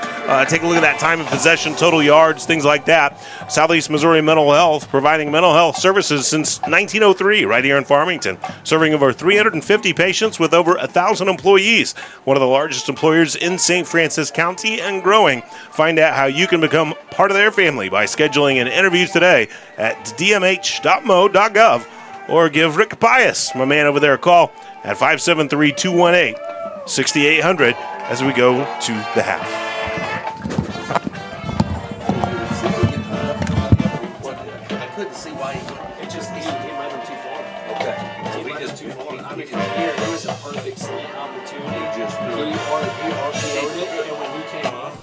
S2: take a look at that time of possession, total yards, things like that. Southeast Missouri Mental Health, providing mental health services since 1903 right here in Farmington, serving over 350 patients with over 1,000 employees, one of the largest employers in St. Francis County and growing. Find out how you can become part of their family by scheduling an interview today at dmh.mo.gov or give Rick Pius, my man over there, a call at 573-218-6800 as we go to the half.
S11: I couldn't see why he led him too far. Okay. So he just too far. I mean, from here, it was a perfect slant opportunity. He RPO'd it, and when he came up,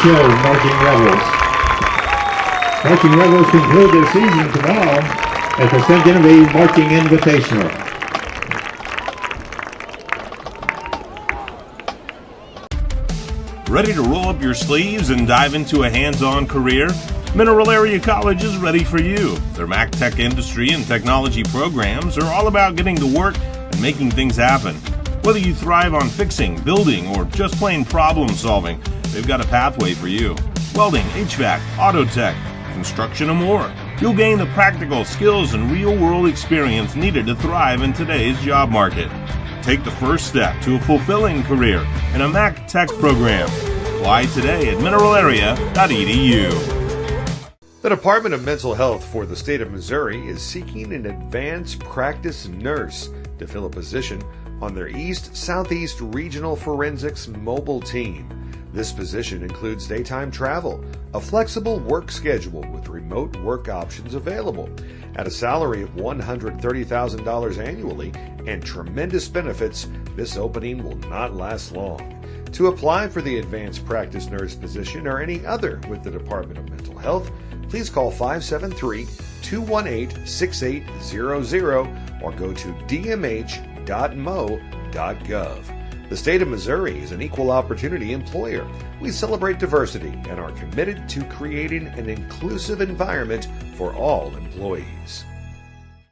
S13: show, Marching Rebels. Marching Rebels conclude their season tomorrow at the Centennial Marching Invitational.
S2: Ready to roll up your sleeves and dive into a hands-on career? Mineral Area College is ready for you. Their Mac Tech industry and technology programs are all about getting to work and making things happen. Whether you thrive on fixing, building, or just plain problem solving, they've got a pathway for you. Welding, HVAC, auto tech, construction, and more. You'll gain the practical skills and real-world experience needed to thrive in today's job market. Take the first step to a fulfilling career in a Mac Tech program. Apply today at mineralarea.edu.
S1: The Department of Mental Health for the state of Missouri is seeking an advanced practice nurse to fill a position on their East-Southeast Regional Forensics mobile team. This position includes daytime travel, a flexible work schedule with remote work options available, at a salary of $130,000 annually and tremendous benefits. This opening will not last long. To apply for the advanced practice nurse position or any other with the Department of Mental Health, please call 573-218-6800 or go to dmh.mo.gov. The state of Missouri is an equal opportunity employer. We celebrate diversity and are committed to creating an inclusive environment for all employees.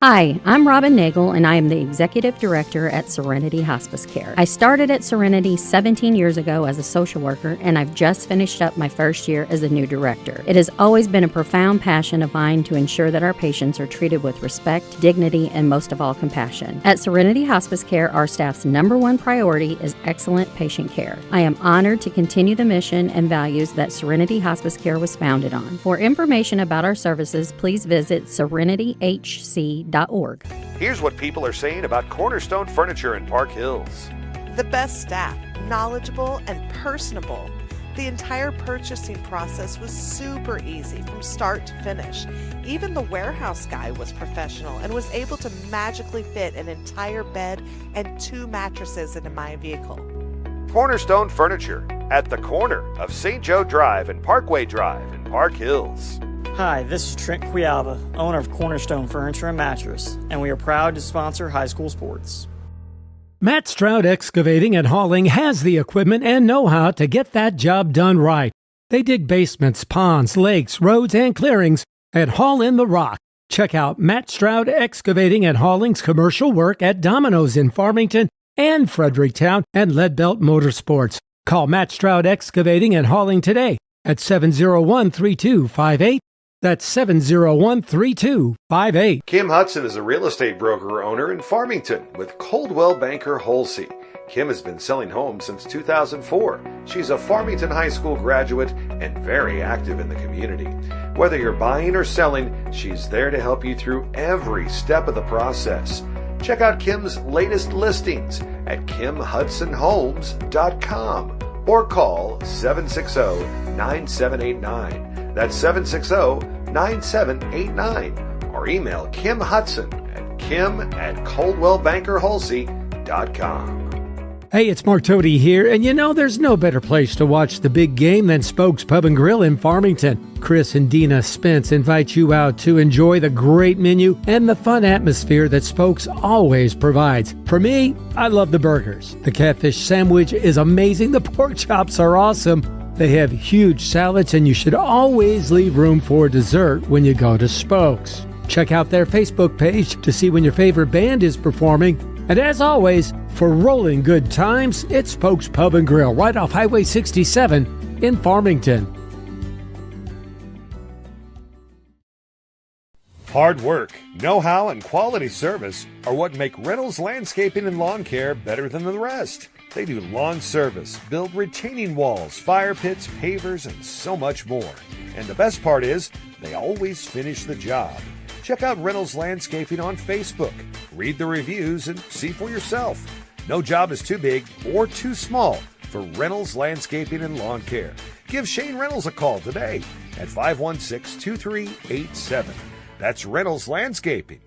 S3: Hi, I'm Robin Nagel, and I am the Executive Director at Serenity Hospice Care. I started at Serenity 17 years ago as a social worker, and I've just finished up my first year as a new director. It has always been a profound passion of mine to ensure that our patients are treated with respect, dignity, and most of all, compassion. At Serenity Hospice Care, our staff's number one priority is excellent patient care. I am honored to continue the mission and values that Serenity Hospice Care was founded on. For information about our services, please visit serenityhc.org.
S1: Here's what people are saying about Cornerstone Furniture in Park Hills.
S4: The best staff, knowledgeable and personable. The entire purchasing process was super easy from start to finish. Even the warehouse guy was professional and was able to magically fit an entire bed and 2 mattresses into my vehicle.
S1: Cornerstone Furniture at the corner of St. Joe Drive and Parkway Drive in Park Hills.
S5: Hi, this is Trent Quiava, owner of Cornerstone Furniture and Mattress, and we are proud to sponsor high school sports.
S7: Matt Stroud Excavating and Hauling has the equipment and know-how to get that job done right. They dig basements, ponds, lakes, roads, and clearings and haul in the rock. Check out Matt Stroud Excavating and Hauling's commercial work at Domino's in Farmington and Fredericktown and Leadbelt Motorsports. Call Matt Stroud Excavating and Hauling today at 701-3258. That's 701-3258.
S1: Kim Hudson is a real estate broker owner in Farmington with Coldwell Banker Holsey. Kim has been selling homes since 2004. She's a Farmington High School graduate and very active in the community. Whether you're buying or selling, she's there to help you through every step of the process. Check out Kim's latest listings at kimhudsonhomes.com or call 760-9789. That's 760-9789. Or email Kim Hudson at kim@coldwellbankerholsey.com.
S7: Hey, it's Mark Tody here, and you know there's no better place to watch the big game than Spokes Pub and Grill in Farmington. Chris and Dina Spence invite you out to enjoy the great menu and the fun atmosphere that Spokes always provides. For me, I love the burgers. The catfish sandwich is amazing. The pork chops are awesome. They have huge salads, and you should always leave room for dessert when you go to Spokes. Check out their Facebook page to see when your favorite band is performing. And as always, for rolling good times, it's Spokes Pub and Grill right off Highway 67 in Farmington.
S1: Hard work, know-how, and quality service are what make Reynolds Landscaping and Lawn Care better than the rest. They do lawn service, build retaining walls, fire pits, pavers, and so much more. And the best part is, they always finish the job. Check out Reynolds Landscaping on Facebook. Read the reviews and see for yourself. No job is too big or too small for Reynolds Landscaping and Lawn Care. Give Shane Reynolds a call today at 516-2387. That's Reynolds Landscaping.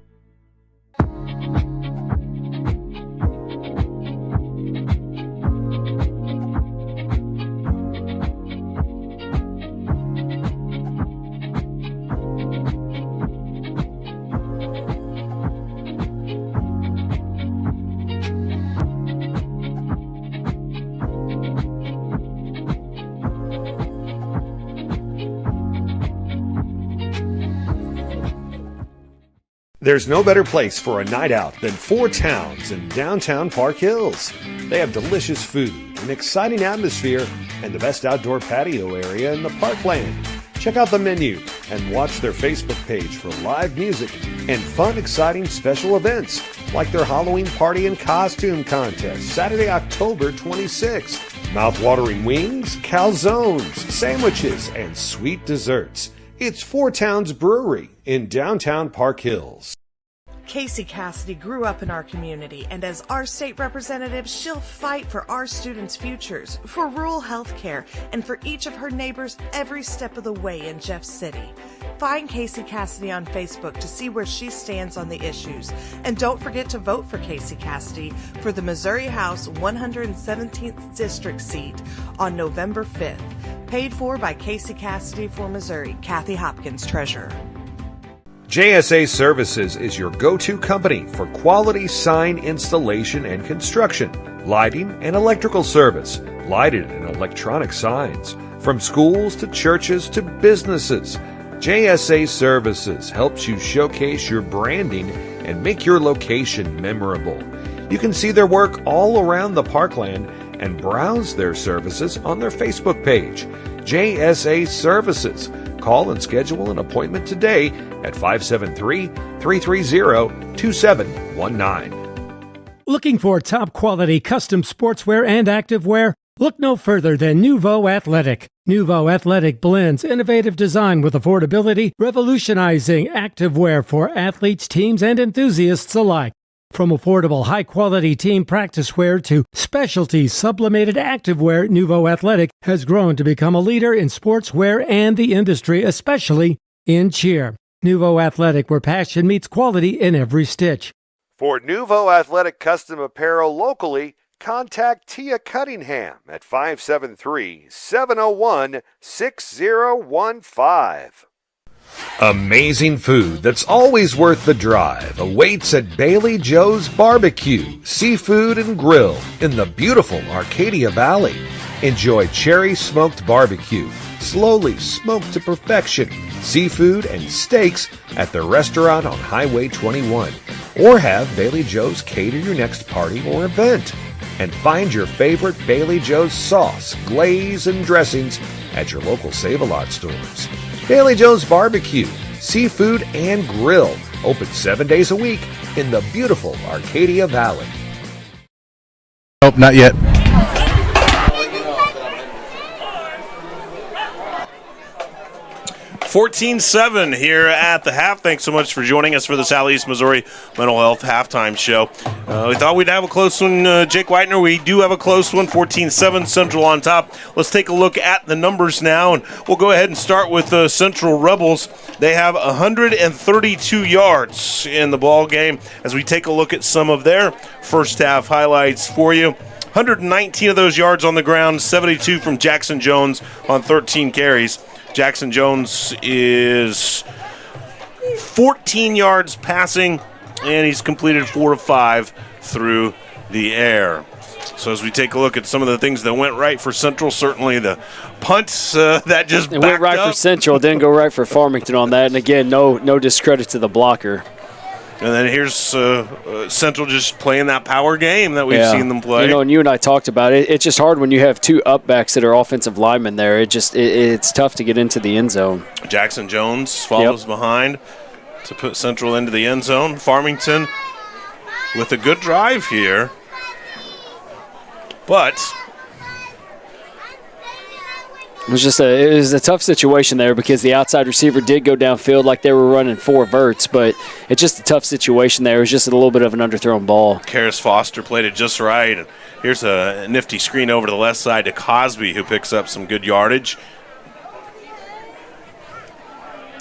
S1: There's no better place for a night out than Four Towns in downtown Park Hills. They have delicious food, an exciting atmosphere, and the best outdoor patio area in the Parkland. Check out the menu and watch their Facebook page for live music and fun, exciting special events like their Halloween party and costume contest, Saturday, October 26th. Mouth-watering wings, calzones, sandwiches, and sweet desserts. It's Four Towns Brewery in downtown Park Hills.
S4: Casey Cassidy grew up in our community, and as our state representative, she'll fight for our students' futures, for rural health care, and for each of her neighbors every step of the way in Jeff City. Find Casey Cassidy on Facebook to see where she stands on the issues. And don't forget to vote for Casey Cassidy for the Missouri House 117th District seat on November 5th. Paid for by Casey Cassidy for Missouri, Kathy Hopkins, Treasurer.
S1: JSA Services is your go-to company for quality sign installation and construction, lighting and electrical service, lighted and electronic signs. From schools to churches to businesses, JSA Services helps you showcase your branding and make your location memorable. You can see their work all around the Parkland and browse their services on their Facebook page. JSA Services. Call and schedule an appointment today at 573-330-2719.
S7: Looking for top quality custom sportswear and activewear? Look no further than Nouveau Athletic. Nouveau Athletic blends innovative design with affordability, revolutionizing activewear for athletes, teams, and enthusiasts alike. From affordable, high-quality team practice wear to specialty sublimated activewear, Nouveau Athletic has grown to become a leader in sportswear and the industry, especially in cheer. Nouveau Athletic, where passion meets quality in every stitch.
S1: For Nouveau Athletic custom apparel locally, contact Tia Cunningham at 573-701-6015. Amazing food that's always worth the drive awaits at Bailey Joe's Barbecue, Seafood and Grill in the beautiful Arcadia Valley. Enjoy cherry smoked barbecue, slowly smoked to perfection, seafood and steaks at the restaurant on Highway 21. Or have Bailey Joe's cater your next party or event. And find your favorite Bailey Joe's sauce, glaze, and dressings at your local Save-A-Lot stores. Bailey Joe's Barbecue, Seafood and Grill, open 7 days a week in the beautiful Arcadia Valley.
S10: Nope, not yet.
S2: 14-7 here at the half. Thanks so much for joining us for the Southeast Missouri Mental Health Halftime Show. We thought we'd have a close one, Jake Whitener. We do have a close one, 14-7, Central on top. Let's take a look at the numbers now, and we'll go ahead and start with the Central Rebels. They have 132 yards in the ball game as we take a look at some of their first half highlights for you. 119 of those yards on the ground, 72 from Jackson Jones on 13 carries. Jackson Jones is 14 yards passing, and he's completed 4 of 5 through the air. So as we take a look at some of the things that went right for Central, certainly the punts that just
S9: it went right
S2: up.
S9: for Central, didn't go right for Farmington on that. And again, no discredit to the blocker.
S2: And then here's Central just playing that power game that we've seen them play.
S9: You know, and you and I talked about it. It's just hard when you have two upbacks that are offensive linemen there. It's tough to get into the end zone.
S2: Jackson Jones follows behind to put Central into the end zone. Farmington with a good drive here. But
S9: it was a tough situation there because the outside receiver did go downfield like they were running 4 verts, but it's just a tough situation there. It was just a little bit of an underthrown ball.
S2: Karras Foster played it just right. And here's a nifty screen over to the left side to Cosby, who picks up some good yardage.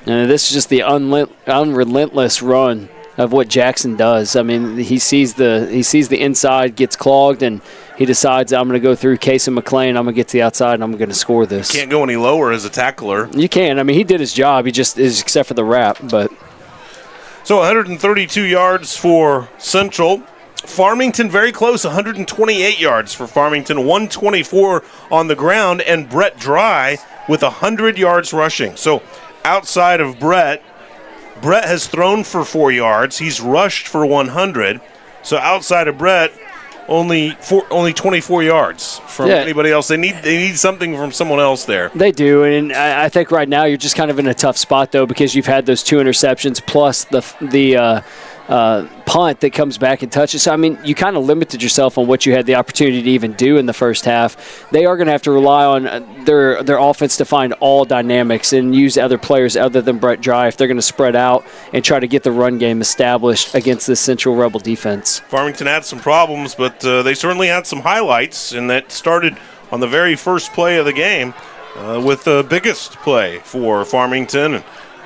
S9: And this is just the unrelentless run of what Jackson does. I mean, he sees the inside, gets clogged, and he decides, I'm going to go through Casey McLean, I'm going to get to the outside, and I'm going to score this.
S2: Can't go any lower as a tackler.
S9: You can. I mean, he did his job. He just is, except for the wrap. But
S2: so 132 yards for Central. Farmington very close, 128 yards for Farmington, 124 on the ground, and Brett Dry with 100 yards rushing. So outside of Brett, Brett has thrown for 4 yards. He's rushed for 100. So outside of Brett, only 24 yards from anybody else. They need something from someone else there.
S9: They do, and I think right now you're just kind of in a tough spot, though, because you've had those 2 interceptions plus the punt that comes back and touches. So, I mean, you kind of limited yourself on what you had the opportunity to even do in the first half. They are going to have to rely on their offense to find all dynamics and use other players other than Brett Dry if they're going to spread out and try to get the run game established against this Central Rebel defense.
S2: Farmington had some problems, but they certainly had some highlights, and that started on the very first play of the game with the biggest play for Farmington.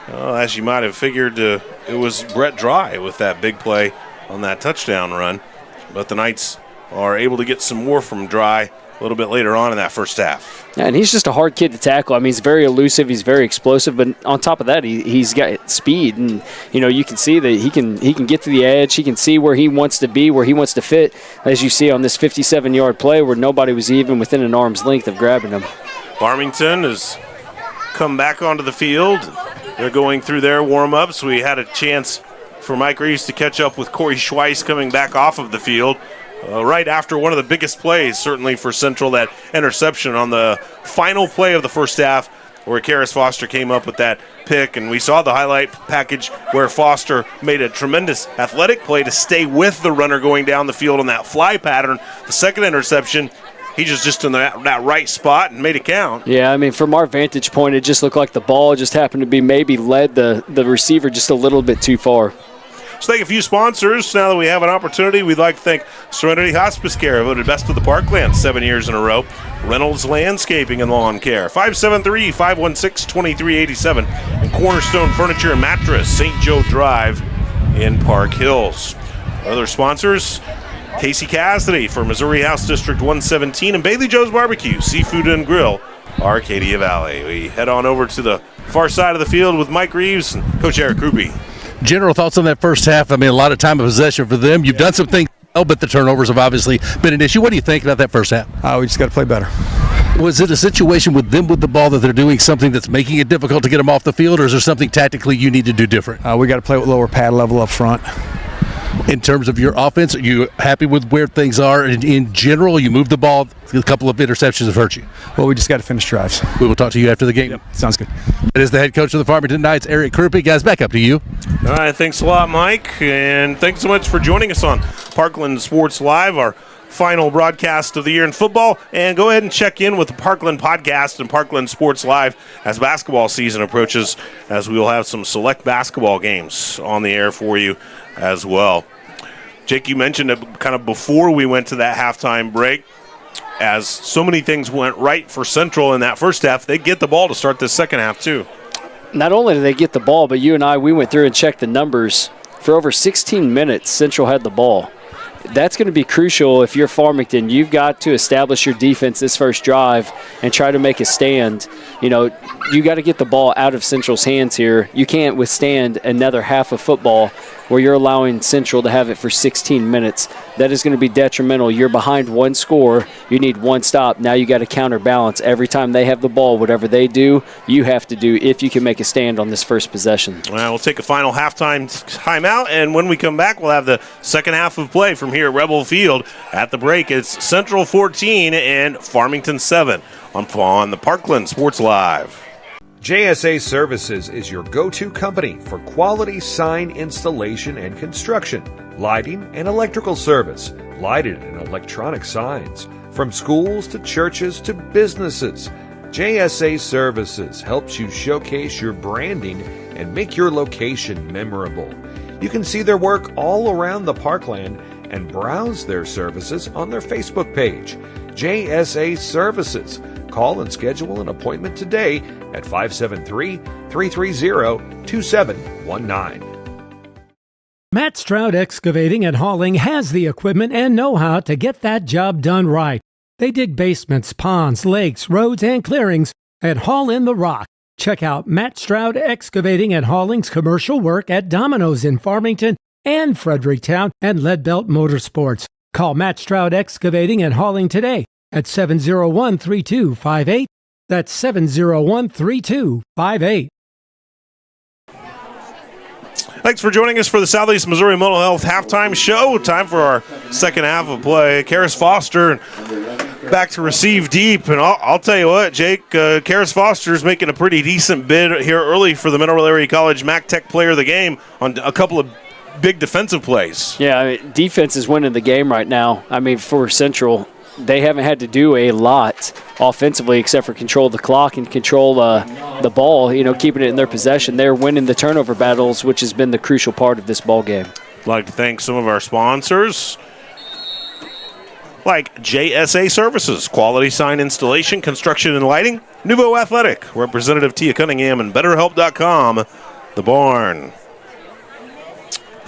S2: As you might have figured, it was Brett Dry with that big play on that touchdown run. But the Knights are able to get some more from Dry a little bit later on in that first half.
S9: Yeah, and he's just a hard kid to tackle. I mean, he's very elusive. He's very explosive. But on top of that, he's got speed. And, you can see that he can get to the edge. He can see where he wants to be, where he wants to fit, as you see on this 57-yard play where nobody was even within an arm's length of grabbing him.
S2: Farmington has come back onto the field. They're going through their warm-ups. We had a chance for Mike Reeves to catch up with Corey Schweiss coming back off of the field right after one of the biggest plays, certainly for Central, that interception on the final play of the first half where Karis Foster came up with that pick. And we saw the highlight package where Foster made a tremendous athletic play to stay with the runner going down the field on that fly pattern. The second interception, he just in that right spot and made it count.
S9: Yeah, I mean, from our vantage point, it just looked like the ball just happened to be maybe led the receiver just a little bit too far.
S2: Let's thank a few sponsors. Now that we have an opportunity, we'd like to thank Serenity Hospice Care, voted best of the Parkland 7 years in a row. Reynolds Landscaping and Lawn Care, 573-516-2387. And Cornerstone Furniture and Mattress, St. Joe Drive in Park Hills. Other sponsors, Casey Cassidy for Missouri House District 117 and Bailey Joe's Barbecue, Seafood and Grill, Arcadia Valley. We head on over to the far side of the field with Mike Reeves and Coach Eric Krupe.
S10: General thoughts on that first half? I mean, a lot of time of possession for them. You've done some things well, but the turnovers have obviously been an issue. What do you think about that first half?
S12: We just got to play better.
S10: Was it a situation with them with the ball that they're doing something that's making it difficult to get them off the field, or is there something tactically you need to do different?
S12: We got to play with lower pad level up front.
S10: In terms of your offense, are you happy with where things are in general? You moved the ball. A couple of interceptions have hurt you.
S12: Well, we just got to finish drives.
S10: We will talk to you after the game.
S12: Yep, sounds good.
S10: That is the head coach of the Farmington Knights, Eric Krupe. Guys, back up to you.
S2: All right, thanks a lot, Mike. And thanks so much for joining us on Parkland Sports Live, our final broadcast of the year in football. And go ahead and check in with the Parkland Podcast and Parkland Sports Live as basketball season approaches, as we will have some select basketball games on the air for you as well. Jake, you mentioned it kind of before we went to that halftime break. As so many things went right for Central in that first half, they get the ball to start this second half too.
S9: Not only did they get the ball, but you and I, we went through and checked the numbers. For over 16 minutes, Central had the ball. That's going to be crucial if you're Farmington. You've got to establish your defense this first drive and try to make a stand. You got to get the ball out of Central's hands here. You can't withstand another half of football where you're allowing Central to have it for 16 minutes. That is going to be detrimental. You're behind one score. You need one stop. Now you got to counterbalance. Every time they have the ball, whatever they do, you have to do if you can make a stand on this first possession.
S2: Well, we'll take a final halftime timeout, and when we come back, we'll have the second half of play from here at Rebel Field. At the break, it's Central 14 and Farmington 7 on the Parkland Sports Live.
S1: JSA Services is your go-to company for quality sign installation and construction, lighting and electrical service, lighted and electronic signs. From schools to churches to businesses, JSA Services helps you showcase your branding and make your location memorable. You can see their work all around the Parkland and browse their services on their Facebook page, JSA Services. Call and schedule an appointment today at 573-330-2719.
S7: Matt Stroud Excavating and Hauling has the equipment and know-how to get that job done right. They dig basements, ponds, lakes, roads, and clearings and haul in the rock. Check out Matt Stroud Excavating and Hauling's commercial work at Domino's in Farmington and Fredericktown and Leadbelt Motorsports. Call Matt Stroud Excavating and Hauling today at 701-3258. That's 701-3258.
S2: Thanks for joining us for the Southeast Missouri Mental Health Halftime Show. Time for our second half of play. Karis Foster back to receive deep. And I'll tell you what, Jake, Karis Foster's making a pretty decent bid here early for the Mineral Area College MAC Tech Player of the Game on a couple of big defensive plays.
S9: Yeah, I mean, defense is winning the game right now. I mean, for Central, they haven't had to do a lot offensively except for control the clock and control the ball, keeping it in their possession. They're winning the turnover battles, which has been the crucial part of this ball game.
S2: I'd like to thank some of our sponsors, like JSA Services, quality sign installation, construction, and lighting, Nuvo Athletic, Representative Tia Cunningham, and BetterHelp.com, The Barn.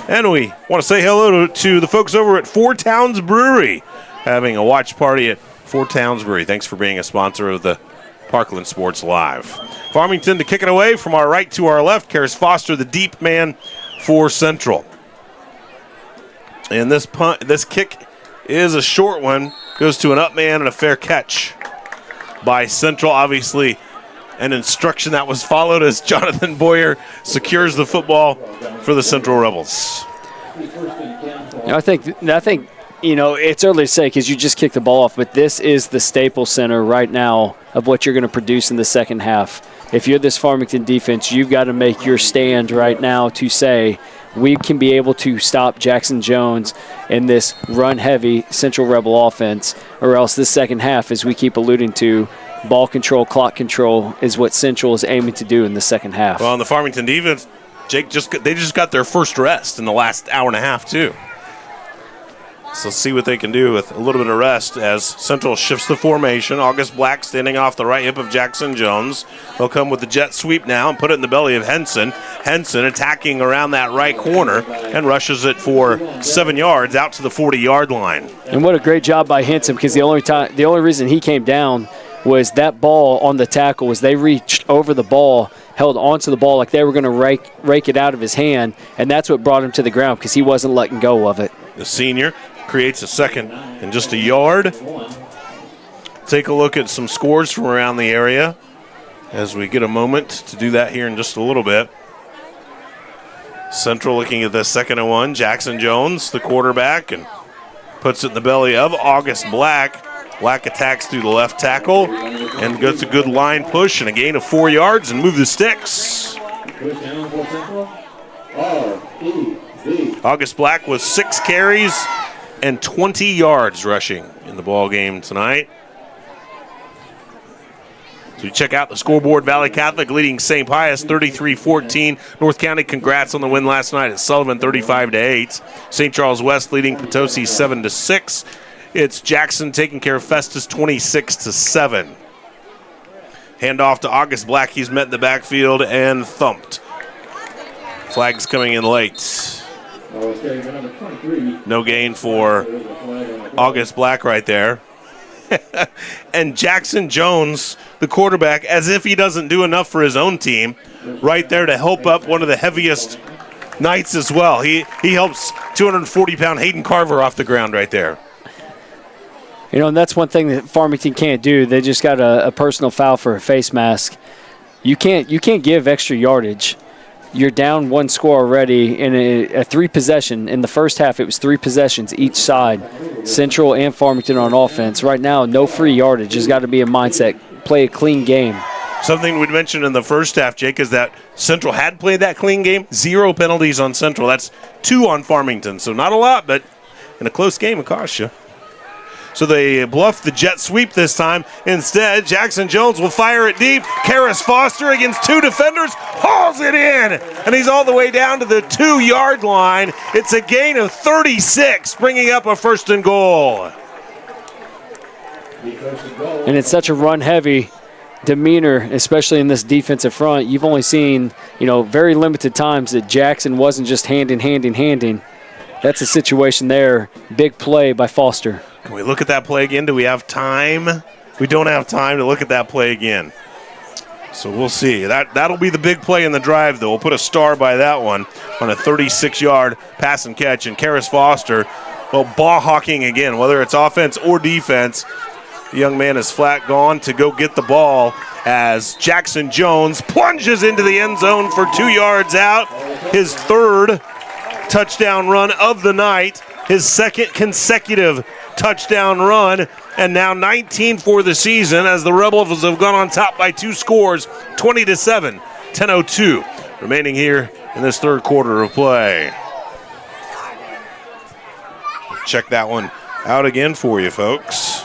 S2: And we want to say hello to the folks over at Four Towns Brewery, having a watch party at Four Towns Brewery. Thanks for being a sponsor of the Parkland Sports Live. Farmington to kick it away from our right to our left. Karis Foster, the deep man for Central. And this kick is a short one. Goes to an up man and a fair catch by Central. Obviously, an instruction that was followed as Jonathan Boyer secures the football for the Central Rebels.
S9: I think it's early to say because you just kicked the ball off, but this is the Staples Center right now of what you're going to produce in the second half. If you're this Farmington defense, you've got to make your stand right now to say we can be able to stop Jackson Jones in this run-heavy Central Rebel offense, or else this second half, as we keep alluding to, ball control, clock control is what Central is aiming to do in the second half.
S2: Well, in the Farmington defense, Jake, they just got their first rest in the last hour and a half, too. So let's see what they can do with a little bit of rest as Central shifts the formation. August Black standing off the right hip of Jackson Jones. They'll come with the jet sweep now and put it in the belly of Henson. Henson attacking around that right corner and rushes it for 7 yards out to the 40-yard line.
S9: And what a great job by Henson, because the only reason he came down was that ball on the tackle was they reached over the ball, held onto the ball like they were going to rake it out of his hand, and that's what brought him to the ground because he wasn't letting go of it.
S2: The senior creates a second and just a yard. Take a look at some scores from around the area as we get a moment to do that here in just a little bit. Central looking at the 2nd and 1. Jackson Jones, the quarterback, and puts it in the belly of August Black. Black attacks through the left tackle and gets a good line push and a gain of 4 yards and move the sticks. August Black with 6 carries and 20 yards rushing in the ball game tonight. So you check out the scoreboard. Valley Catholic leading St. Pius 33-14. North County, congrats on the win last night at Sullivan 35-8. St. Charles West leading Potosi 7-6. It's Jackson taking care of Festus 26-7. Handoff to August Black. He's met in the backfield and thumped. Flags coming in late. No gain for August Black right there. And Jackson Jones, the quarterback, as if he doesn't do enough for his own team, right there to help up one of the heaviest Knights as well. He helps 240-pound Hayden Carver off the ground right there.
S9: And that's one thing that Farmington can't do. They just got a personal foul for a face mask. You can't give extra yardage. You're down 1 score already in a 3-possession. In the first half, it was 3 possessions each side, Central and Farmington on offense. Right now, no free yardage. There's got to be a mindset. Play a clean game.
S2: Something we'd mentioned in the first half, Jake, is that Central had played that clean game. 0 penalties on Central. That's 2 on Farmington. So not a lot, but in a close game, it costs you. So they bluff the jet sweep this time. Instead, Jackson Jones will fire it deep. Karis Foster against 2 defenders, hauls it in, and he's all the way down to the 2-yard line. It's a gain of 36, bringing up a 1st and goal.
S9: And it's such a run-heavy demeanor, especially in this defensive front. You've only seen, very limited times that Jackson wasn't just handing. That's a situation there. Big play by Foster.
S2: Can we look at that play again? Do we have time? We don't have time to look at that play again. So we'll see. That'll be the big play in the drive, though. We'll put a star by that one on a 36-yard pass and catch. And Karis Foster, ball hawking again, whether it's offense or defense. The young man is flat gone to go get the ball as Jackson Jones plunges into the end zone for 2 yards out. His third touchdown run of the night, his second consecutive touchdown run, and now 19 for the season as the Rebels have gone on top by 2 scores, 20-7, 10:02 remaining here in this third quarter of play. Check that one out again for you, folks.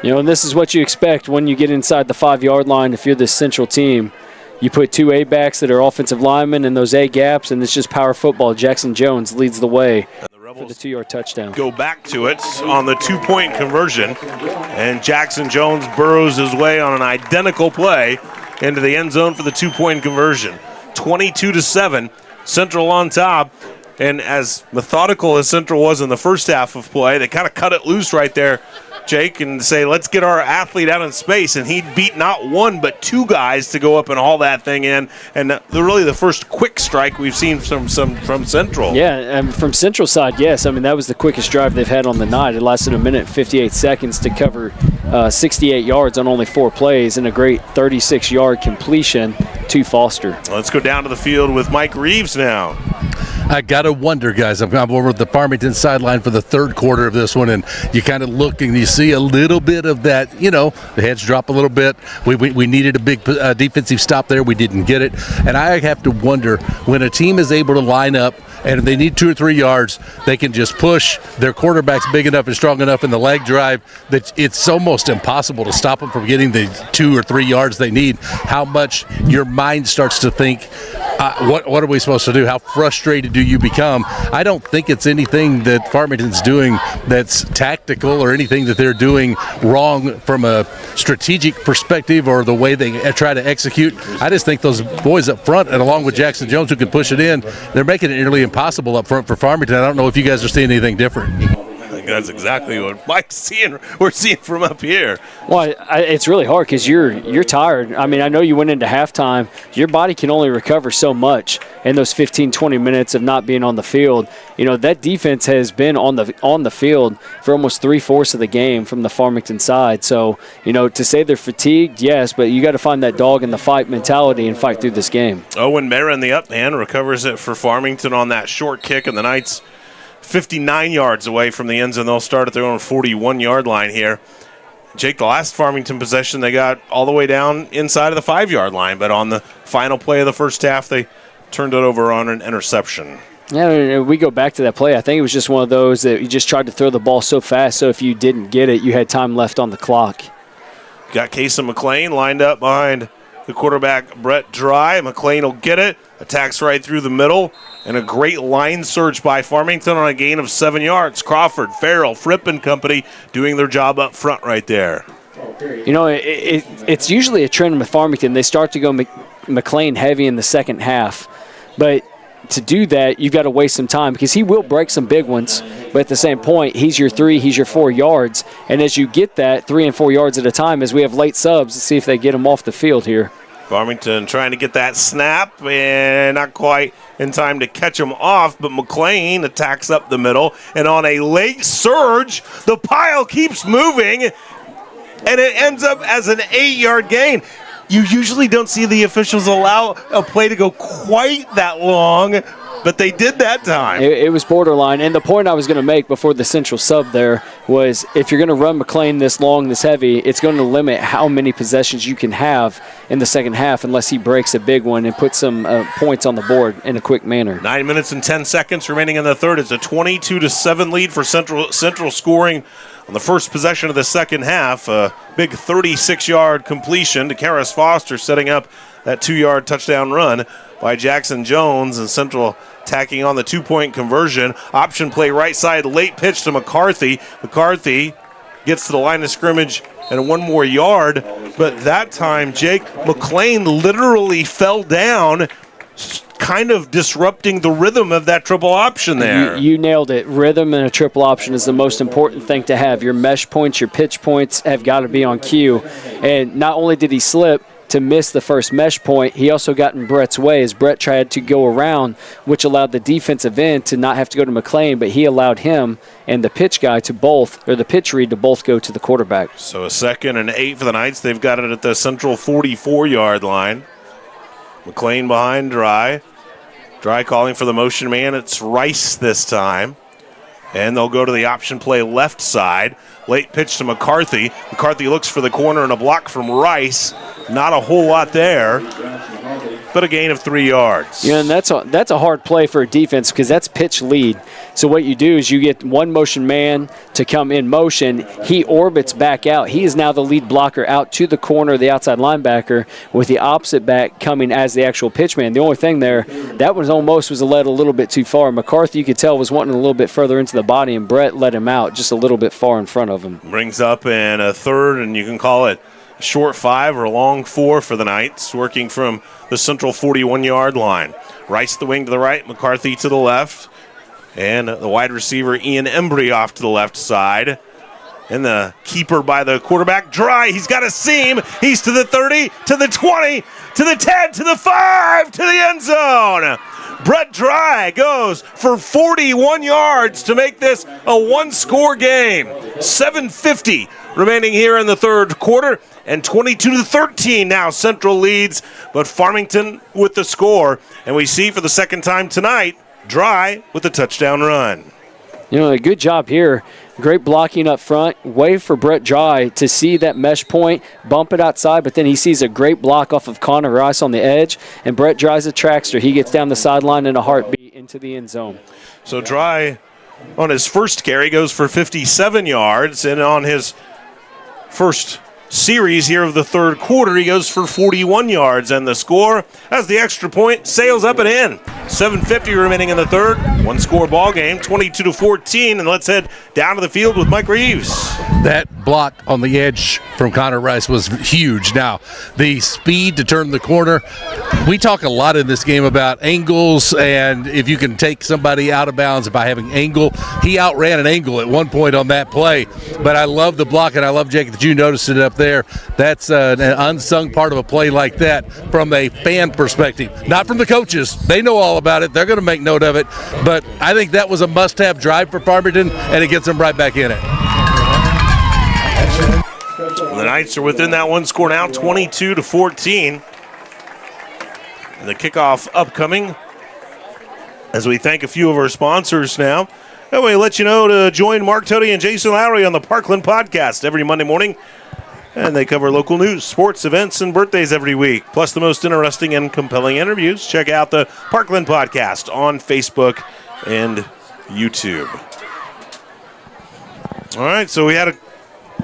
S9: You know, and this is what you expect when you get inside the 5-yard line if you're this Central team. You put 2 A-backs that are offensive linemen in those A-gaps, and it's just power football. Jackson Jones leads the way for the 2-yard touchdown.
S2: Go back to it on the 2-point conversion, and Jackson Jones burrows his way on an identical play into the end zone for the 2-point conversion. 22-7, Central on top. And as methodical as Central was in the first half of play, they kind of cut it loose right there, Jake, and say, let's get our athlete out in space. And he beat not 1 but 2 guys to go up and haul that thing in. And really the first quick strike we've seen from Central.
S9: Yeah, and from Central side, yes. I mean, that was the quickest drive they've had on the night. It lasted 1 minute and 58 seconds to cover 68 yards on only 4 plays and a great 36-yard completion to Foster.
S2: Let's go down to the field with Mike Reeves now.
S10: I got to wonder, guys, I'm over at the Farmington sideline for the third quarter of this one, and you kind of look and you see a little bit of that, the heads drop a little bit. We needed a big defensive stop there. We didn't get it. And I have to wonder, when a team is able to line up and if they need 2 or 3 yards, they can just push. Their quarterback's big enough and strong enough in the leg drive that it's almost impossible to stop them from getting the 2 or 3 yards they need. How much your mind starts to think, what are we supposed to do? How frustrated do you become? I don't think it's anything that Farmington's doing that's tactical or anything that they're doing wrong from a strategic perspective or the way they try to execute. I just think those boys up front, and along with Jackson Jones who can push it in, they're making it nearly impossible up front for Farmington. I don't know if you guys are seeing anything different.
S2: I think that's exactly what we're seeing from up here.
S9: Well, it's really hard because you're tired. I mean, I know you went into halftime. Your body can only recover so much in those 15, 20 minutes of not being on the field. That defense has been on the field for almost 3/4 of the game from the Farmington side. So, to say they're fatigued, yes, but you got to find that dog in the fight mentality and fight through this game.
S2: Owen Mara in the up hand recovers it for Farmington on that short kick, and the Knights 59 yards away from the end zone. They'll start at their own 41-yard line here. Jake, the last Farmington possession, they got all the way down inside of the 5-yard line, but on the final play of the first half, they turned it over on an interception.
S9: Yeah, we go back to that play. I think it was just one of those that you just tried to throw the ball so fast, so if you didn't get it, you had time left on the clock.
S2: Got Kason McLean lined up behind the quarterback, Brett Dry. McLean will get it, attacks right through the middle, and a great line search by Farmington on a gain of 7 yards. Crawford, Farrell, Fripp and company doing their job up front right there.
S9: It's usually a trend with Farmington. They start to go McLean heavy in the second half, but to do that, you've got to waste some time because he will break some big ones, but at the same point, he's your 3, he's your 4 yards, and as you get that 3 and 4 yards at a time, as we have late subs, to see if they get him off the field here.
S2: Farmington trying to get that snap and not quite in time to catch him off, but McLean attacks up the middle, and on a late surge, the pile keeps moving, and it ends up as an 8-yard gain. You usually don't see the officials allow a play to go quite that long, but they did that time.
S9: It was borderline, and the point I was going to make before the Central sub there was if you're going to run McLean this long, this heavy, it's going to limit how many possessions you can have in the second half unless he breaks a big one and puts some points on the board in a quick manner.
S2: 9 minutes and 10 seconds remaining in the third. It's a 22-7 lead for Central scoring on the first possession of the second half. A big 36-yard completion to Karis Foster, setting up that 2-yard touchdown run by Jackson Jones, and Central tacking on the 2-point conversion. Option play right side, late pitch to McCarthy. McCarthy gets to the line of scrimmage and 1 more yard, but that time Jake McLean literally fell down, kind of disrupting the rhythm of that triple option there.
S9: You nailed it. Rhythm in a triple option is the most important thing to have. Your mesh points, your pitch points have got to be on cue. And not only did he slip, to miss the first mesh point. He also got in Brett's way as Brett tried to go around, which allowed the defensive end to not have to go to McLean, but he allowed him and the pitch guy to both, or the pitch read to both go to the quarterback.
S2: So a 2nd and 8 for the Knights. They've got it at the central 44-yard line. McLean behind Dry. Dry calling for the motion man. It's Rice this time. And they'll go to the option play left side. Late pitch to McCarthy. McCarthy looks for the corner and a block from Rice. Not a whole lot there, but a gain of 3 yards.
S9: Yeah, and that's a hard play for a defense because that's pitch lead. So what you do is you get one motion man to come in motion. He orbits back out. He is now the lead blocker out to the corner, the outside linebacker, with the opposite back coming as the actual pitch man. The only thing there, that was led a little bit too far. McCarthy, you could tell, was wanting a little bit further into the body, and Brett let him out just a little bit far in front of him.
S2: Brings up in a 3rd, and you can call it a short 5 or a long 4 for the Knights, working from the central 41-yard line. Rice the wing to the right, McCarthy to the left, and the wide receiver Ian Embry off to the left side. And the keeper by the quarterback, Dry. He's got a seam. He's to the 30, to the 20, to the 10, to the 5, to the end zone. Brett Dry goes for 41 yards to make this a one-score game. 7:50 remaining here in the third quarter, and 22-13 now Central leads, but Farmington with the score. And we see for the second time tonight, Dry with the touchdown run.
S9: You know, a good job here. Great blocking up front. Way for Brett Dry to see that mesh point, bump it outside, but then he sees a great block off of Connor Rice on the edge, and Brett Dry's a trackster. He gets down the sideline in a heartbeat into the end zone.
S2: So Dry, on his first carry, goes for 57 yards, and on his first series here of the third quarter, he goes for 41 yards, and the score, as the extra point, sails up and in. 7:50 remaining in the third. One-score ball game, 22-14, and let's head down to the field with Mike Reeves.
S10: That block on the edge from Connor Rice was huge. Now, the speed to turn the corner. We talk a lot in this game about angles, and if you can take somebody out of bounds by having angle. He outran an angle at one point on that play, but I love the block, and I love, Jake, that you noticed it up there. That's an unsung part of a play like that from a fan perspective. Not from the coaches. They know all about it. They're going to make note of it, but I think that was a must-have drive for Farmington, and it gets them right back in it.
S2: The Knights are within that one score now, 22-14. And the kickoff upcoming as we thank a few of our sponsors now. That way, let you know to join Mark Tody and Jason Lowry on the Parkland Podcast every Monday morning. And they cover local news, sports, events, and birthdays every week, plus the most interesting and compelling interviews. Check out the Parkland Podcast on Facebook and YouTube. All right, so we had a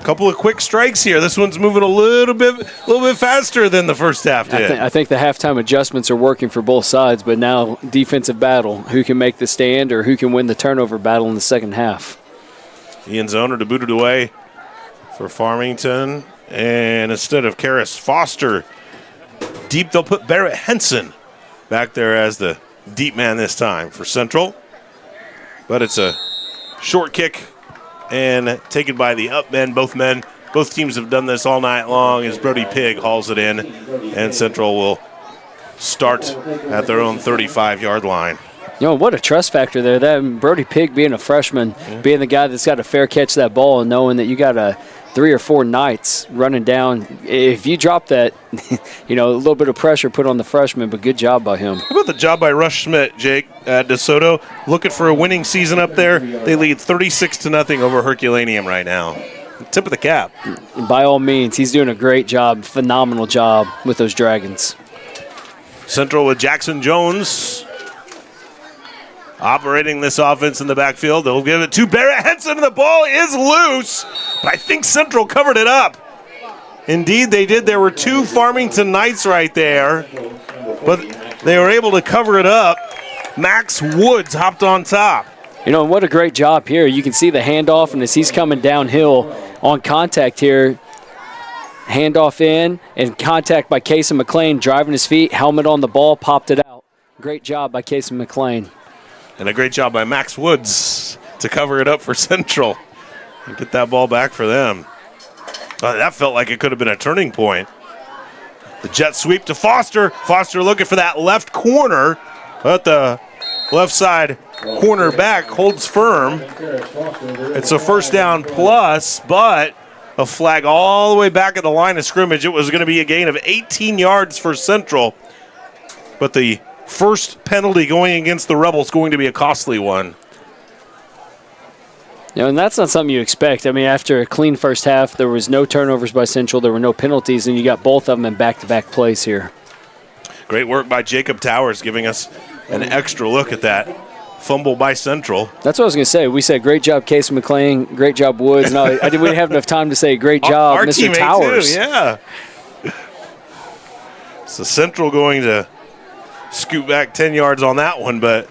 S2: couple of quick strikes here. This one's moving a little bit faster than the first half did.
S9: I think the halftime adjustments are working for both sides, but now defensive battle. Who can make the stand or who can win the turnover battle in the second half?
S2: Ian Zoner to boot it away for Farmington. And instead of Karis Foster deep, they'll put Barrett Henson back there as the deep man this time for Central. But it's a short kick and taken by the up men. Both teams have done this all night long as Brody Pigg hauls it in. And Central will start at their own 35-yard line.
S9: You know, what a trust factor there. That Brody Pigg being a freshman, being the guy that's got a fair catch that ball and knowing that you got 3 or 4 Knights running down. If you drop that, a little bit of pressure put on the freshman, but good job by him.
S2: How about the job by Rush Schmidt, Jake, at DeSoto? Looking for a winning season up there. They lead 36-0 over Herculaneum right now. Tip of the cap.
S9: By all means, he's doing a great job, phenomenal job with those Dragons.
S2: Central with Jackson Jones operating this offense in the backfield. They'll give it to Barrett Henson, and the ball is loose. But I think Central covered it up. Indeed, they did. There were 2 Farmington Knights right there, but they were able to cover it up. Max Woods hopped on top.
S9: And what a great job here. You can see the handoff, and as he's coming downhill on contact here, handoff in, and contact by Casey McLean, driving his feet, helmet on the ball, popped it out. Great job by Casey McLean.
S2: And a great job by Max Woods to cover it up for Central and get that ball back for them. That felt like it could have been a turning point. The jet sweep to Foster. Foster looking for that left corner, but the left side corner back holds firm. It's a first down plus, but a flag all the way back at the line of scrimmage. It was going to be a gain of 18 yards for Central, but the first penalty going against the Rebels going to be a costly one.
S9: And that's not something you expect. I mean, after a clean first half, there was no turnovers by Central, there were no penalties, and you got both of them in back-to-back plays here.
S2: Great work by Jacob Towers, giving us an extra look at that fumble by Central.
S9: That's what I was going to say. We said great job, Casey McLean, great job, Woods. No, we didn't have enough time to say great job,
S2: our
S9: Mr. Towers.
S2: Too, yeah. So Central going to scoot back 10 yards on that one, but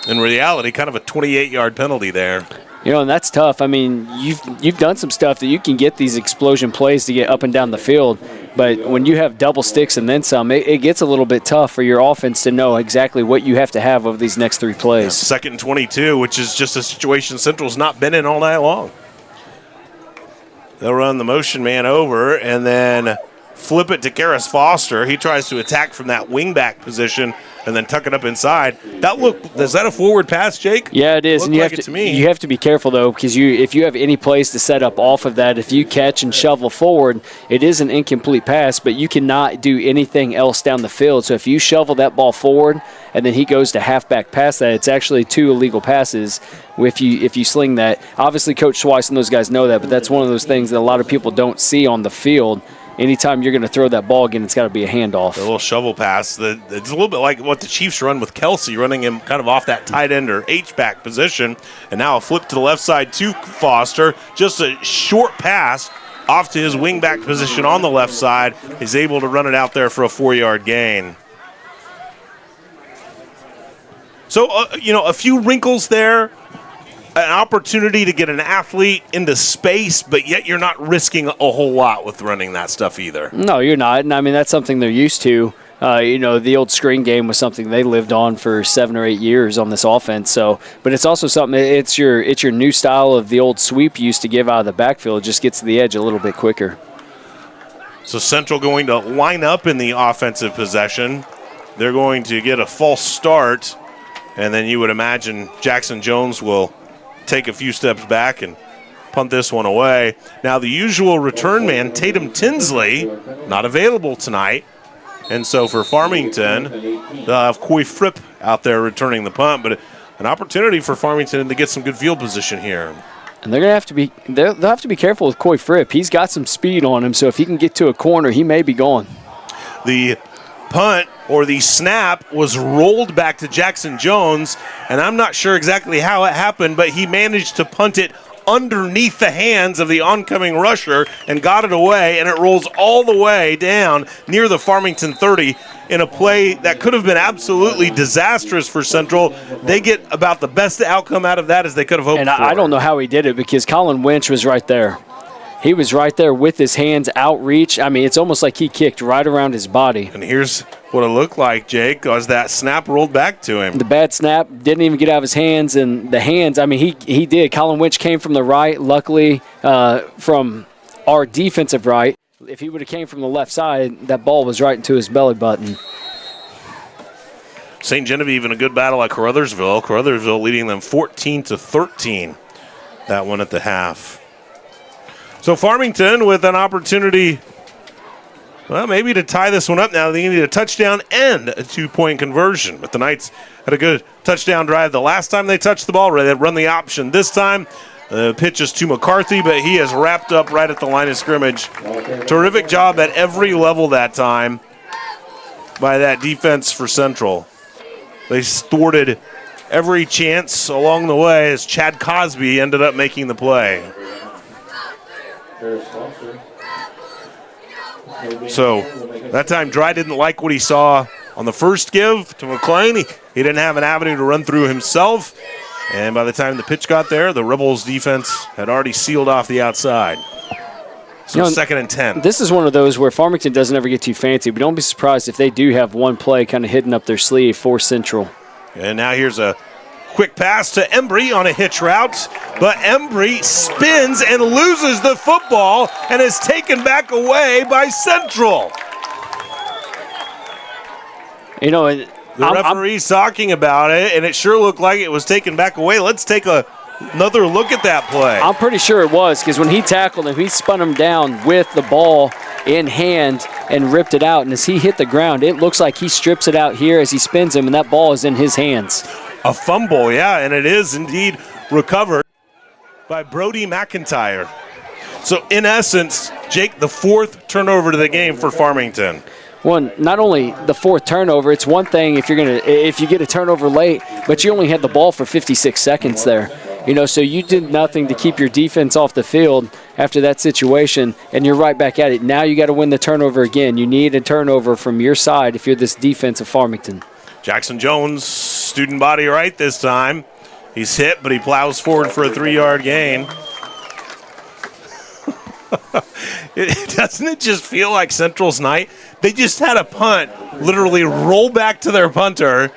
S2: in reality, kind of a 28-yard penalty there.
S9: And that's tough. I mean, you've done some stuff that you can get these explosion plays to get up and down the field, but when you have double sticks and then some, it gets a little bit tough for your offense to know exactly what you have to have over these next three plays.
S2: Yeah, second and 22, which is just a situation Central's not been in all night long. They'll run the motion man over and then flip it to Karis Foster. He tries to attack from that wingback position and then tuck it up inside. Is that a forward pass, Jake?
S9: Yeah, it is. And you have to be careful, though, because if you have any plays to set up off of that, if you catch and shovel forward, it is an incomplete pass, but you cannot do anything else down the field. So if you shovel that ball forward and then he goes to halfback past that, it's actually 2 illegal passes if you sling that. Obviously, Coach Schweiss and those guys know that, but that's one of those things that a lot of people don't see on the field. Anytime you're going to throw that ball again, it's got to be a handoff.
S2: A little shovel pass. It's a little bit like what the Chiefs run with Kelsey, running him kind of off that tight end or H-back position. And now a flip to the left side to Foster. Just a short pass off to his wing-back position on the left side. He's able to run it out there for a 4-yard gain. So, a few wrinkles there. An opportunity to get an athlete into space, but yet you're not risking a whole lot with running that stuff either.
S9: No, you're not. And I mean, that's something they're used to. The old screen game was something they lived on for 7 or 8 years on this offense. So, but it's also something. It's your new style of the old sweep you used to give out of the backfield. It just gets to the edge a little bit quicker.
S2: So Central going to line up in the offensive possession. They're going to get a false start, and then you would imagine Jackson Jones will take a few steps back and punt this one away. Now the usual return man, Tatum Tinsley, not available tonight. And so for Farmington, they'll have Coy Fripp out there returning the punt, but an opportunity for Farmington to get some good field position here.
S9: And they'll have to be careful with Coy Fripp. He's got some speed on him, so if he can get to a corner, he may be gone.
S2: The punt or the snap was rolled back to Jackson Jones, and I'm not sure exactly how it happened, but he managed to punt it underneath the hands of the oncoming rusher and got it away, and it rolls all the way down near the Farmington 30 in a play that could have been absolutely disastrous for Central. They get about the best outcome out of that as they could have hoped for.
S9: And I don't know how he did it because Colin Winch was right there. He was right there with his hands outreach. I mean, it's almost like he kicked right around his body.
S2: And here's what it looked like, Jake, as that snap rolled back to him.
S9: The bad snap didn't even get out of his hands, and the hands, I mean, he did. Colin Winch came from the right, luckily from our defensive right. If he would have came from the left side, that ball was right into his belly button.
S2: St. Genevieve in a good battle at Caruthersville. Caruthersville leading them 14-13. That one at the half. So Farmington with an opportunity, well, maybe to tie this one up now. They need a touchdown and a 2-point conversion. But the Knights had a good touchdown drive the last time they touched the ball. They run the option this time. The pitch is to McCarthy, but he is wrapped up right at the line of scrimmage. Terrific job at every level that time by that defense for Central. They thwarted every chance along the way as Chad Cosby ended up making the play. So that time Dry didn't like what he saw on the first give to McLean. He didn't have an avenue to run through himself. And by the time the pitch got there, the Rebels defense had already sealed off the outside. So 2nd and 10.
S9: This is one of those where Farmington doesn't ever get too fancy, but don't be surprised if they do have one play kind of hidden up their sleeve for Central.
S2: And now here's a quick pass to Embry on a hitch route, but Embry spins and loses the football and is taken back away by Central.
S9: You know,
S2: the referee's talking about it, and it sure looked like it was taken back away. Let's take another look at that play.
S9: I'm pretty sure it was, because when he tackled him, he spun him down with the ball in hand and ripped it out. And as he hit the ground, it looks like he strips it out here as he spins him, and that ball is in his hands.
S2: A fumble, yeah, and it is indeed recovered by Brody McIntyre. So, in essence, Jake, the fourth turnover to the game for Farmington.
S9: Well, not only the fourth turnover, it's one thing if you get a turnover late, but you only had the ball for 56 seconds there. You know, so you did nothing to keep your defense off the field after that situation, and you're right back at it. Now you got to win the turnover again. You need a turnover from your side if you're this defense of Farmington.
S2: Jackson Jones, student body right this time. He's hit, but he plows forward for a 3-yard gain. Doesn't it just feel like Central's night? They just had a punt literally roll back to their punter,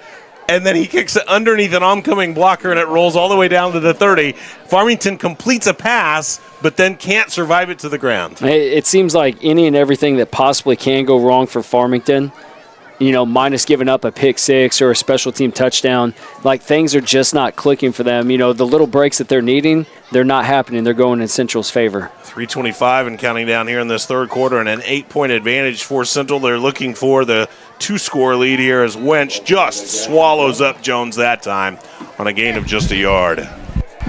S2: and then he kicks it underneath an oncoming blocker, and it rolls all the way down to the 30. Farmington completes a pass, but then can't survive it to the ground.
S9: It seems like any and everything that possibly can go wrong for Farmington, you know, minus giving up a pick six or a special team touchdown, like things are just not clicking for them. You know, the little breaks that they're needing, they're not happening. They're going in Central's favor.
S2: 3:25 and counting down here in this third quarter, and an 8-point advantage for Central. They're looking for the 2-score lead here as Wench just swallows up Jones that time on a gain of just a yard.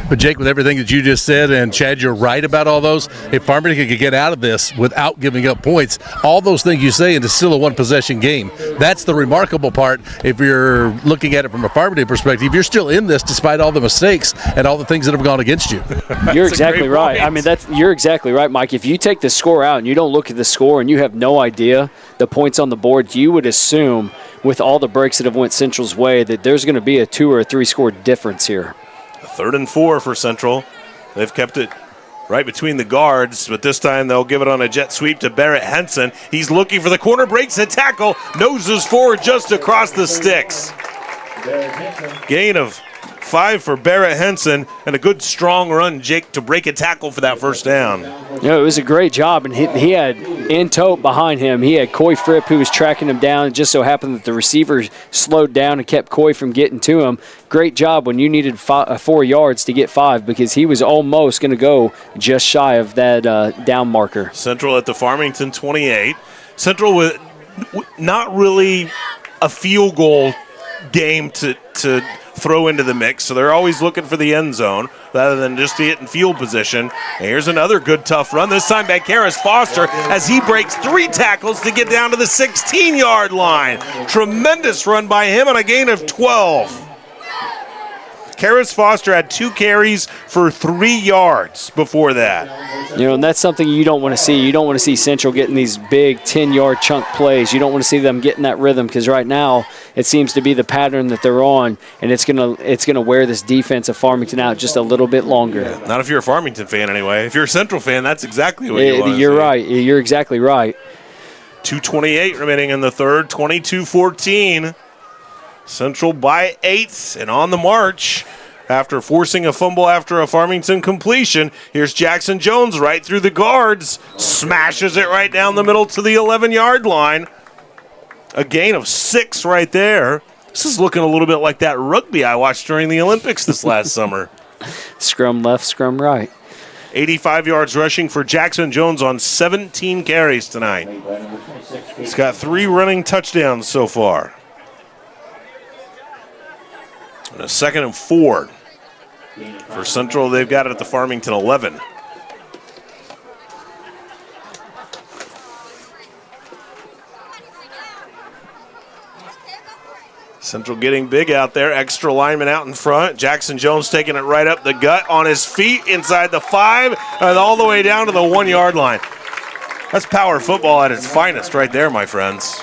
S10: But, Jake, with everything that you just said, and Chad, you're right about all those, if Farmington could get out of this without giving up points, all those things you say, and it's still a one-possession game. That's the remarkable part. If you're looking at it from a Farmington perspective, you're still in this despite all the mistakes and all the things that have gone against you.
S9: You're exactly right. I mean, you're exactly right, Mike. If you take the score out and you don't look at the score and you have no idea the points on the board, you would assume with all the breaks that have went Central's way that there's going to be a 2 or a 3-score difference here.
S2: 3rd and 4 for Central. They've kept it right between the guards, but this time they'll give it on a jet sweep to Barrett Henson. He's looking for the corner, breaks a tackle, noses forward just across the sticks. Gain of 5 for Barrett Henson, and a good strong run, Jake, to break a tackle for that first down.
S9: You know, it was a great job, and he had in tow behind him. He had Coy Fripp, who was tracking him down. It just so happened that the receiver slowed down and kept Coy from getting to him. Great job when you needed 4 yards to get 5, because he was almost going to go just shy of that down marker.
S2: Central at the Farmington 28. Central with not really a field goal game to throw into the mix, so they're always looking for the end zone rather than just to get in field position. And here's another good tough run, this time by Karis Foster as he breaks 3 tackles to get down to the 16-yard line. Tremendous run by him on a gain of 12. Karis Foster had 2 carries for 3 yards before that.
S9: You know, and that's something you don't want to see. You don't want to see Central getting these big 10-yard chunk plays. You don't want to see them getting that rhythm, because right now it seems to be the pattern that they're on, and it's gonna wear this defense of Farmington out just a little bit longer.
S2: Yeah, not if you're a Farmington fan anyway. If you're a Central fan, that's exactly what you want to see.
S9: You're right. You're exactly right.
S2: 2:28 remaining in the third, 22-14. Central by 8 and on the march after forcing a fumble after a Farmington completion. Here's Jackson Jones right through the guards, smashes it right down the middle to the 11-yard line. A gain of 6 right there. This is looking a little bit like that rugby I watched during the Olympics this last summer.
S9: Scrum left, scrum right.
S2: 85 yards rushing for Jackson Jones on 17 carries tonight. He's got 3 running touchdowns so far. And a 2nd and 4 for Central. They've got it at the Farmington 11. Central getting big out there. Extra lineman out in front. Jackson Jones taking it right up the gut on his feet inside the 5 and all the way down to the 1-yard line. That's power football at its finest right there, my friends.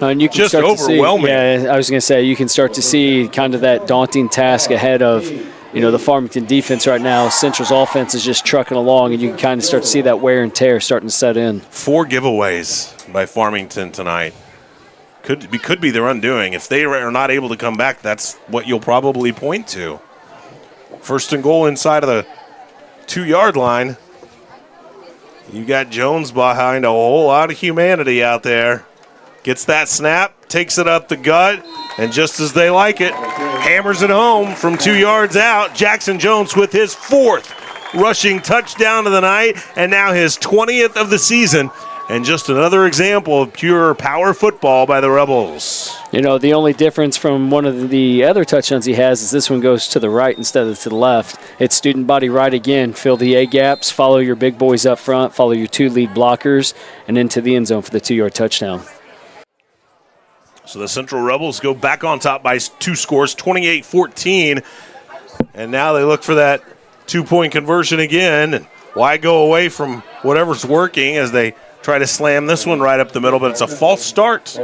S9: And you can
S2: just
S9: start
S2: overwhelming.
S9: To see, yeah, I was going to say, you can start to see kind of that daunting task ahead of, you know, the Farmington defense right now. Central's offense is just trucking along, and you can kind of start to see that wear and tear starting to set in. 4
S2: giveaways by Farmington tonight. Could be their undoing. If they are not able to come back, that's what you'll probably point to. 1st and goal inside of the 2-yard line. You got Jones behind a whole lot of humanity out there. Gets that snap, takes it up the gut, and just as they like it, hammers it home from 2 yards out. Jackson Jones with his 4th rushing touchdown of the night, and now his 20th of the season. And just another example of pure power football by the Rebels.
S9: You know, the only difference from one of the other touchdowns he has is this one goes to the right instead of to the left. It's student body right again. Fill the A gaps, follow your big boys up front, follow your 2 lead blockers, and into the end zone for the 2-yard touchdown.
S2: So the Central Rebels go back on top by 2 scores, 28-14. And now they look for that 2-point conversion again. And why go away from whatever's working as they try to slam this one right up the middle, but it's a false start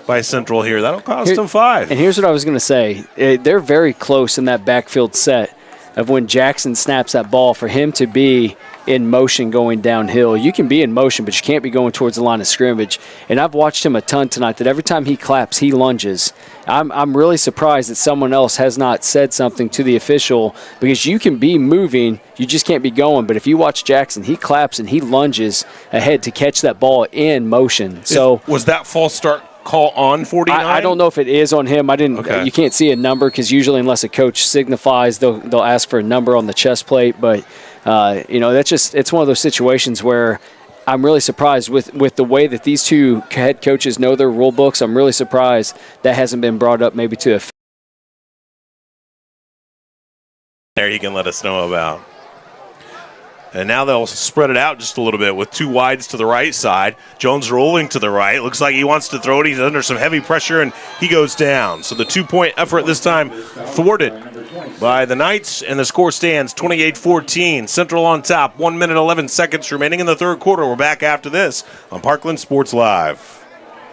S2: by Central here. That'll cost them 5.
S9: And here's what I was going to say. They're very close in that backfield set of when Jackson snaps that ball for him to be in motion going downhill. You can be in motion, but you can't be going towards the line of scrimmage. And I've watched him a ton tonight that every time he claps, he lunges. I'm really surprised that someone else has not said something to the official, because you can be moving, you just can't be going. But if you watch Jackson, he claps and he lunges ahead to catch that ball in motion. So
S2: was that false start call on 49?
S9: I don't know if it is on him. I didn't. Okay. You can't see a number because usually, unless a coach signifies, they'll ask for a number on the chest plate. But it's one of those situations where I'm really surprised with the way that these 2 head coaches know their rule books. I'm really surprised that hasn't been brought up maybe to a.
S2: There you can let us know about. And now they'll spread it out just a little bit with 2 wides to the right side. Jones rolling to the right. Looks like he wants to throw it. He's under some heavy pressure, and he goes down. So the 2-point effort this time thwarted by the Knights, and the score stands 28-14. Central on top. 1 minute, 11 seconds remaining in the third quarter. We're back after this on Parkland Sports Live.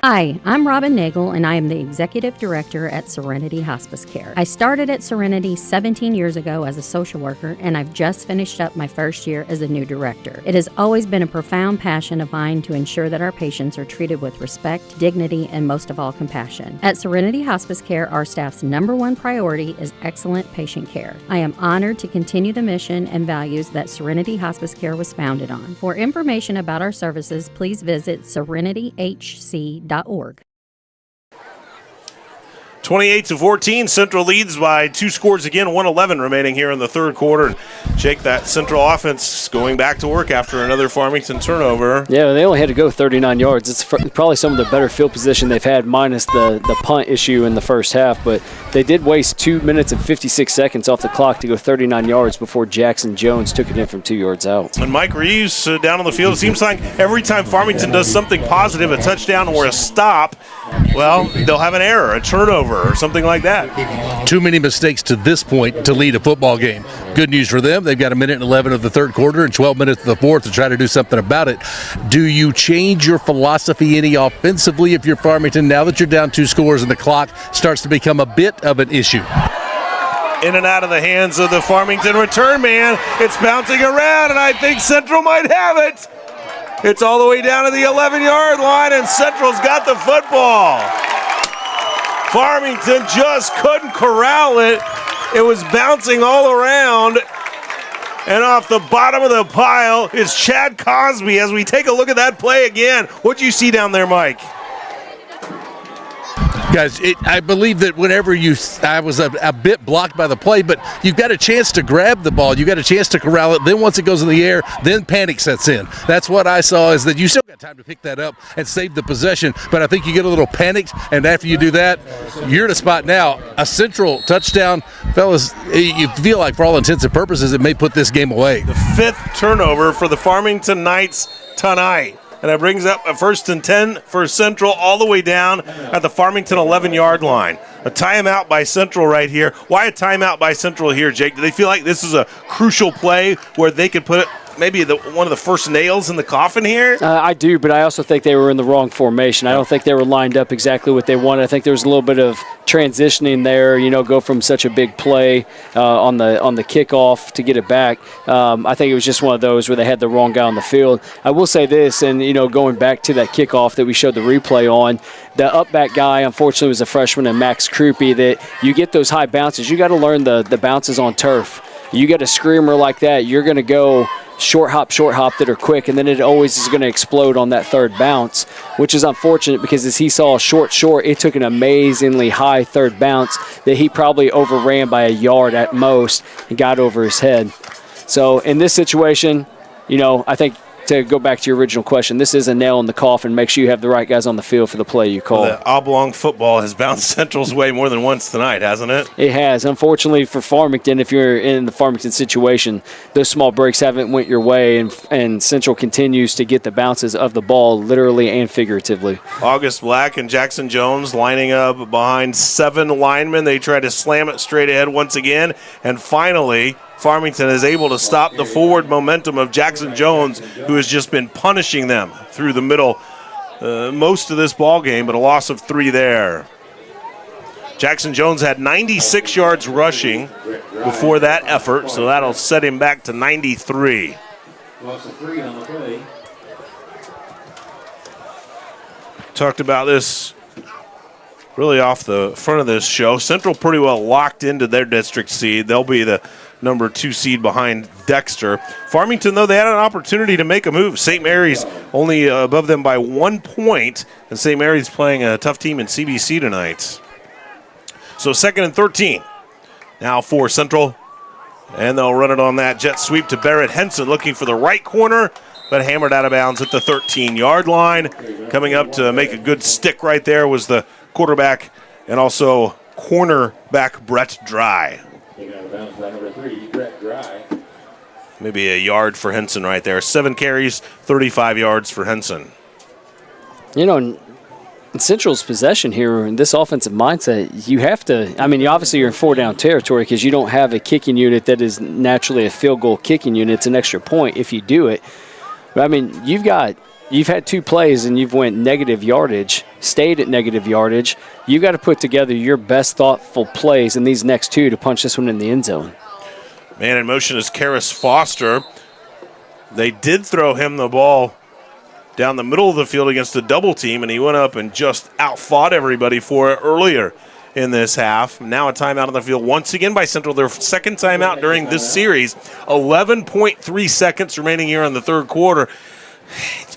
S3: Hi, I'm Robin Nagel, and I am the Executive Director at Serenity Hospice Care. I started at Serenity 17 years ago as a social worker, and I've just finished up my first year as a new director. It has always been a profound passion of mine to ensure that our patients are treated with respect, dignity, and most of all, compassion. At Serenity Hospice Care, our staff's #1 priority is excellent patient care. I am honored to continue the mission and values that Serenity Hospice Care was founded on. For information about our services, please visit serenityhc.org.
S2: 28-14, Central leads by 2 scores again, 1:11 remaining here in the third quarter. And Jake, that Central offense going back to work after another Farmington turnover.
S9: Yeah, they only had to go 39 yards. It's probably some of the better field position they've had, minus the punt issue in the first half. But they did waste 2 minutes and 56 seconds off the clock to go 39 yards before Jackson Jones took it in from 2 yards out.
S2: And Mike Reeves down on the field. It seems like every time Farmington does something positive, a touchdown or a stop, well, they'll have an error, a turnover, or something like that.
S10: Too many mistakes to this point to lead a football game. Good news for them. They've got 1 minute and 11 of the third quarter and 12 minutes of the fourth to try to do something about it. Do you change your philosophy any offensively if you're Farmington now that you're down 2 scores and the clock starts to become a bit of an issue?
S2: In and out of the hands of the Farmington return man. It's bouncing around, and I think Central might have it. It's all the way down to the 11-yard line, and Central's got the football. Farmington just couldn't corral it. It was bouncing all around. And off the bottom of the pile is Chad Cosby. As we take a look at that play again, what do you see down there, Mike?
S10: Guys, I believe that whenever I was a bit blocked by the play, but you've got a chance to grab the ball. You've got a chance to corral it. Then once it goes in the air, then panic sets in. That's what I saw, is that you still got time to pick that up and save the possession, but I think you get a little panicked, and after you do that, you're in a spot now. A Central touchdown, fellas, you feel like for all intents and purposes it may put this game away.
S2: The 5th turnover for the Farmington Knights tonight. And that brings up a 1st and 10 for Central all the way down at the Farmington 11-yard line. A timeout by Central right here. Why a timeout by Central here, Jake? Do they feel like this is a crucial play where they could put maybe one of the first nails in the coffin here?
S9: I do, but I also think they were in the wrong formation. I don't think they were lined up exactly what they wanted. I think there was a little bit of transitioning there, go from such a big play on the kickoff to get it back. I think it was just one of those where they had the wrong guy on the field. I will say this, and going back to that kickoff that we showed the replay on, the up back guy unfortunately was a freshman, and Max Krupe, that you get those high bounces. You got to learn the bounces on turf. You get a screamer like that, you're going to go short hop that are quick, and then it always is going to explode on that third bounce, which is unfortunate because as he saw short, it took an amazingly high third bounce that he probably overran by a yard at most and got over his head. So in this situation, I think to go back to your original question, this is a nail in the coffin. Make sure you have the right guys on the field for the play you call.
S2: Well, the oblong football has bounced Central's way more than once tonight, hasn't it?
S9: It has. Unfortunately for Farmington, if you're in the Farmington situation, those small breaks haven't went your way, and Central continues to get the bounces of the ball literally and figuratively.
S2: August Black and Jackson Jones lining up behind 7 linemen. They try to slam it straight ahead once again, and finally Farmington is able to stop the forward momentum of Jackson Jones, who has just been punishing them through the middle most of this ball game, but a loss of 3 there. Jackson Jones had 96 yards rushing before that effort, so that'll set him back to 93.
S13: Loss of 3 on the play.
S2: Talked about this really off the front of this show. Central pretty well locked into their district seed. They'll be the number 2 seed behind Dexter. Farmington, though, they had an opportunity to make a move. St. Mary's only above them by 1 point, and St. Mary's playing a tough team in CBC tonight. So 2nd and 13. Now for Central, and they'll run it on that jet sweep to Barrett Henson, looking for the right corner, but hammered out of bounds at the 13-yard line. Coming up to make a good stick right there was the quarterback and also cornerback Brett Dry. Maybe a yard for Henson right there. 7 carries, 35 yards for Henson.
S9: In Central's possession here, in this offensive mindset, you have to, obviously you're in 4-down territory because you don't have a kicking unit that is naturally a field goal kicking unit. It's an extra point if you do it. But, you've had 2 plays and you've went negative yardage, stayed at negative yardage. You've got to put together your best thoughtful plays in these next 2 to punch this one in the end zone.
S2: Man in motion is Karis Foster. They did throw him the ball down the middle of the field against a double team, and he went up and just outfought everybody for it earlier in this half. Now a timeout on the field once again by Central. Their second timeout during this series. 11.3 seconds remaining here in the third quarter.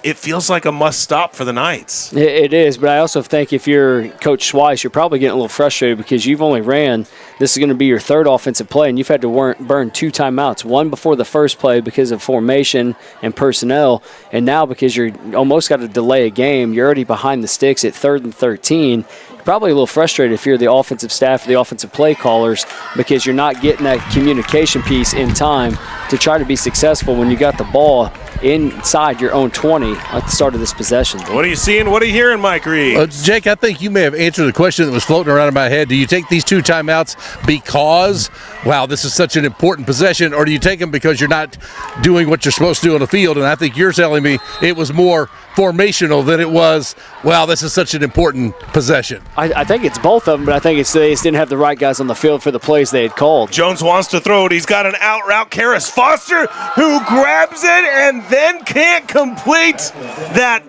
S2: It feels like a must-stop for the Knights.
S9: It is, but I also think if you're Coach Schweiss, you're probably getting a little frustrated because you've only ran, this is going to be your 3rd offensive play, and you've had to burn 2 timeouts, one before the first play because of formation and personnel, and now because you're almost got to delay a game, you're already behind the sticks at 3rd and 13. Probably a little frustrated if you're the offensive staff or the offensive play callers because you're not getting that communication piece in time to try to be successful when you got the ball inside your own 20 at the start of this possession.
S2: What are you seeing? What are you hearing, Mike Reed?
S10: Jake, I think you may have answered the question that was floating around in my head. Do you take these 2 timeouts because, wow, this is such an important possession, or do you take them because you're not doing what you're supposed to do on the field? And I think you're telling me it was more formational than it was, wow, this is such an important possession.
S9: I think it's both of them, but I think they just didn't have the right guys on the field for the plays they had called.
S2: Jones wants to throw it. He's got an out route. Karis Foster, who grabs it and then can't complete that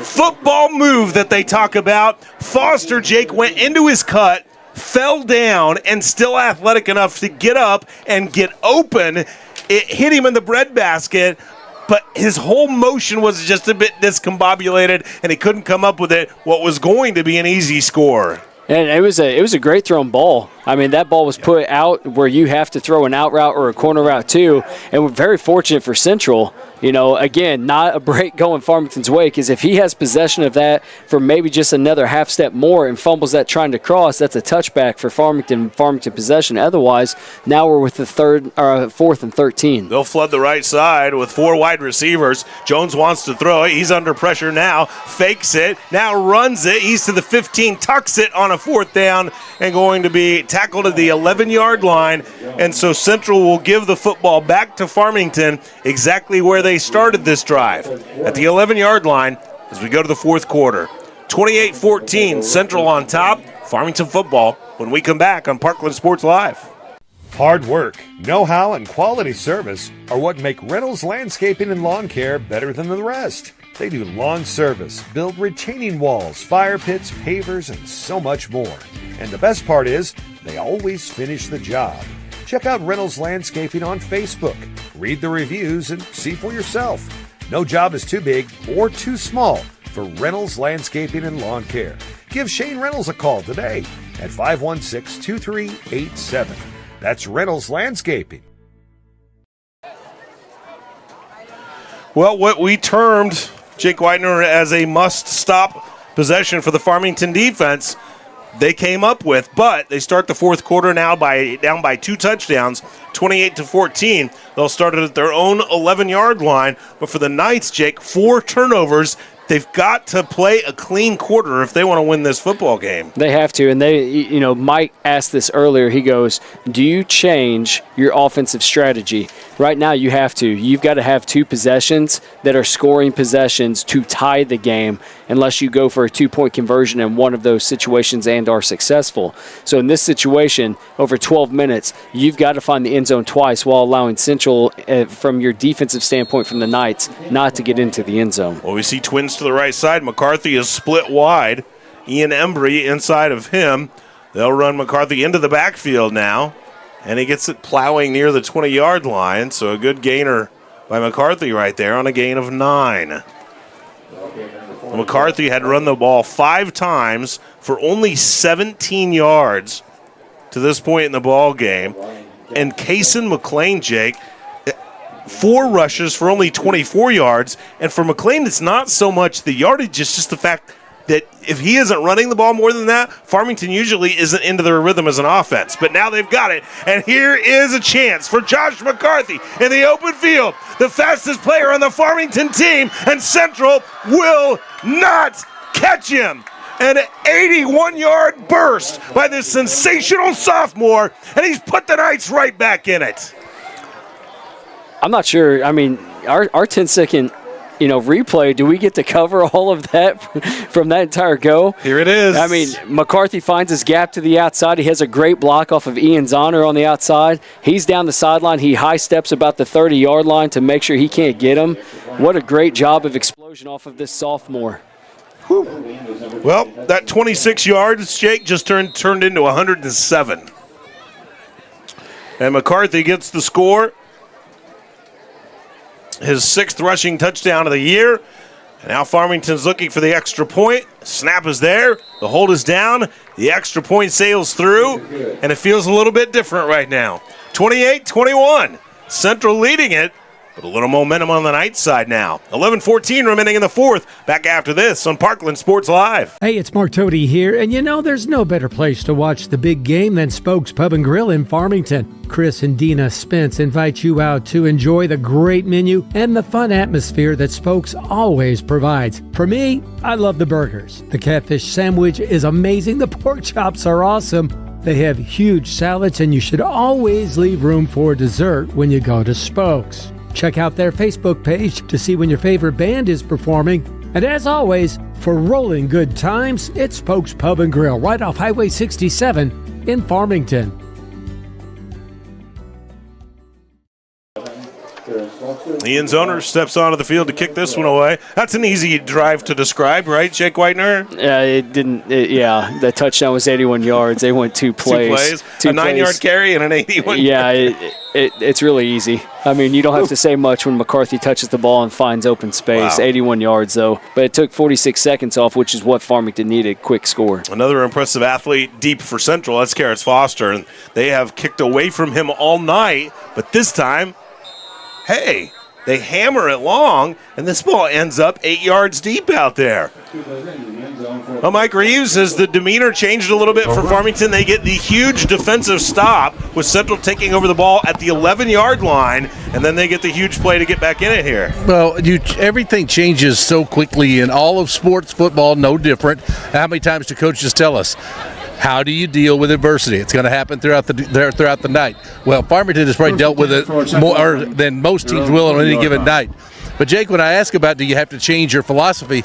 S2: football move that they talk about. Foster, Jake, went into his cut, fell down, and still athletic enough to get up and get open. It hit him in the breadbasket, but his whole motion was just a bit discombobulated, and he couldn't come up with what was going to be an easy score.
S9: And it was a great thrown ball. That ball was put out where you have to throw an out route or a corner route too. And we're very fortunate for Central. Again, not a break going Farmington's way, because if he has possession of that for maybe just another half step more and fumbles that trying to cross, that's a touchback for Farmington possession. Otherwise, now we're with the 4th and 13.
S2: They'll flood the right side with 4 wide receivers. Jones wants to throw it. He's under pressure now. Fakes it. Now runs it. He's to the 15. Tucks it on a 4th down and going to be tackled at the 11-yard line. And so Central will give the football back to Farmington exactly where they started this drive, at the 11-yard line as we go to the 4th quarter. 28-14, Central on top. Farmington football when we come back on Parkland Sports Live.
S1: Hard work, know-how, and quality service are what make Reynolds Landscaping and Lawn Care better than the rest. They do lawn service, build retaining walls, fire pits, pavers, and so much more. And the best part is, they always finish the job. Check out Reynolds Landscaping on Facebook. Read the reviews and see for yourself. No job is too big or too small for Reynolds Landscaping and Lawn Care. Give Shane Reynolds a call today at 516-2387. That's Reynolds Landscaping.
S2: Well, what we termed, Jake Widener, as a must-stop possession for the Farmington defense, they came up with, but they start the fourth quarter now down by 2 touchdowns, 28-14. They'll start it at their own 11-yard line, but for the Knights, Jake, 4 turnovers. They've got to play a clean quarter if they want to win this football game.
S9: They have to, and Mike asked this earlier. He goes, do you change your offensive strategy? Right now you have to. You've got to have 2 possessions that are scoring possessions to tie the game unless you go for a 2-point conversion in one of those situations and are successful. So in this situation, over 12 minutes, you've got to find the end zone twice while allowing Central, from your defensive standpoint from the Knights, not to get into the end zone.
S2: Well, we see twins to the right side. McCarthy is split wide. Ian Embry inside of him. They'll run McCarthy into the backfield now, and he gets it plowing near the 20-yard line, so a good gainer by McCarthy right there on a gain of 9. McCarthy had run the ball 5 times for only 17 yards to this point in the ball game. And Kaysen McLean, Jake, 4 rushes for only 24 yards. And for McLean, it's not so much the yardage, it's just the fact that if he isn't running the ball more than that, Farmington usually isn't into their rhythm as an offense. But now they've got it. And here is a chance for Josh McCarthy in the open field, the fastest player on the Farmington team, and Central will not catch him. An 81-yard burst by this sensational sophomore, and he's put the Knights right back in it.
S9: I'm not sure. I mean, our 10-second replay, do we get to cover all of that from that entire go?
S2: Here it is.
S9: I mean, McCarthy finds his gap to the outside. He has a great block off of Ian Zahner on the outside. He's down the sideline. He high steps about the 30-yard line to make sure he can't get him. What a great job of explosion off of this sophomore.
S2: Whew. Well, that 26 yards, Jake, just turned into 107. And McCarthy gets the score. His 6th rushing touchdown of the year. And now Farmington's looking for the extra point. Snap is there. The hold is down. The extra point sails through. And it feels a little bit different right now. 28-21. Central leading it. But a little momentum on the Knights side now. 11-14 remaining in the 4th. Back after this on Parkland Sports Live.
S7: Hey, it's Mark Tody here, and there's no better place to watch the big game than Spokes Pub and Grill in Farmington. Chris and Dina Spence invite you out to enjoy the great menu and the fun atmosphere that Spokes always provides. For me, I love the burgers. The catfish sandwich is amazing. The pork chops are awesome. They have huge salads, and you should always leave room for dessert when you go to Spokes. Check out their Facebook page to see when your favorite band is performing. And as always, for rolling good times, it's Spokes Pub and Grill right off Highway 67 in Farmington.
S2: Ian Zoner steps onto the field to kick this one away. That's an easy drive to describe, right, Jake Widener?
S9: Yeah, it didn't. The touchdown was 81 yards. They went 2 plays.
S2: A 9-yard carry and an 81.
S9: Yeah, it's really easy. I mean, you don't have to say much when McCarthy touches the ball and finds open space. Wow. 81 yards, though. But it took 46 seconds off, which is what Farmington needed. Quick score.
S2: Another impressive athlete deep for Central. That's Garrett Foster. And they have kicked away from him all night. But this time, hey, they hammer it long, and this ball ends up 8 yards deep out there. Well, Mike Reeves, has the demeanor changed a little bit for Farmington? They get the huge defensive stop with Central taking over the ball at the 11-yard line, and then they get the huge play to get back in it here.
S10: Well, everything changes so quickly in all of sports, football, no different. How many times do coaches tell us, how do you deal with adversity? It's going to happen throughout the night. Well, Farmington has probably dealt with it more than most teams will on any given night. But, Jake, when I ask about do you have to change your philosophy,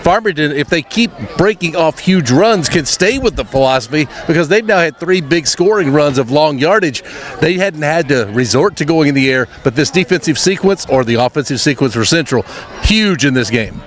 S10: Farmington, if they keep breaking off huge runs, can stay with the philosophy because they've now had 3 big scoring runs of long yardage. They hadn't had to resort to going in the air, but this defensive sequence or the offensive sequence for Central, huge in this game.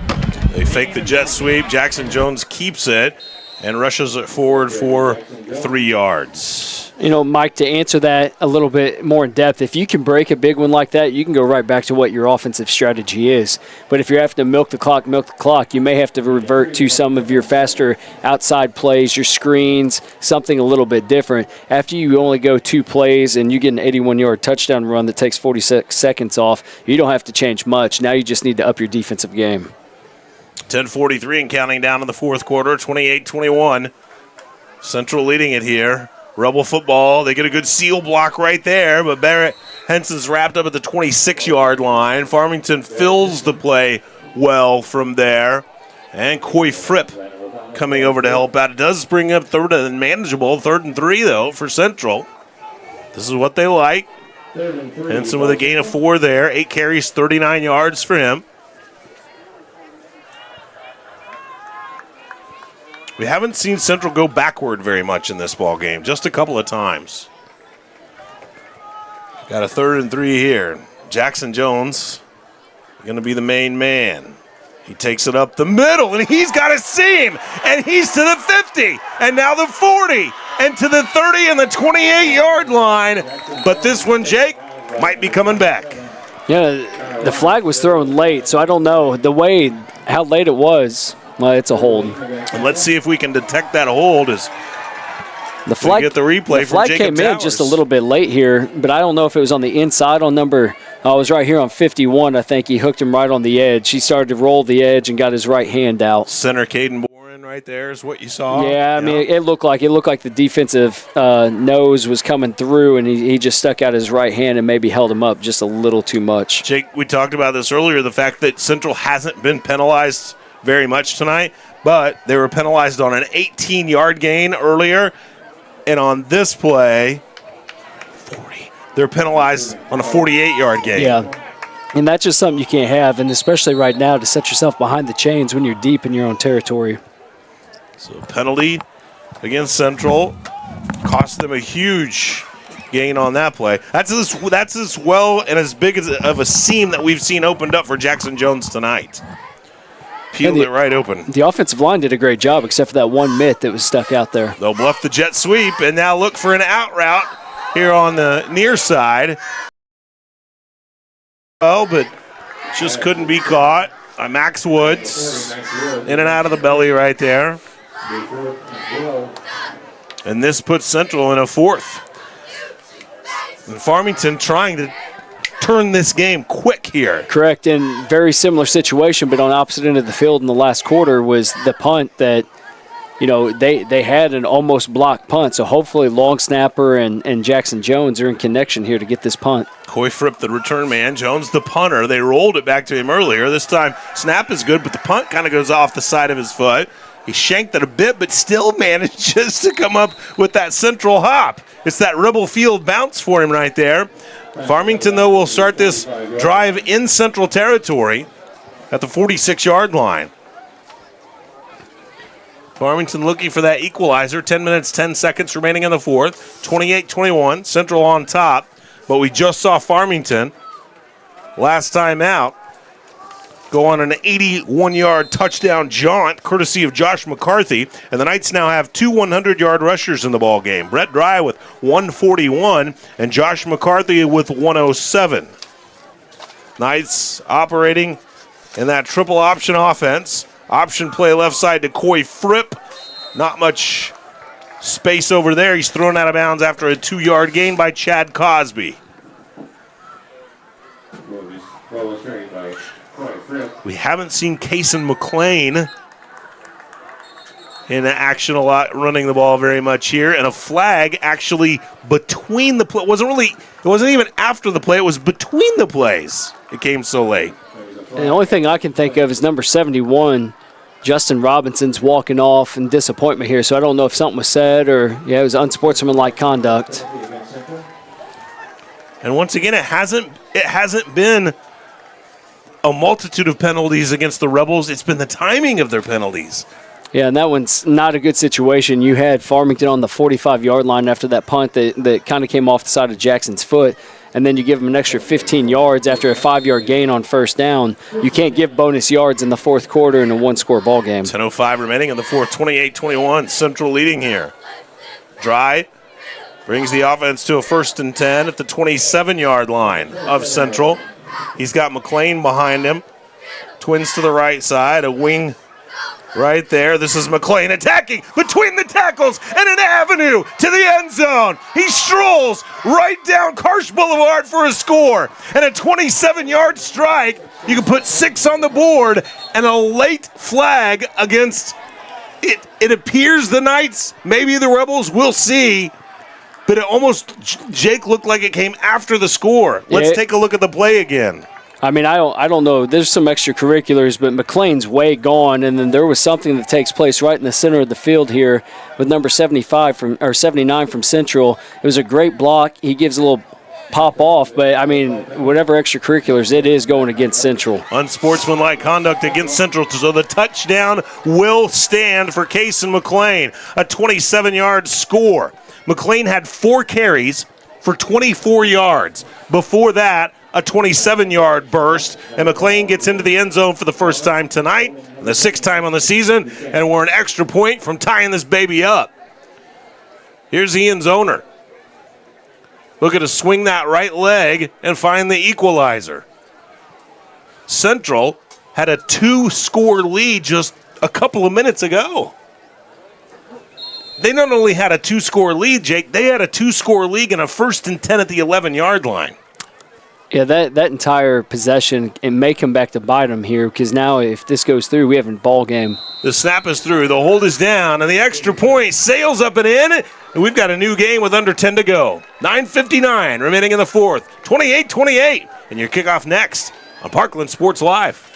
S2: They fake the jet sweep. Jackson Jones keeps it and rushes it forward for 3 yards.
S9: Mike, to answer that a little bit more in depth, if you can break a big one like that, you can go right back to what your offensive strategy is. But if you're having to milk the clock, you may have to revert to some of your faster outside plays, your screens, something a little bit different. After you only go 2 plays and you get an 81-yard touchdown run that takes 46 seconds off, you don't have to change much. Now you just need to up your defensive game.
S2: 10:43 and counting down in the fourth quarter, 28-21. Central leading it here. Rebel football, they get a good seal block right there, but Barrett Henson's wrapped up at the 26-yard line. Farmington fills the play well from there. And Coy Fripp coming over to help out. It does bring up third and manageable. 3rd and 3, though, for Central. This is what they like. Henson with a gain of 4 there. 8 carries, 39 yards for him. We haven't seen Central go backward very much in this ball game, just a couple of times. Got a 3rd and 3 here. Jackson Jones going to be the main man. He takes it up the middle, and he's got a seam, and he's to the 50, and now the 40, and to the 30 and the 28-yard line. But this one, Jake, might be coming back.
S9: Yeah, the flag was thrown late, so I don't know how late it was. Well, it's a hold.
S2: And let's see if we can detect that hold as
S9: the flag,
S2: get the replay
S9: the flag
S2: from Jacob
S9: came
S2: Towers.
S9: in just a little bit late here, but I don't know if it was on the inside on number – it was right here on 51, I think. He hooked him right on the edge. He started to roll the edge and got his right hand out.
S2: Center Caden Boren right there is what you saw.
S9: Yeah, I mean, it looked like the defensive nose was coming through, and he just stuck out his right hand and maybe held him up just a little too much.
S2: Jake, we talked about this earlier, the fact that Central hasn't been penalized very much tonight, but they were penalized on an 18-yard gain earlier, and on this play, 40. They're penalized on a 48-yard gain.
S9: Yeah, and that's just something you can't have, and especially right now to set yourself behind the chains when you're deep in your own territory.
S2: So penalty against Central cost them a huge gain on that play. That's as well and as big of a seam that we've seen opened up for Jackson Jones tonight. Peeled it right open.
S9: The offensive line did a great job, except for that one mitt that was stuck out there.
S2: They'll bluff the jet sweep and now look for an out route here on the near side. Oh, but just couldn't be caught. Max Woods in and out of the belly right there. And this puts Central in a 4th. And Farmington trying to turn this game quick here.
S9: Correct, and very similar situation, but on opposite end of the field in the last quarter was the punt that, they had an almost blocked punt. So hopefully long snapper and Jackson Jones are in connection here to get this punt.
S2: Coy Fripp, the return man. Jones, the punter. They rolled it back to him earlier. This time, snap is good, but the punt kind of goes off the side of his foot. He shanked it a bit, but still manages to come up with that central hop. It's that Rebel Field bounce for him right there. Farmington, though, will start this drive in Central territory at the 46-yard line. Farmington looking for that equalizer. 10 minutes, 10 seconds remaining in the 4th. 28-21, Central on top. But we just saw Farmington last time out go on an 81-yard touchdown jaunt, courtesy of Josh McCarthy. And the Knights now have 2 100-yard rushers in the ball game. Brett Dry with 141 and Josh McCarthy with 107. Knights operating in that triple option offense. Option play left side to Coy Fripp. Not much space over there. He's thrown out of bounds after a 2-yard gain by Chad Cosby. We haven't seen Kason McLean in action a lot, running the ball very much here, and a flag actually between the play. It wasn't even after the play. It was between the plays. It came so late.
S9: And the only thing I can think of is number 71, Justin Robinson's walking off in disappointment here. So I don't know if something was said or it was unsportsmanlike conduct.
S2: And once again, it hasn't been a multitude of penalties against the Rebels. It's been the timing of their penalties.
S9: Yeah, and that one's not a good situation. You had Farmington on the 45-yard line after that punt that kind of came off the side of Jackson's foot, and then you give them an extra 15 yards after a 5-yard gain on first down. You can't give bonus yards in the fourth quarter in a one-score ball game.
S2: 10:05 remaining in the fourth, 28-21. Central leading here. Dry Brings the offense to a 1st and 10 at the 27-yard line of Central. He's got McLean behind him. Twins to the right side, a wing right there. This is McLean attacking between the tackles and an avenue to the end zone. He strolls right down Karsh Boulevard for a score. And a 27-yard strike. You can put 6 on the board and a late flag against it. It appears the Knights, maybe the Rebels, we'll see. But it almost, Jake, looked like it came after the score. Let's take a look at the play again.
S9: I mean, I don't know. There's some extracurriculars, but McLean's way gone, and then there was something that takes place right in the center of the field here with number 79 from Central. It was a great block. He gives a little pop off, but I mean, whatever extracurriculars it is going against Central.
S2: Unsportsmanlike conduct against Central, so the touchdown will stand for Cason McLean. A 27-yard score. McLean had 4 carries for 24 yards. Before that, a 27-yard burst, and McLean gets into the end zone for the first time tonight, the 6th time on the season, and we're an extra point from tying this baby up. Here's Ian's owner. Looking to swing that right leg and find the equalizer. Central had a 2-score lead just a couple of minutes ago. They not only had a 2-score lead, Jake, they had a 2-score lead and a 1st and 10 at the 11-yard line.
S9: Yeah, that entire possession, it may come back to bite them here because now if this goes through, we have a ball game.
S2: The snap is through, the hold is down, and the extra point sails up and in, and we've got a new game with under 10 to go. 9:59 remaining in the 4th, 28-28, and your kickoff next on Parkland Sports Live.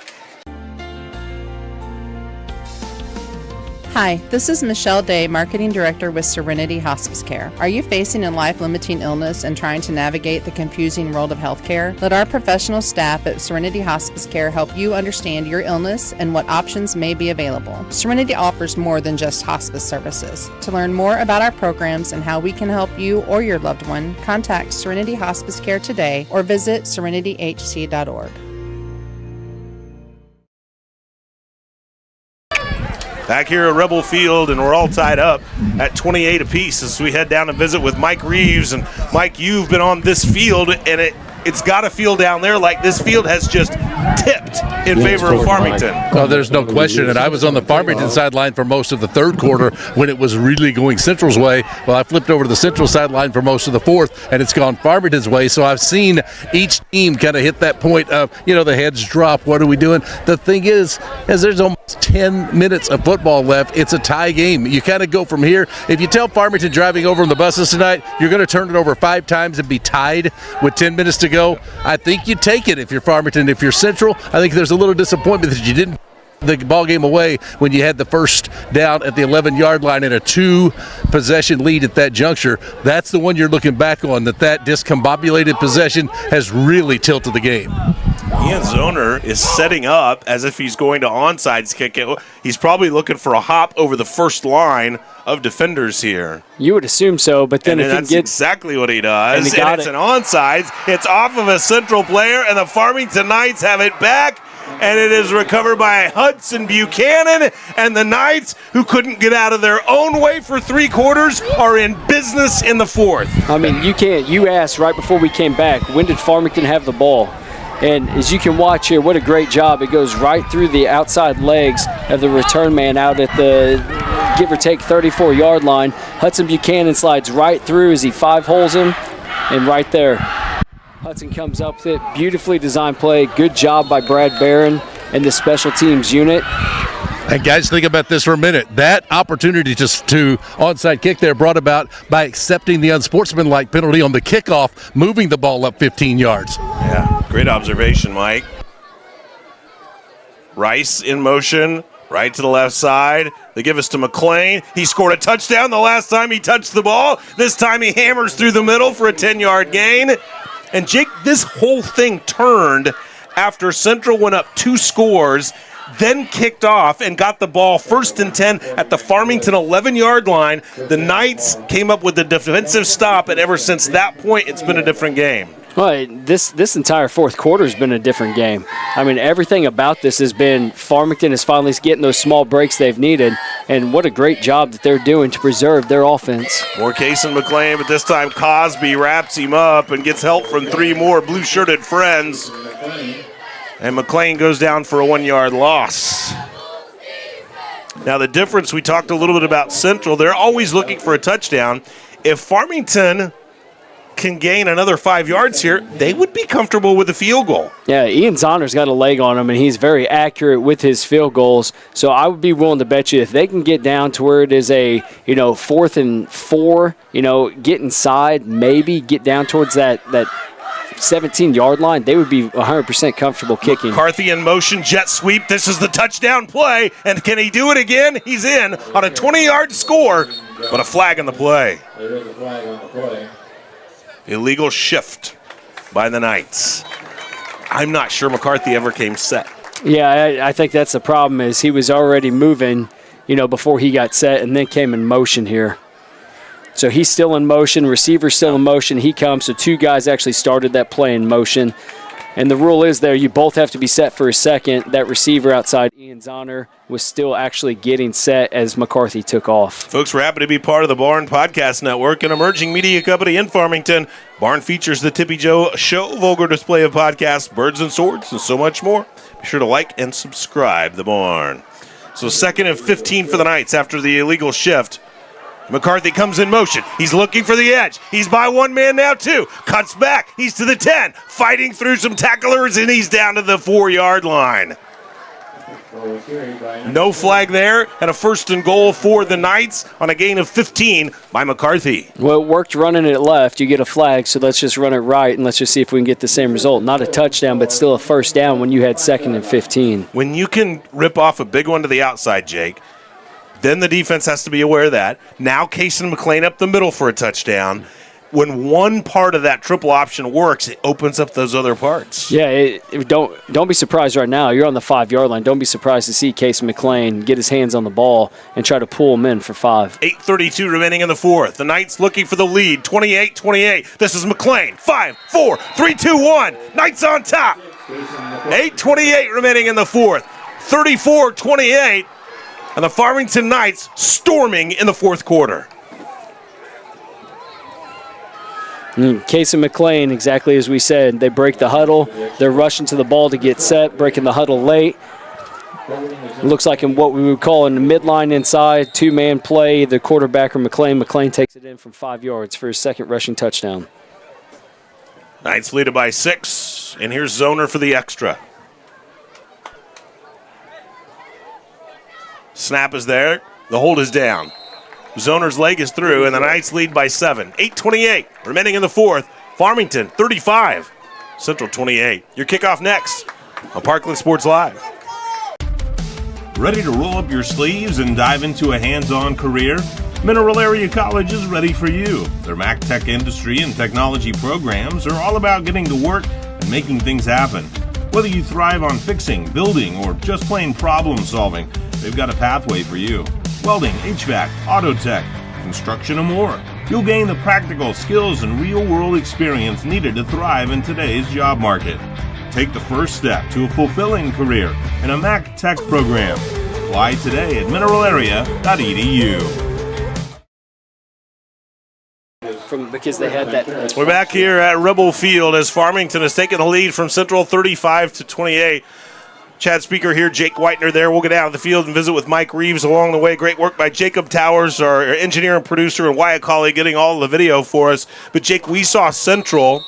S14: Hi, this is Michelle Day, Marketing Director with Serenity Hospice Care. Are you facing a life-limiting illness and trying to navigate the confusing world of healthcare? Let our professional staff at Serenity Hospice Care help you understand your illness and what options may be available. Serenity offers more than just hospice services. To learn more about our programs and how we can help you or your loved one, contact Serenity Hospice Care today or visit serenityhc.org.
S2: Back here at Rebel Field, and we're all tied up at 28 apiece as we head down and visit with Mike Reeves. And Mike, you've been on this field, and it's got to feel down there like this field has just tipped in favor of Farmington.
S10: Oh, there's no question. And I was on the Farmington sideline for most of the 3rd quarter when it was really going Central's way. Well, I flipped over to the Central sideline for most of the 4th, and it's gone Farmington's way. So I've seen each team kind of hit that point of, the heads drop. What are we doing? The thing is there's almost 10 minutes of football left. It's a tie game. You kind of go from here. If you tell Farmington driving over on the buses tonight, you're going to turn it over 5 times and be tied with 10 minutes to go, I think you take it if you're Farmington. If you're Central, I think there's a little disappointment that you didn't the ball game away when you had the first down at the 11-yard line and a 2-possession lead at that juncture. That's the one you're looking back on, that discombobulated possession has really tilted the game.
S2: Ian's owner is setting up as if he's going to onside kick it. He's probably looking for a hop over the first line of defenders here.
S9: You would assume so, but then
S2: that's exactly what he does. And it's an onside. It's off of a Central player, and the Farmington Knights have it back. And it is recovered by Hudson Buchanan, and the Knights, who couldn't get out of their own way for 3 quarters, are in business in the 4th.
S9: I mean, you asked right before we came back, when did Farmington have the ball? And as you can watch here, what a great job. It goes right through the outside legs of the return man out at the give or take 34-yard line. Hudson Buchanan slides right through as he 5-holes him, and right there, Hudson comes up with it. Beautifully designed play. Good job by Brad Barron and the special teams unit.
S10: And guys, think about this for a minute. That opportunity just to onside kick there brought about by accepting the unsportsmanlike penalty on the kickoff, moving the ball up 15 yards.
S2: Yeah, great observation, Mike. Rice in motion, right to the left side. They give us to McLean. He scored a touchdown the last time he touched the ball. This time he hammers through the middle for a 10-yard gain. And Jake, this whole thing turned after Central went up 2 scores, then kicked off and got the ball 1st and 10 at the Farmington 11-yard line. The Knights came up with a defensive stop, and ever since that point, it's been a different game.
S9: Well, this entire fourth quarter has been a different game. I mean, everything about this has been Farmington is finally getting those small breaks they've needed, and what a great job that they're doing to preserve their offense.
S2: More Case and McLean, but this time Cosby wraps him up and gets help from 3 more blue-shirted friends. And McLean goes down for a 1-yard loss. Now the difference, we talked a little bit about Central. They're always looking for a touchdown. If Farmington can gain another 5 yards here, they would be comfortable with a field goal.
S9: Yeah, Ian Zahner's got a leg on him, and he's very accurate with his field goals. So I would be willing to bet you if they can get down to where it is a 4th and 4, get inside, maybe get down towards that 17-yard line, they would be 100% comfortable kicking.
S2: McCarthy in motion, jet sweep. This is the touchdown play, and can he do it again? He's in on a 20-yard score, but a flag on the play. Illegal shift by the Knights. I'm not sure McCarthy ever came set.
S9: Yeah, I think that's the problem is he was already moving, before he got set and then came in motion here. So he's still in motion, receiver's still in motion, he comes, so 2 guys actually started that play in motion. And the rule is there, you both have to be set for a second. That receiver outside Ian Zahner was still actually getting set as McCarthy took off.
S2: Folks, we're happy to be part of the Barn Podcast Network, an emerging media company in Farmington. Barn features the Tippy Joe Show, vulgar display of podcasts, birds and swords, and so much more. Be sure to like and subscribe the Barn. So 2nd and 15 for the Knights after the illegal shift. McCarthy comes in motion. He's looking for the edge. He's by 1 man now, too. Cuts back. He's to the 10. Fighting through some tacklers, and he's down to the 4-yard line. No flag there, and a 1st and goal for the Knights on a gain of 15 by McCarthy.
S9: Well, it worked running it left. You get a flag, so let's just run it right, and let's just see if we can get the same result. Not a touchdown, but still a 1st down when you had 2nd and 15.
S2: When you can rip off a big one to the outside, Jake, then the defense has to be aware of that. Now Case and McLean up the middle for a touchdown. When one part of that triple option works, it opens up those other parts.
S9: Yeah, don't be surprised right now. You're on the 5-yard line. Don't be surprised to see Case McLean get his hands on the ball and try to pull him in for 5.
S2: 8:32 remaining in the 4th. The Knights looking for the lead, 28-28. This is McLean, 5, 4, 3, 2, 1. Knights on top. 8:28 remaining in the 4th. 34-28. And the Farmington Knights storming in the 4th quarter.
S9: Case and McLean, exactly as we said, they break the huddle. They're rushing to the ball to get set, breaking the huddle late. Looks like in what we would call in the midline inside, 2-man play, the quarterback or McLean. McLean takes it in from 5 yards for his 2nd rushing touchdown.
S2: Knights lead it by 6, and here's Zoner for the extra. Snap is there. The hold is down. Zoner's leg is through, and the Knights lead by 7. 8:28 remaining in the 4th. Farmington 35. Central 28. Your kickoff next on Parkland Sports Live.
S11: Ready to roll up your sleeves and dive into a hands-on career? Mineral Area College is ready for you. Their Mac Tech industry and technology programs are all about getting to work and making things happen. Whether you thrive on fixing, building, or just plain problem solving, they've got a pathway for you. Welding, HVAC, auto tech, construction, and more. You'll gain the practical skills and real-world experience needed to thrive in today's job market. Take the first step to a fulfilling career in a Mac Tech program. Apply today at mineralarea.edu.
S9: Because they had that.
S2: We're back here at Rebel Field as Farmington has taken the lead from Central 35-28. Chad Speaker here, Jake Whitener there. We'll get out of the field and visit with Mike Reeves along the way. Great work by Jacob Towers, our engineer and producer, and Wyatt Colley getting all the video for us. But, Jake, we saw Central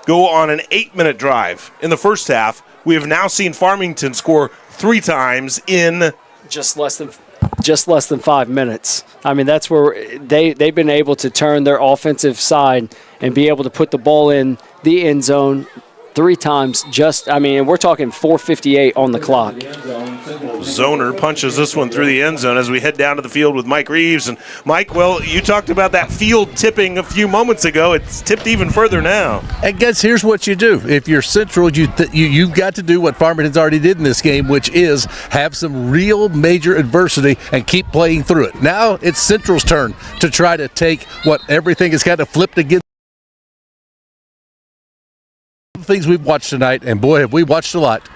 S2: go on an 8-minute drive in the first half. We have now seen Farmington score 3 times in
S9: just less than 5 minutes. I mean, that's where they've been able to turn their offensive side and be able to put the ball in the end zone 3 times. And we're talking 4:58 on the clock.
S2: Zoner punches this one through the end zone as we head down to the field with Mike Reeves. And Mike, well, you talked about that field tipping a few moments ago. It's tipped even further now.
S10: I guess here's what you do. If you're Central, you've got to do what Farmington's already did in this game, which is have some real major adversity and keep playing through it. Now it's Central's turn to try to take what everything is kind of flipped against the things we've watched tonight, and boy, have we watched a lot.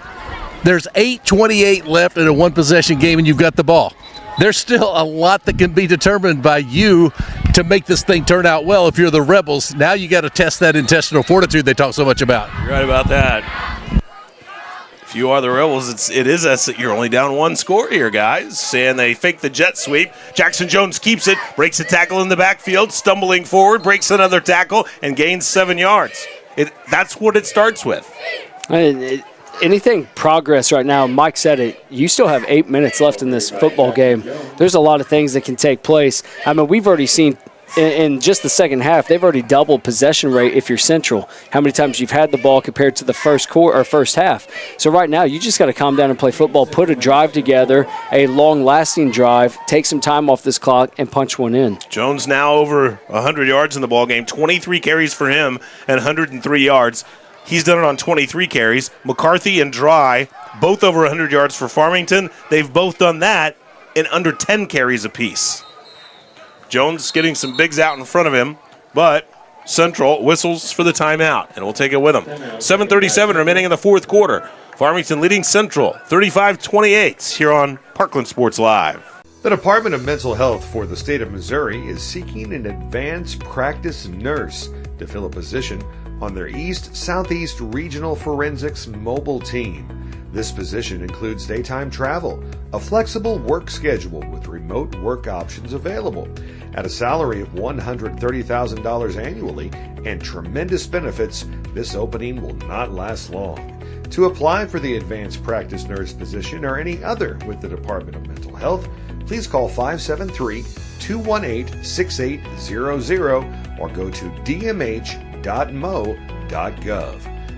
S10: There's 8:28 left in a one-possession game, and you've got the ball. There's still a lot that can be determined by you to make this thing turn out well. If you're the Rebels, now you got to test that intestinal fortitude they talk so much about.
S2: You're right about that. If you are the Rebels, it is us. You're only down one score here, guys. And they fake the jet sweep. Jackson Jones keeps it, breaks a tackle in the backfield, stumbling forward, breaks another tackle, and gains 7 yards. That's what it starts with.
S9: Anything progress right now, Mike said it, you still have 8 minutes left in this football game. There's a lot of things that can take place. I mean, we've already seen in just the second half, they've already doubled possession rate if you're Central. How many times you've had the ball compared to the first half. So right now, you just got to calm down and play football, put a drive together, a long-lasting drive, take some time off this clock, and punch one in.
S2: Jones now over 100 yards in the ball game, 23 carries for him and 103 yards. He's done it on 23 carries. McCarthy and Dry, both over 100 yards for Farmington. They've both done that in under 10 carries apiece. Jones getting some bigs out in front of him, but Central whistles for the timeout, and we'll take it with them. 7:37 remaining in the fourth quarter. Farmington leading Central 35-28 here on Parkland Sports Live.
S1: The Department of Mental Health for the state of Missouri is seeking an advanced practice nurse to fill a position on their East-Southeast Regional Forensics mobile team. This position includes daytime travel, a flexible work schedule with remote work options available, at a salary of $130,000 annually, and tremendous benefits. This opening will not last long. To apply for the advanced practice nurse position or any other with the Department of Mental Health, please call 573-218-6800 or go to dmh.mo.gov.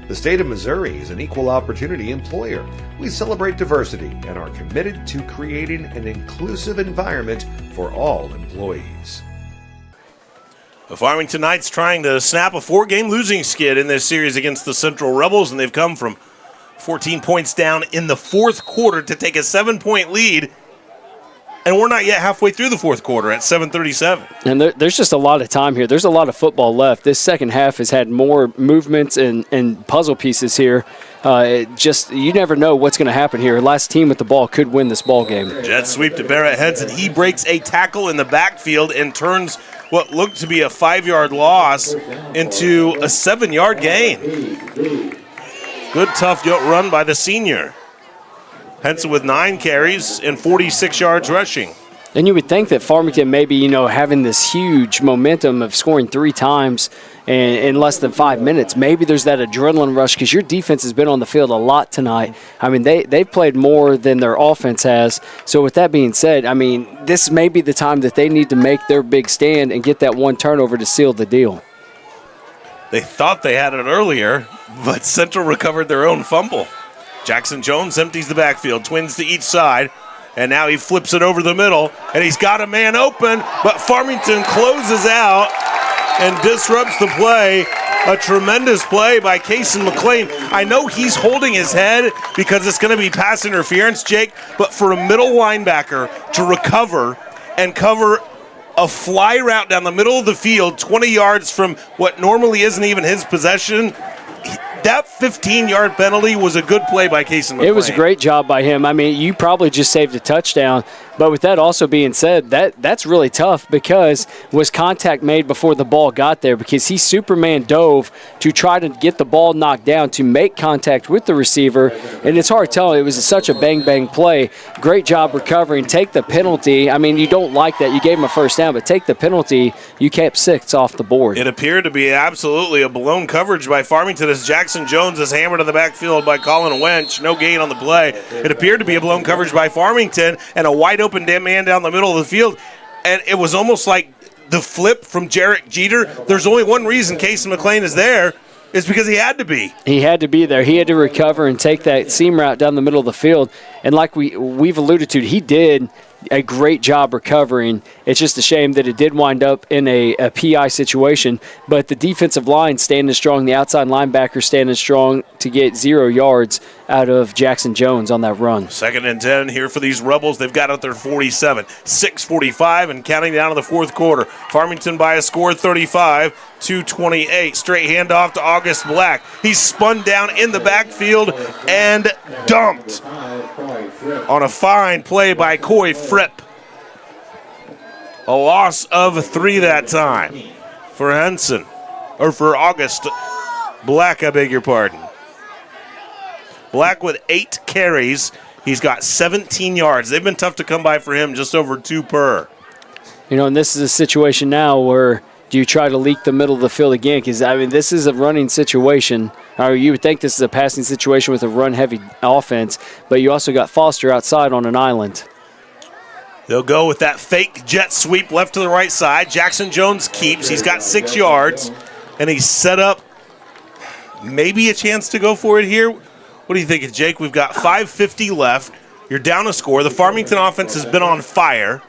S1: The state of Missouri is an equal opportunity employer. We celebrate diversity and are committed to creating an inclusive environment for all employees.
S2: The Farmington Knights trying to snap a 4-game losing skid in this series against the Central Rebels, and they've come from 14 points down in the fourth quarter to take a 7-point lead. And we're not yet halfway through the fourth quarter at 7:37.
S9: And there's just a lot of time here. There's a lot of football left. This second half has had more movements and puzzle pieces here. You never know what's going to happen here. Last team with the ball could win this ball game.
S2: Jet sweep to Barrett Heads, and he breaks a tackle in the backfield and turns what looked to be a 5-yard loss into a 7-yard gain. Good, tough run by the senior. Henson with 9 carries and 46 yards rushing.
S9: And you would think that Farmington maybe, having this huge momentum of scoring 3 times in less than 5 minutes, maybe there's that adrenaline rush because your defense has been on the field a lot tonight. I mean, they've played more than their offense has. So with that being said, I mean, this may be the time that they need to make their big stand and get that one turnover to seal the deal.
S2: They thought they had it earlier, but Central recovered their own fumble. Jackson Jones empties the backfield, twins to each side, and now he flips it over the middle, and he's got a man open, but Farmington closes out and disrupts the play. A tremendous play by Kason McLean. I know he's holding his head because it's going to be pass interference, Jake, but for a middle linebacker to recover and cover a fly route down the middle of the field, 20 yards from what normally isn't even his possession, that 15-yard penalty was a good play by Kason McLean.
S9: It was a great job by him. I mean, you probably just saved a touchdown. But with that also being said, that's really tough because was contact made before the ball got there? Because he Superman dove to try to get the ball knocked down to make contact with the receiver. And it's hard to tell. It was such a bang-bang play. Great job recovering. Take the penalty. I mean, you don't like that. You gave him a first down, but take the penalty. You kept 6 off the board.
S2: It appeared to be absolutely a blown coverage by Farmington as Jackson Jones is hammered in the backfield by Colin Wench. No gain on the play. It appeared to be a blown coverage by Farmington and a wide open man down the middle of the field. And it was almost like the flip from Jarek Jeter. There's only one reason Kason McLean is there. Is because he had to be.
S9: He had to be there. He had to recover and take that seam route down the middle of the field. And like we've alluded to, he did a great job recovering. It's just a shame that it did wind up in a PI situation. But the defensive line standing strong, the outside linebacker standing strong to get 0 yards out of Jackson Jones on that run.
S2: 2nd and 10 here for these Rebels. They've got out there 47, 6:45, and counting down to the fourth quarter. Farmington by a score 35-28. Straight handoff to August Black. He's spun down in the backfield and dumped on a fine play by Coy Fripp. A loss of 3 that time for Henson, or for August Black, I beg your pardon. Black with 8 carries. He's got 17 yards. They've been tough to come by for him, just over 2 per.
S9: And this is a situation now where do you try to leak the middle of the field again? Because, this is a running situation. Or you would think this is a passing situation with a run-heavy offense, but you also got Foster outside on an island.
S2: They'll go with that fake jet sweep left to the right side. Jackson Jones keeps. He's got 6 yards, and he's set up maybe a chance to go for it here. What do you think, Jake? We've got 5:50 left. You're down a score. The Farmington offense has been on fire.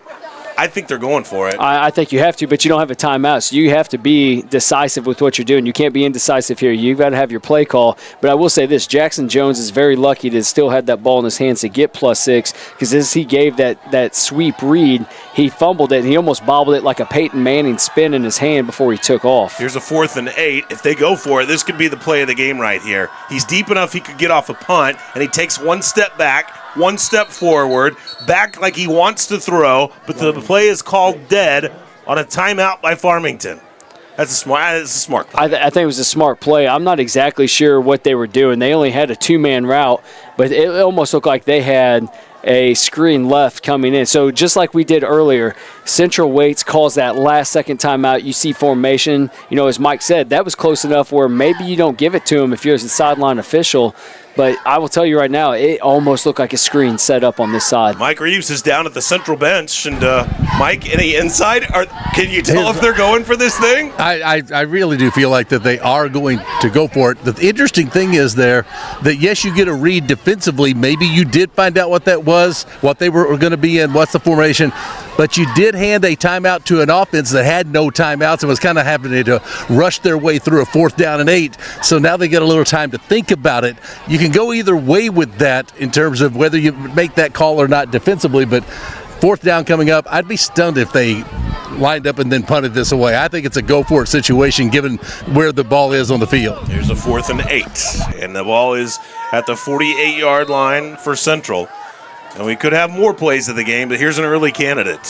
S2: I think they're going for it.
S9: I think you have to, but you don't have a timeout, so you have to be decisive with what you're doing. You can't be indecisive here. You've got to have your play call. But I will say this, Jackson Jones is very lucky to still have that ball in his hands to get +6, because as he gave that sweep read, he fumbled it, and he almost bobbled it like a Peyton Manning spin in his hand before he took off.
S2: Here's a 4th and 8. If they go for it, this could be the play of the game right here. He's deep enough he could get off a punt, and he takes 1 step back, 1 step forward, back like he wants to throw, but the play is called dead on a timeout by Farmington. That's a smart play.
S9: I think it was a smart play. I'm not exactly sure what they were doing. They only had a 2-man route, but it almost looked like they had a screen left coming in. So just like we did earlier, Central waits, calls that last-second timeout. You see formation. As Mike said, that was close enough where maybe you don't give it to him if you're the sideline official. But I will tell you right now, it almost looked like a screen set up on this side.
S2: Mike Reeves is down at the central bench. And, Mike, any inside? Can you tell if they're going for this thing?
S10: I really do feel like that they are going to go for it. The interesting thing is there that, yes, you get a read defensively. Maybe you did find out what that was, what they were going to be in, what's the formation. But you did hand a timeout to an offense that had no timeouts and was kind of having to rush their way through a 4th down and 8. So now they get a little time to think about it. You can go either way with that in terms of whether you make that call or not defensively, but 4th down coming up, I'd be stunned if they lined up and then punted this away. I think it's a go-for-it situation given where the ball is on the field.
S2: Here's a 4th and 8, and the ball is at the 48-yard line for Central. And we could have more plays of the game, but here's an early candidate.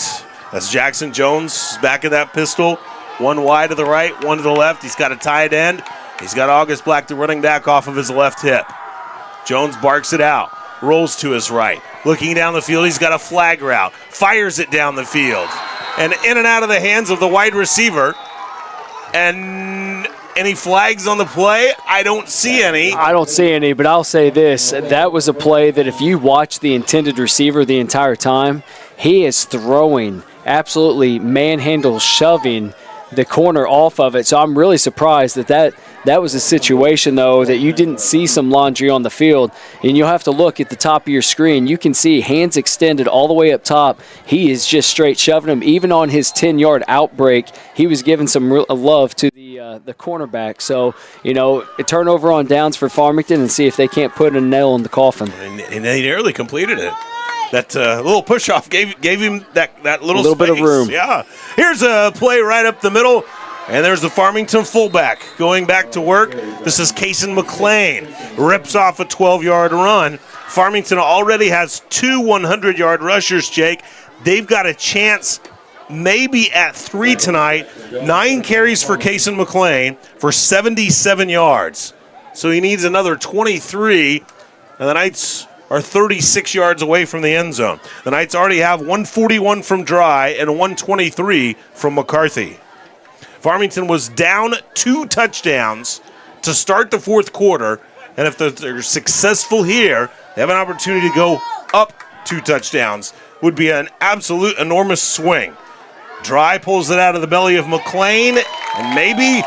S2: That's Jackson Jones back of that pistol. 1 wide to the right, 1 to the left. He's got a tight end. He's got August Black, the running back, off of his left hip. Jones barks it out, rolls to his right. Looking down the field, he's got a flag route. Fires it down the field. And in and out of the hands of the wide receiver. And any flags on the play? I don't see any.
S9: I don't see any, but I'll say this. That was a play that if you watch the intended receiver the entire time, he is throwing, absolutely manhandle shoving the corner off of it. So I'm really surprised that was a situation, though, that you didn't see some laundry on the field. And you'll have to look at the top of your screen. You can see hands extended all the way up top. He is just straight shoving him. Even on his 10-yard outbreak, he was giving some love to the cornerback. So, a turnover on downs for Farmington, and see if they can't put a nail in the coffin.
S2: And they nearly completed it. That little push-off gave him that little
S9: bit of room.
S2: Yeah. Here's a play right up the middle, and there's the Farmington fullback going back to work. This is Kason McLean. Rips off a 12-yard run. Farmington already has 2 100-yard rushers, Jake. They've got a chance maybe at 3 tonight. 9 carries for Kason McLean for 77 yards. So he needs another 23, and the Knights are 36 yards away from the end zone. The Knights already have 141 from Dry and 123 from McCarthy. Farmington was down 2 touchdowns to start the 4th quarter, and if they're successful here, they have an opportunity to go up 2 touchdowns. Would be an absolute enormous swing. Dry pulls it out of the belly of McLean, and maybe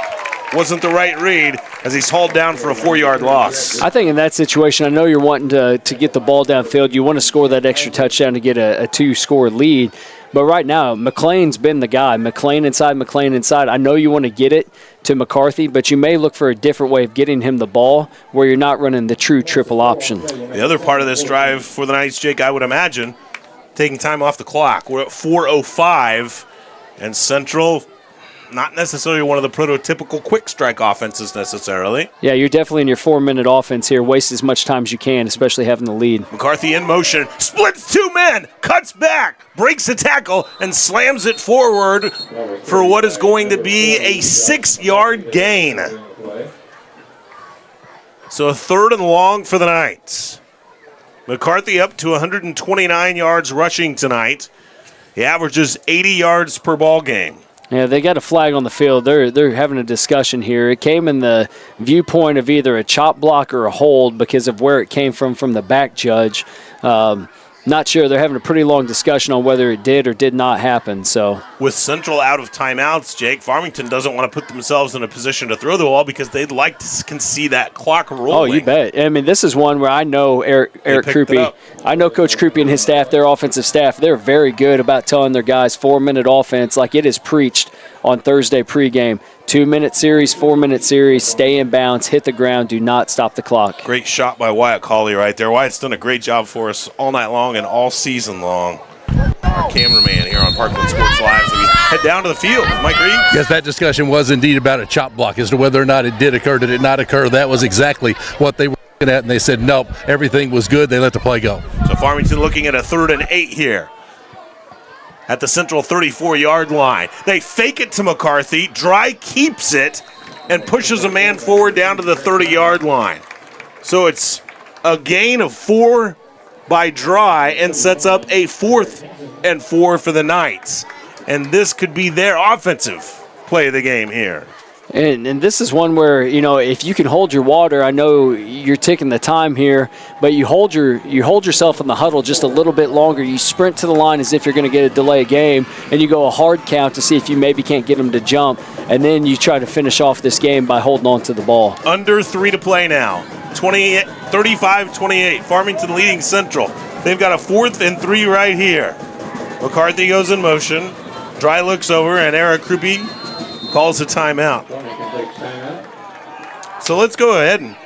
S2: wasn't the right read as he's hauled down for a 4-yard loss.
S9: I think in that situation, I know you're wanting to get the ball downfield. You want to score that extra touchdown to get a 2-score lead. But right now, McLean's been the guy. McLean inside. I know you want to get it to McCarthy, but you may look for a different way of getting him the ball where you're not running the true triple option.
S2: The other part of this drive for the Knights, Jake, I would imagine, taking time off the clock. We're at 4:05, and Central not necessarily one of the prototypical quick strike offenses necessarily.
S9: Yeah, you're definitely in your 4-minute offense here. Waste as much time as you can, especially having the lead.
S2: McCarthy in motion, splits 2 men, cuts back, breaks a tackle, and slams it forward for what is going to be a 6-yard gain. So a 3rd and long for the Knights. McCarthy up to 129 yards rushing tonight. He averages 80 yards per ball game.
S9: Yeah, they got a flag on the field. They're having a discussion here. It came in the viewpoint of either a chop block or a hold because of where it came from the back judge. Not sure. They're having a pretty long discussion on whether it did or did not happen. So,
S2: with Central out of timeouts, Jake, Farmington doesn't want to put themselves in a position to throw the ball because they'd like to can see that clock rolling.
S9: Oh, you bet. I mean, this is one where I know Eric Krupe. I know Coach Krupe and his staff, their offensive staff, they're very good about telling their guys 4-minute offense like it is preached on Thursday pregame. 2-minute series, 4-minute series, stay in bounds, hit the ground, do not stop the clock.
S2: Great shot by Wyatt Cawley right there. Wyatt's done a great job for us all night long and all season long. Our cameraman here on Parkland Sports Live. So we head down to the field. Mike Reed?
S10: Yes, that discussion was indeed about a chop block as to whether or not it did occur. Did it not occur? That was exactly what they were looking at, and they said, nope, everything was good. They let the play go.
S2: So Farmington looking at a 3rd and 8 here. At the Central 34-yard line. They fake it to McCarthy. Dry keeps it and pushes a man forward down to the 30-yard line. So it's a gain of 4 by Dry and sets up a 4th and 4 for the Knights. And this could be their offensive play of the game here.
S9: And this is one where, you know, if you can hold your water, I know you're taking the time here, but you hold yourself in the huddle just a little bit longer. You sprint to the line as if you're going to get a delay game, and you go a hard count to see if you maybe can't get them to jump, and then you try to finish off this game by holding on to the ball.
S2: Under 3 to play now. 35-28. Farmington leading Central. They've got a 4th and 3 right here. McCarthy goes in motion. Dry looks over, and Eric Krupe calls a timeout. So let's go ahead and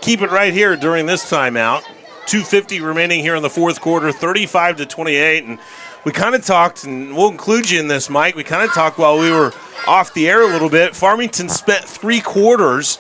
S2: keep it right here during this timeout. 2:50 remaining here in the 4th quarter, 35-28. And we kind of talked, and we'll include you in this, Mike. We kind of talked while we were off the air a little bit. Farmington spent 3 quarters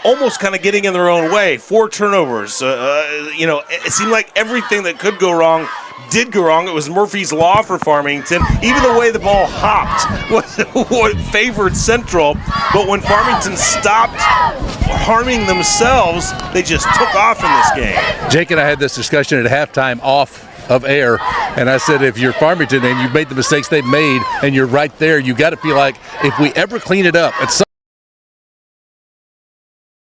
S2: almost kind of getting in their own way. 4 turnovers. It seemed like everything that could go wrong did go wrong. It was Murphy's Law for Farmington. Even the way the ball hopped was what favored Central. But when Farmington stopped harming themselves, they just took off in this game.
S10: Jake and I had this discussion at halftime off of air, and I said, if you're Farmington and you've made the mistakes they've made and you're right there, you got to feel like if we ever clean it up at some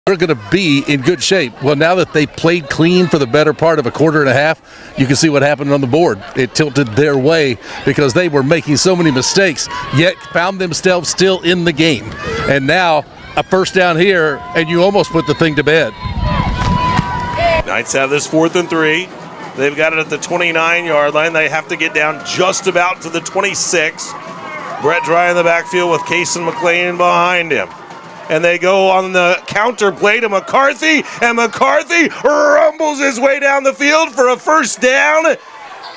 S10: we're going to be in good shape. Well, now that they played clean for the better part of a quarter and a half, you can see what happened on the board. It tilted their way because they were making so many mistakes, yet found themselves still in the game. And now a first down here, and you almost put the thing to bed.
S2: Knights have this 4th and 3. They've got it at the 29-yard line. They have to get down just about to the 26. Brett Dry in the backfield with Cason McLean behind him. And they go on the counter play to McCarthy, and McCarthy rumbles his way down the field for a first down.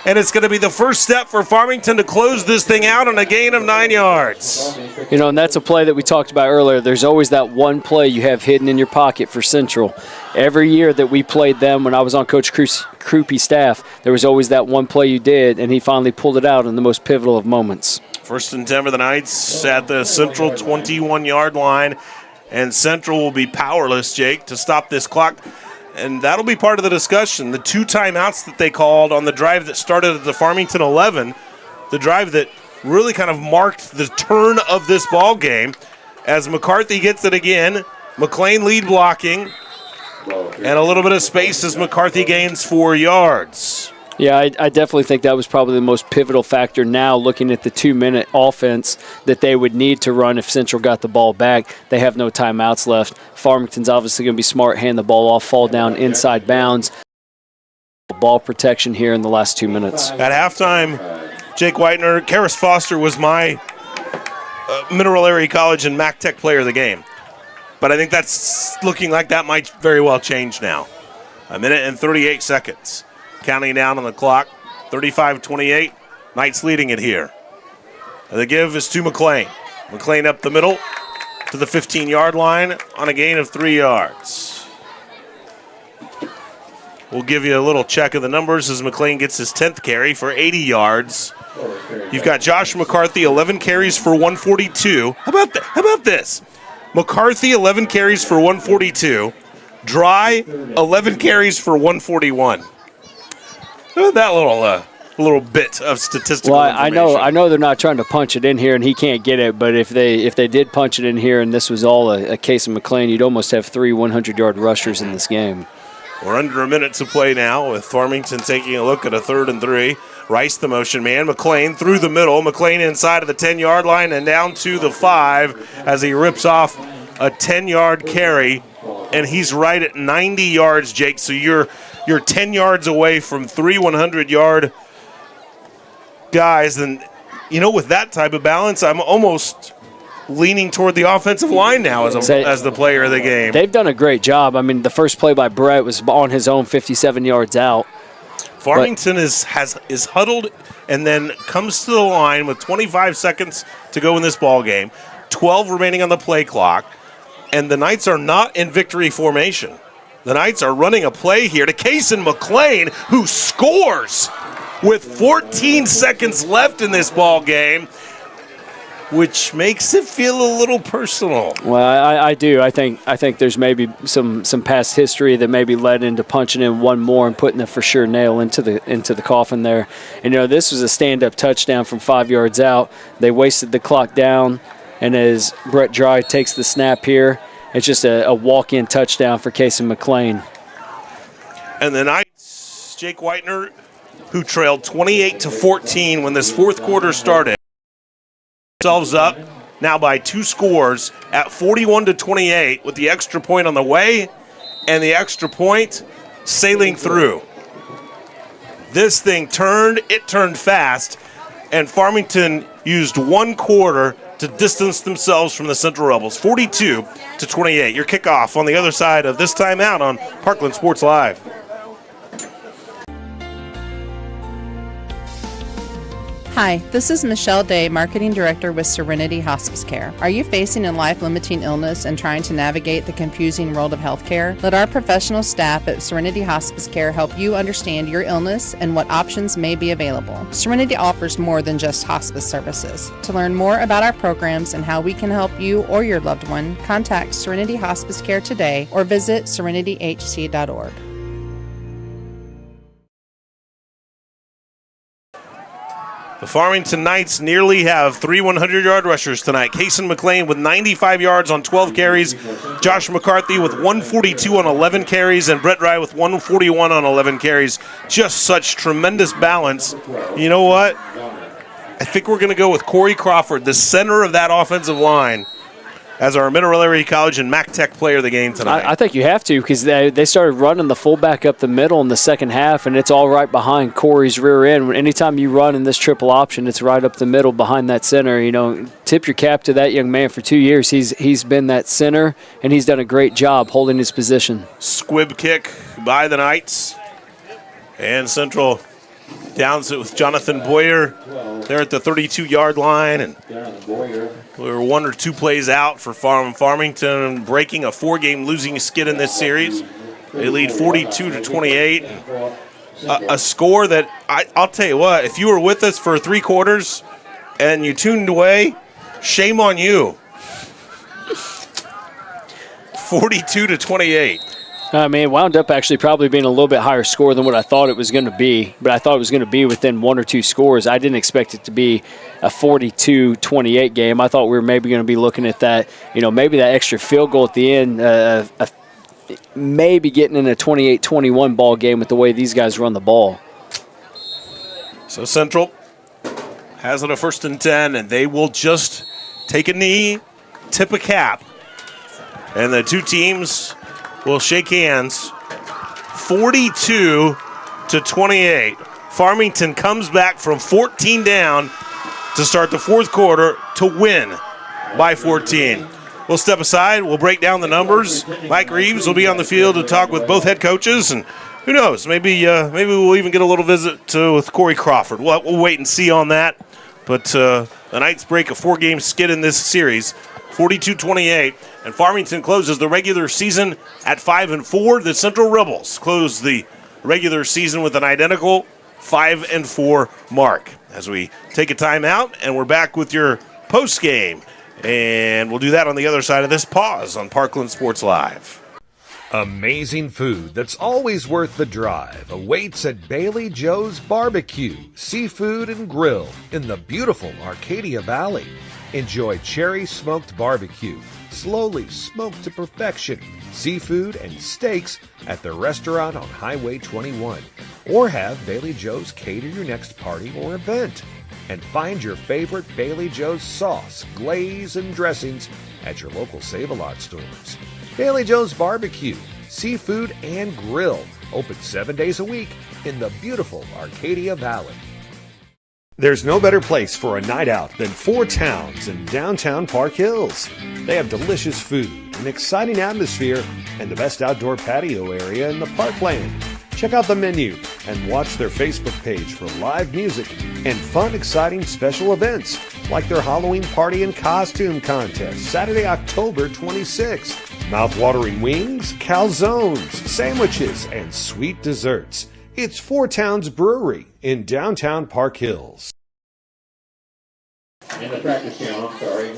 S2: And it's going to be the first step for Farmington to close this thing out on a gain of 9 yards.
S9: You know, and that's a play that we talked about earlier. There's always that one play you have hidden in your pocket for Central. Every year that we played them, when I was on Coach Krupe's staff, there was always that one play you did, and he finally pulled it out in the most pivotal of moments.
S2: 1st and 10 for the Knights at the Central 21-yard line. And Central will be powerless, Jake, to stop this clock. And that'll be part of the discussion. The 2 timeouts that they called on the drive that started at the Farmington 11, the drive that really kind of marked the turn of this ball game. As McCarthy gets it again, McLean lead blocking, and a little bit of space as McCarthy gains 4 yards.
S9: Yeah, I definitely think that was probably the most pivotal factor now, looking at the 2-minute offense that they would need to run if Central got the ball back. They have no timeouts left. Farmington's obviously going to be smart, hand the ball off, fall down inside bounds. Ball protection here in the last 2 minutes.
S2: At halftime, Jake Whitener, Karis Foster was my Mineral Area College and Mac Tech player of the game. But I think that's looking like that might very well change now. 1 minute and 38 seconds. Counting down on the clock, 35-28. Knights leading it here. The give is to McLean. McLean up the middle to the 15-yard line on a gain of 3 yards. We'll give you a little check of the numbers as McLean gets his 10th carry for 80 yards. You've got Josh McCarthy, 11 carries for 142. How about this? McCarthy, 11 carries for 142. Dry, 11 carries for 141. That little bit of statistical information.
S9: I know they're not trying to punch it in here, and he can't get it. But if they did punch it in here, and this was all a case of McLean, you'd almost have 3 100-yard rushers in this game.
S2: We're under a minute to play now with Farmington taking a look at a 3rd and 3. Rice, the motion man. McLean through the middle. McLean inside of the 10-yard line and down to the 5 as he rips off a 10-yard carry. And he's right at 90 yards, Jake. So you're 10 yards away from 3 100-yard guys. And, with that type of balance, I'm almost leaning toward the offensive line now as the player of the game.
S9: They've done a great job. I mean, the first play by Brett was on his own 57 yards out.
S2: Farmington is huddled and then comes to the line with 25 seconds to go in this ball game, 12 remaining on the play clock, and the Knights are not in victory formation. The Knights are running a play here to Kason McLean, who scores with 14 seconds left in this ball game, which makes it feel a little personal.
S9: Well, I do. I think there's maybe some past history that maybe led into punching in one more and putting the for sure nail into the coffin there. And this was a stand-up touchdown from 5 yards out. They wasted the clock down, and as Brett Dry takes the snap here, it's just a walk-in touchdown for Kason McLean.
S2: And the Knights, Jake Whitener, who trailed 28-14 when this fourth quarter started, themselves up now by 2 scores at 41-28 with the extra point on the way and the extra point sailing through. This thing turned fast, and Farmington used 1 quarter to distance themselves from the Central Rebels, 42-28. Your kickoff on the other side of this timeout on Parkland Sports Live.
S14: Hi, this is Michelle Day, Marketing Director with Serenity Hospice Care. Are you facing a life-limiting illness and trying to navigate the confusing world of healthcare? Let our professional staff at Serenity Hospice Care help you understand your illness and what options may be available. Serenity offers more than just hospice services. To learn more about our programs and how we can help you or your loved one, contact Serenity Hospice Care today or visit serenityhc.org.
S2: The Farmington Knights nearly have 3 100-yard rushers tonight. Kason McLean with 95 yards on 12 carries. Josh McCarthy with 142 on 11 carries. And Brett Rye with 141 on 11 carries. Just such tremendous balance. You know what? I think we're going to go with Corey Crawford, the center of that offensive line, as our Mineral Area College and Mac Tech player of the game tonight.
S9: I think you have to, because they started running the fullback up the middle in the second half, and it's all right behind Corey's rear end. Anytime you run in this triple option, it's right up the middle behind that center. Tip your cap to that young man for 2 years. He's been that center, and he's done a great job holding his position.
S2: Squib kick by the Knights. And Central downs it with Jonathan Boyer there at the 32-yard line. And we were 1 or 2 plays out for Farmington, breaking a 4-game losing skid in this series. They lead 42-28. A score that, I'll tell you what, if you were with us for 3 quarters and you tuned away, shame on you. 42-28.
S9: It wound up actually probably being a little bit higher score than what I thought it was going to be, but I thought it was going to be within 1 or 2 scores. I didn't expect it to be a 42-28 game. I thought we were maybe going to be looking at that, maybe that extra field goal at the end, maybe getting in a 28-21 ball game with the way these guys run the ball.
S2: So Central has it a 1st and 10, and they will just take a knee, tip a cap, and the 2 teams will shake hands. 42-28. Farmington comes back from 14 down to start the 4th quarter to win by 14. We'll step aside. We'll break down the numbers. Mike Reeves will be on the field to talk with both head coaches, and who knows, maybe we'll even get a little visit with Corey Crawford. We'll wait and see on that. but the Knights break a 4-game skid in this series, 42-28, and Farmington closes the regular season at 5-4. The Central Rebels close the regular season with an identical 5-4 mark. As we take a timeout, and we're back with your postgame, and we'll do that on the other side of this pause on Parkland Sports Live.
S1: Amazing food that's always worth the drive awaits at Bailey Joe's Barbecue, Seafood and Grill in the beautiful Arcadia Valley. Enjoy cherry smoked barbecue, slowly smoked to perfection, seafood and steaks at the restaurant on Highway 21. Or have Bailey Joe's cater your next party or event. And find your favorite Bailey Joe's sauce, glaze, and dressings at your local Save-A-Lot stores. Bailey Joe's Barbecue, Seafood and Grill, open 7 days a week in the beautiful Arcadia Valley. There's no better place for a night out than Four Towns in downtown Park Hills. They have delicious food, an exciting atmosphere, and the best outdoor patio area in the parkland. Check out the menu and watch their Facebook page for live music and fun, exciting special events like their Halloween party and costume contest, Saturday, October 26th. Mouth-watering wings, calzones, sandwiches, and sweet desserts. It's Four Towns Brewery in downtown Park Hills.
S13: And the practice count, I'm sorry.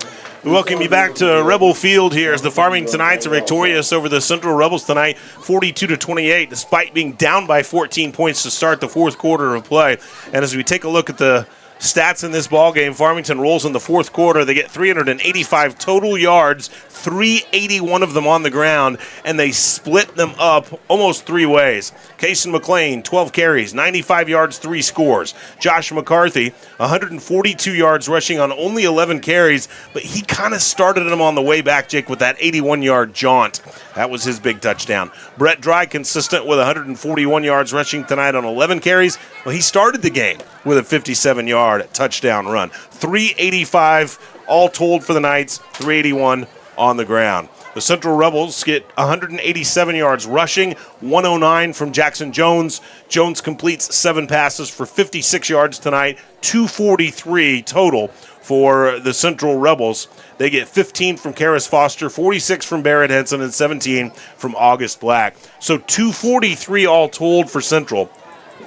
S2: We welcome you back to Rebel Field here as the Farmington Knights are victorious over the Central Rebels tonight, 42-28, despite being down by 14 points to start the fourth quarter of play. And as we take a look at the stats in this ballgame, Farmington rolls in the fourth quarter. They get 385 total yards, 381 of them on the ground, and they split them up almost three ways. Kason McLean, 12 carries, 95 yards, 3 scores. Josh McCarthy, 142 yards rushing on only 11 carries, but he kind of started them on the way back, Jake, with that 81-yard jaunt. That was his big touchdown. Brett Dry, consistent with 141 yards rushing tonight on 11 carries. Well, he started the game with a 57-yard touchdown run. 385 all told for the Knights, 381 on the ground. The Central Rebels get 187 yards rushing, 109 from Jackson Jones. Jones completes 7 passes for 56 yards tonight, 243 total for the Central Rebels. They get 15 from Karis Foster, 46 from Barrett Henson, and 17 from August Black. So 243 all told for Central.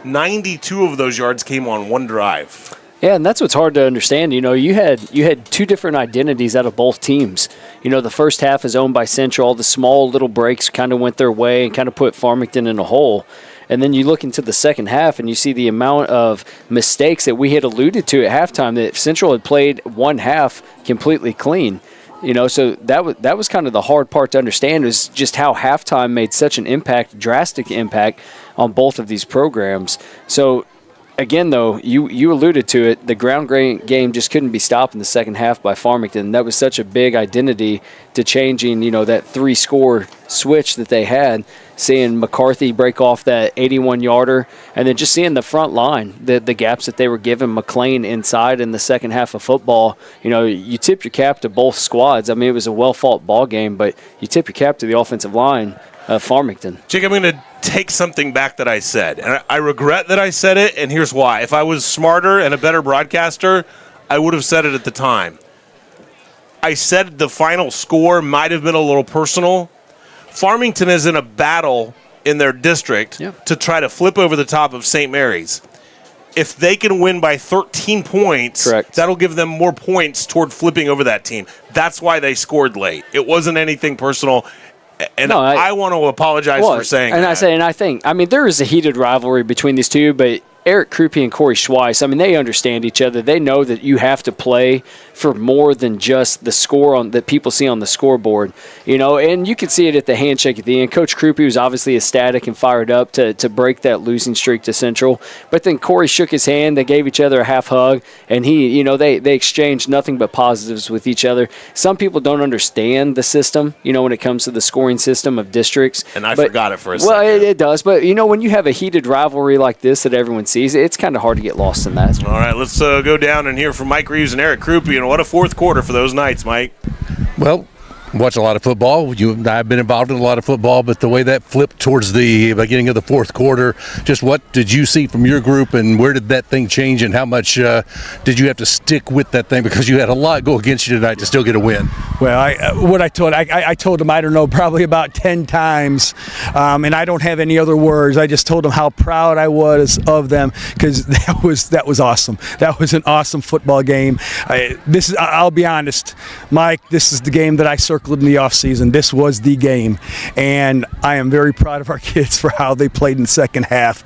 S2: 92 of those yards came on one drive.
S9: Yeah, and that's what's hard to understand. You know, you had two different identities out of both teams. You know, the first half is owned by Central. All the small little breaks kind of went their way and kind of put Farmington in a hole. And then you look into the second half and you see the amount of mistakes that we had alluded to at halftime, that Central had played one half completely clean. You know, so that was kind of the hard part to understand, is just how halftime made such an impact, drastic impact on both of these programs. So, again, though, you alluded to it, the ground game just couldn't be stopped in the second half by Farmington. That was such a big identity to changing, you know, that 3-score switch that they had, seeing McCarthy break off that 81-yarder, and then just seeing the front line, the gaps that they were giving McLean inside in the second half of football. You know, you tip your cap to both squads. I mean, it was a well-fought ball game, but you tip your cap to the offensive line of Farmington.
S2: Jake, I'm going to take something back that I said, and I regret that I said it, and here's why. If I was smarter and a better broadcaster, I would have said it at the time. I said the final score might have been a little personal. Farmington is in a battle in their district to try to flip over the top of St. Mary's. If they can win by 13 points, that'll give them more points toward flipping over that team. That's why they scored late. It wasn't anything personal. And no, I want to apologize for saying that.
S9: I mean, there is a heated rivalry between these two, but Eric Krupe and Corey Schweiss, I mean, they understand each other. They know that you have to play for more than just the score that people see on the scoreboard, you know, and you can see it at the handshake at the end. Coach Krupe was obviously ecstatic and fired up to break that losing streak to Central, but then Corey shook his hand. They gave each other a half hug, and they exchanged nothing but positives with each other. Some people don't understand the system, you know, when it comes to the scoring system of districts.
S2: And I forgot it for a second.
S9: Well, it does, but, you know, when you have a heated rivalry like this that everyone sees, it's kind of hard to get lost in that.
S2: All right, let's go down and hear from Mike Reeves and Eric Krupe. And what a fourth quarter for those Knights, Mike.
S10: Well, watch a lot of football. You and I have been involved in a lot of football, but the way that flipped towards the beginning of the fourth quarter, just what did you see from your group, and where did that thing change, and how much did you have to stick with that thing because you had a lot go against you tonight to still get a win?
S12: Well, I told him, I don't know, probably about 10 times, and I don't have any other words. I just told them how proud I was of them because that was awesome. That was an awesome football game. I'll be honest, Mike, this is the game that I circled in the offseason. This was the game, and I am very proud of our kids for how they played in the second half.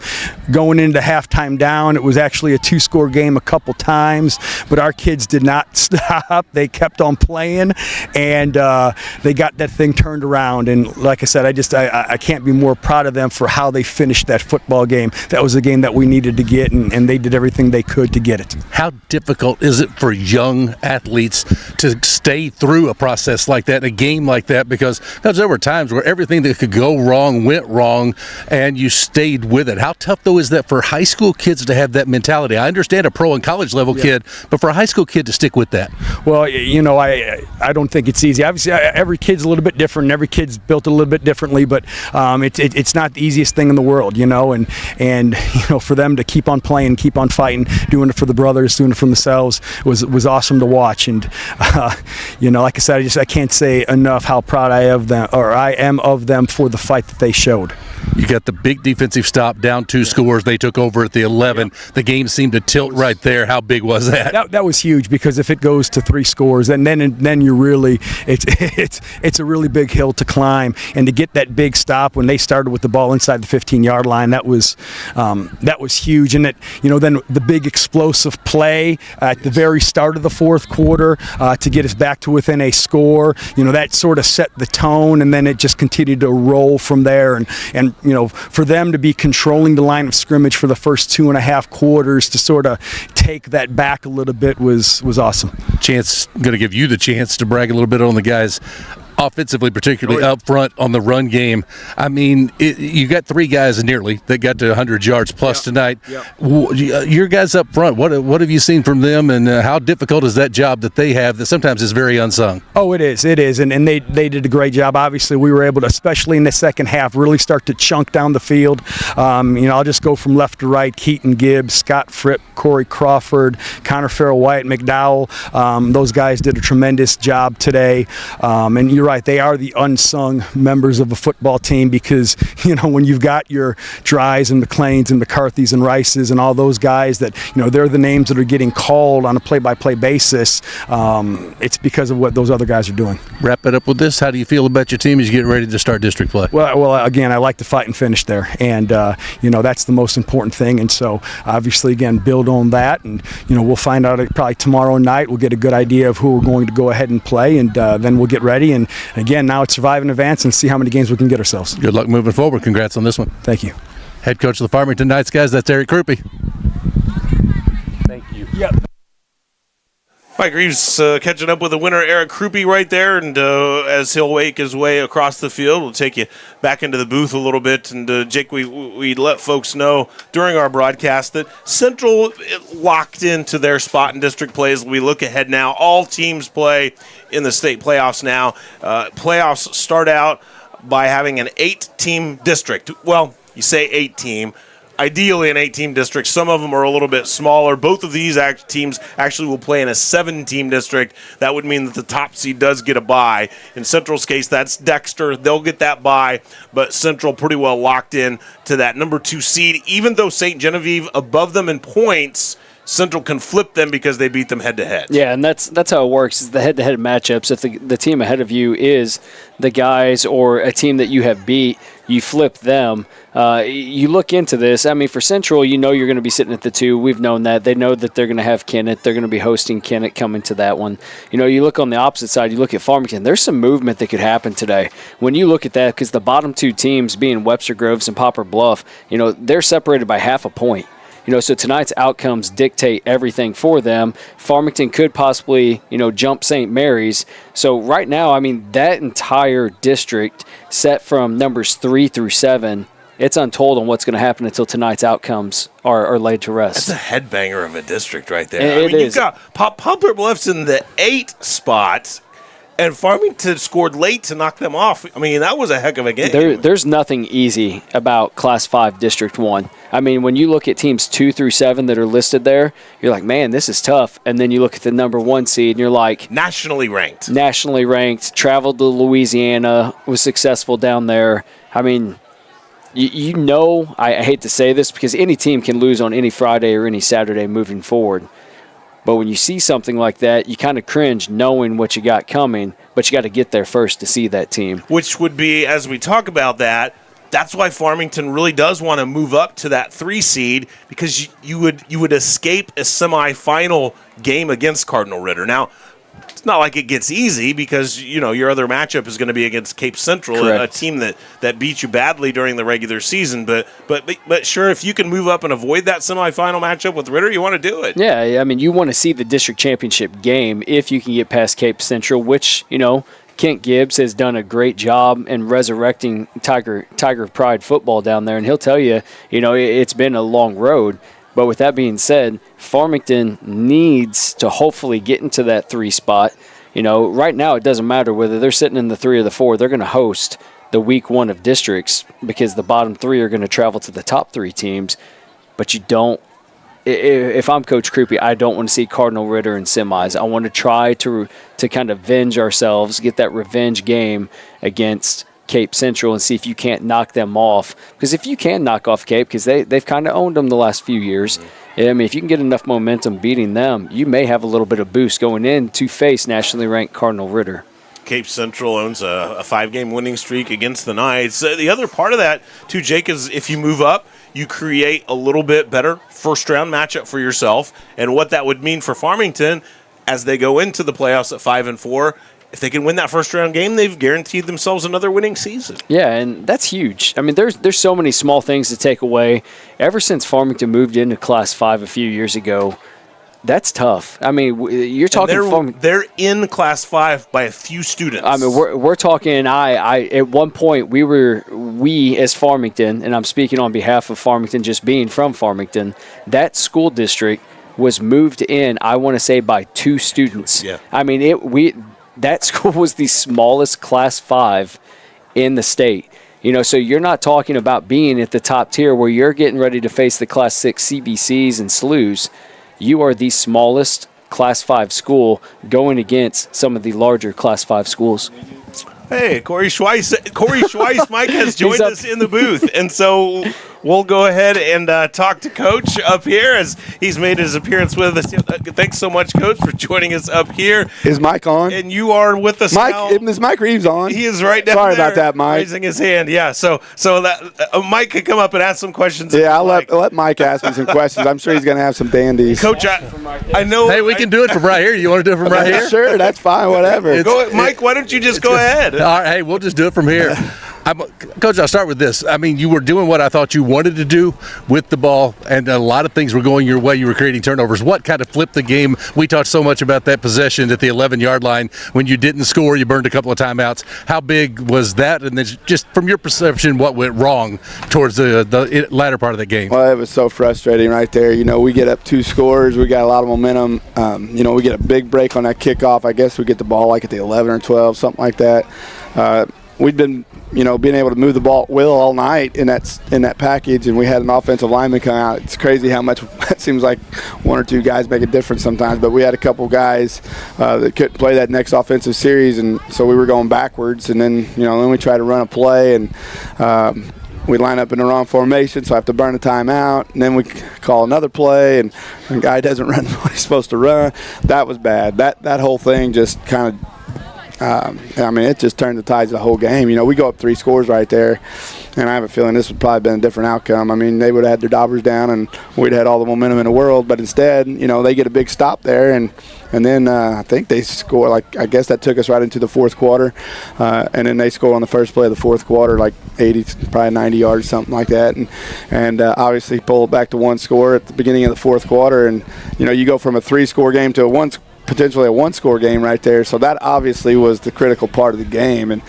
S12: Going into halftime down, it was actually a 2-score game a couple times, but our kids did not stop. They kept on playing, and they got that thing turned around. And like I said, I can't be more proud of them for how they finished that football game. That was a game that we needed to get, and they did everything they could to get it.
S10: How difficult is it for young athletes to stay through a process like that, a game like that? Because there were times where everything that could go wrong went wrong, and you stayed with it. How tough, though, is that for high school kids to have that mentality? I understand a pro and college level kid, but for a high school kid to stick with that.
S12: Well, I don't think it's easy. Obviously, every kid's a little bit different, and every kid's built a little bit differently, but it's not the easiest thing in the world, and for them to keep on playing, keep on fighting, doing it for the brothers, doing it for themselves was awesome to watch. And like I said, I can't say enough how proud I am of them for the fight that they showed.
S10: You got the big defensive stop, down 2 scores. They took over at the 11. The game seemed to tilt right there. How big was that?
S12: That was huge, because if it goes to 3 scores, and then you're really it's a really big hill to climb. And to get that big stop when they started with the ball inside the 15-yard line, that was huge. And then the big explosive play at the very start of the fourth quarter to get us back to within a score, that sort of set the tone, and then it just continued to roll from there. And for them to be controlling the line of scrimmage for the first 2.5 quarters to sort of take that back a little bit was awesome.
S10: Going to give you the chance to brag a little bit on the guys offensively, particularly up front on the run game. I mean, you got 3 guys nearly that got to 100 yards plus tonight. Your guys up front, what have you seen from them, and how difficult is that job that they have that sometimes is very unsung?
S12: Oh, it is, and they did a great job. Obviously, we were able to, especially in the second half, really start to chunk down the field. I'll just go from left to right: Keaton Gibbs, Scott Fripp, Corey Crawford, Connor Farrell-White, McDowell. Those guys did a tremendous job today, and you're right, they are the unsung members of a football team, because when you've got your Dries and McLeans and McCarthy's and Rices and all those guys that they're the names that are getting called on a play-by-play basis, it's because of what those other guys are doing.
S10: Wrap it up with this: how do you feel about your team as you get ready to start district play?
S12: Well, again, I like to fight and finish there, and that's the most important thing. And so obviously, again, build on that, and we'll find out probably tomorrow night. We'll get a good idea of who we're going to go ahead and play, and then we'll get ready. And again, now it's survive in advance and see how many games we can get ourselves.
S10: Good luck moving forward. Congrats on this one.
S12: Thank you.
S10: Head coach of the Farmington Knights, guys, that's Eric Krupe.
S2: Thank you. Yep. Mike Reeves catching up with the winner, Eric Krupe, right there. And as he'll make his way across the field, we'll take you back into the booth a little bit. And, Jake, we let folks know during our broadcast that Central locked into their spot in district play as we look ahead now. All teams play in the state playoffs now. Playoffs start out by having an 8-team district. Well, you say 8-team. Ideally an 8-team district. Some of them are a little bit smaller. Both of these teams actually will play in a 7-team district. That would mean that the top seed does get a bye. In Central's case, that's Dexter. They'll get that bye, but Central pretty well locked in to that number 2 seed. Even though St. Genevieve above them in points, Central can flip them because they beat them head-to-head.
S9: Yeah, and that's how it works, is the head-to-head matchups. If the team ahead of you is the guys or a team that you have beat, you flip them. You look into this. I mean, for Central, you're going to be sitting at the 2. We've known that. They know that they're going to have Kennett. They're going to be hosting Kennett coming to that one. You look on the opposite side. You look at Farmington. There's some movement that could happen today. When you look at that, because the bottom 2 teams, being Webster Groves and Poplar Bluff, they're separated by half a point. So tonight's outcomes dictate everything for them. Farmington could possibly, jump St. Mary's. So right now, I mean, that entire district set from numbers 3 through 7, it's untold on what's going to happen until tonight's outcomes are laid to rest.
S2: That's a headbanger of a district right there.
S9: It is.
S2: You've got Poplar Bluff's in the 8 spot. And Farmington scored late to knock them off. I mean, that was a heck of a game.
S9: There's nothing easy about Class 5 District 1. I mean, when you look at teams 2 through 7 that are listed there, you're like, man, this is tough. And then you look at the number 1 seed, and you're like,
S2: nationally ranked,
S9: traveled to Louisiana, was successful down there. I mean, you know, I hate to say this because any team can lose on any Friday or any Saturday moving forward. But when you see something like that, you kind of cringe knowing what you got coming, but you got to get there first to see that team.
S2: Which would be, as we talk about that's why Farmington really does want to move up to that 3 seed, because you would escape a semifinal game against Cardinal Ritter. Now, it's not like it gets easy because, you know, your other matchup is going to be against Cape Central, a team that beat you badly during the regular season. But sure, if you can move up and avoid that semifinal matchup with Ritter, you want to do it.
S9: Yeah, I mean, you want to see the district championship game if you can get past Cape Central, which, you know, Kent Gibbs has done a great job in resurrecting Tiger Pride football down there. And he'll tell you, you know, it's been a long road. But with that being said, Farmington needs to hopefully get into that 3 spot. You know, right now it doesn't matter whether they're sitting in the 3 or the 4. They're going to host the week 1 of districts because the bottom 3 are going to travel to the top 3 teams. But you don't. If I'm Coach Krupe, I don't want to see Cardinal Ritter in semis. I want to try to kind of avenge ourselves, get that revenge game against Cape Central and see if you can't knock them off. Because if you can knock off Cape, because they've kind of owned them the last few years, I mean, if you can get enough momentum beating them, you may have a little bit of boost going in to face nationally ranked Cardinal Ritter.
S2: Cape Central owns a 5-game winning streak against the Knights. The other part of that, too, Jake, is if you move up, you create a little bit better first-round matchup for yourself. And what that would mean for Farmington as they go into the playoffs at 5-4, if they can win that first-round game, they've guaranteed themselves another winning season.
S9: Yeah, and that's huge. I mean, there's so many small things to take away. Ever since Farmington moved into Class 5 a few years ago, that's tough. I mean, you're talking.
S2: They're in Class 5 by a few students.
S9: I mean, we're talking. I at one point we as Farmington, and I'm speaking on behalf of Farmington, just being from Farmington. That school district was moved in, I want to say, by 2 students.
S2: Yeah.
S9: I mean, that school was the smallest Class 5 in the state. You know, so you're not talking about being at the top tier where you're getting ready to face the Class 6 CBCs and SLUs. You are the smallest Class 5 school going against some of the larger Class 5 schools.
S2: Hey, Corey Schweiss, Mike, has joined us in the booth. And so we'll go ahead and talk to Coach up here as he's made his appearance with us. Thanks so much, Coach, for joining us up here.
S12: Is Mike on?
S2: And you are with us now.
S12: Is Mike Reeves on?
S2: He is right down
S12: Sorry
S2: there.
S12: About that, Mike.
S2: Raising his hand, yeah. So that Mike could come up and ask some questions.
S12: Yeah, I'll let Mike ask me some questions. I'm sure he's going to have some dandies.
S2: Coach, I know.
S10: Hey, we can do it from right here. You want to do it from right here?
S12: Sure, that's fine, whatever.
S2: Mike, why don't you just go ahead?
S10: All right, hey, we'll just do it from here. Coach, I'll start with this. I mean, you were doing what I thought you wanted to do with the ball, and a lot of things were going your way. You were creating turnovers. What kind of flipped the game? We talked so much about that possession at the 11-yard line. When you didn't score, you burned a couple of timeouts. How big was that? And then just from your perception, what went wrong towards the latter part of the game?
S12: Well, it was so frustrating right there. You know, we get up 2 scores. We got a lot of momentum. You know, we get a big break on that kickoff. I guess we get the ball like at the 11 or 12, something like that. We'd been, you know, being able to move the ball at will all night in that package, and we had an offensive lineman come out. It's crazy how much it seems like 1 or 2 guys make a difference sometimes, but we had a couple guys that couldn't play that next offensive series, and so we were going backwards, and then, you know, then we tried to run a play, and we line up in the wrong formation, so I have to burn a timeout, and then we call another play, and the guy doesn't run what he's supposed to run. That was bad. That whole thing just kind of I mean, it just turned the tides of the whole game. You know, we go up 3 scores right there, and I have a feeling this would probably been a different outcome. I mean, they would have had their daubers down, and we'd had all the momentum in the world. But instead, you know, they get a big stop there, and then I think they score. Like, I guess that took us right into the 4th quarter, and then they score on the first play of the 4th quarter, like 80, probably 90 yards, something like that, and obviously pull it back to 1 score at the beginning of the 4th quarter, and you know, you go from a 3-score game to potentially a 1-score game right there. So that obviously was the critical part of the game. And,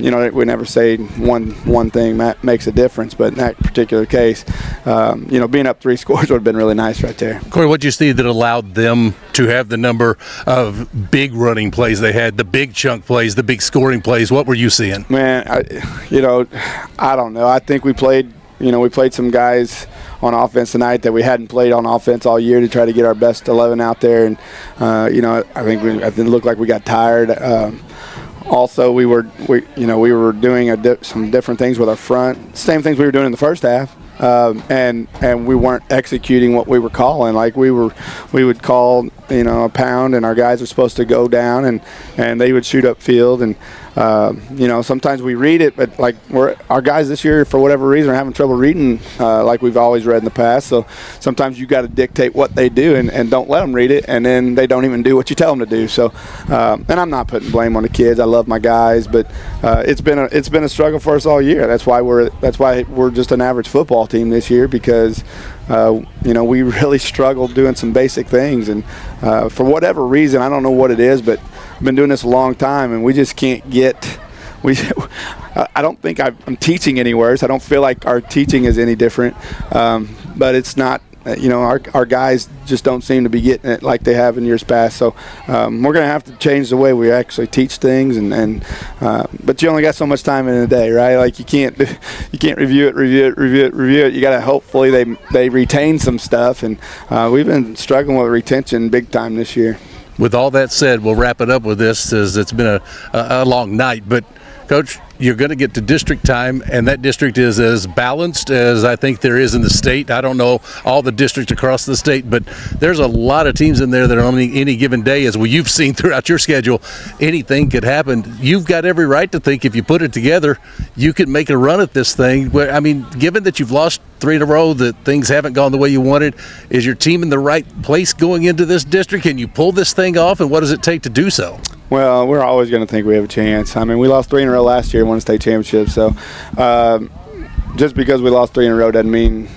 S12: you know, we never say one thing that makes a difference, but in that particular case, you know, being up 3 scores would have been really nice right there.
S10: Corey, what did you see that allowed them to have the number of big running plays they had, the big chunk plays, the big scoring plays? What were you seeing?
S12: Man, I don't know. I think we played some guys on offense tonight that we hadn't played on offense all year to try to get our best 11 out there, and I think it looked like we got tired. Also, we were doing some different things with our front, same things we were doing in the first half, and we weren't executing what we were calling. Like we would call a pound, and our guys were supposed to go down, and they would shoot upfield, and sometimes we read it, but like our guys this year, for whatever reason, are having trouble reading like we've always read in the past. So sometimes you got to dictate what they do and don't let them read it, and then they don't even do what you tell them to do. So, and I'm not putting blame on the kids. I love my guys, but it's been a struggle for us all year. That's why we're just an average football team this year, because we really struggled doing some basic things, and for whatever reason, I don't know what it is, but I've been doing this a long time, and we just can't get. I don't think I'm teaching any worse. I don't feel like our teaching is any different, but it's not. Our guys just don't seem to be getting it like they have in years past. So we're going to have to change the way we actually teach things, but you only got so much time in a day, right? Like you can't review it. You got to hopefully they retain some stuff, and we've been struggling with retention big time this year.
S10: With all that said, we'll wrap it up with this, as it's been a long night. But, Coach, you're going to get to district time, and that district is as balanced as I think there is in the state. I don't know all the districts across the state, but there's a lot of teams in there that are on any given day, as you've seen throughout your schedule. Anything could happen. You've got every right to think if you put it together, you could make a run at this thing. I mean, given that you've lost 3 in a row, that things haven't gone the way you wanted, is your team in the right place going into this district? Can you pull this thing off, and what does it take to do so?
S12: Well, we're always going to think we have a chance. I mean, we lost 3 in a row last year and won a state championship. So just because we lost 3 in a row doesn't mean,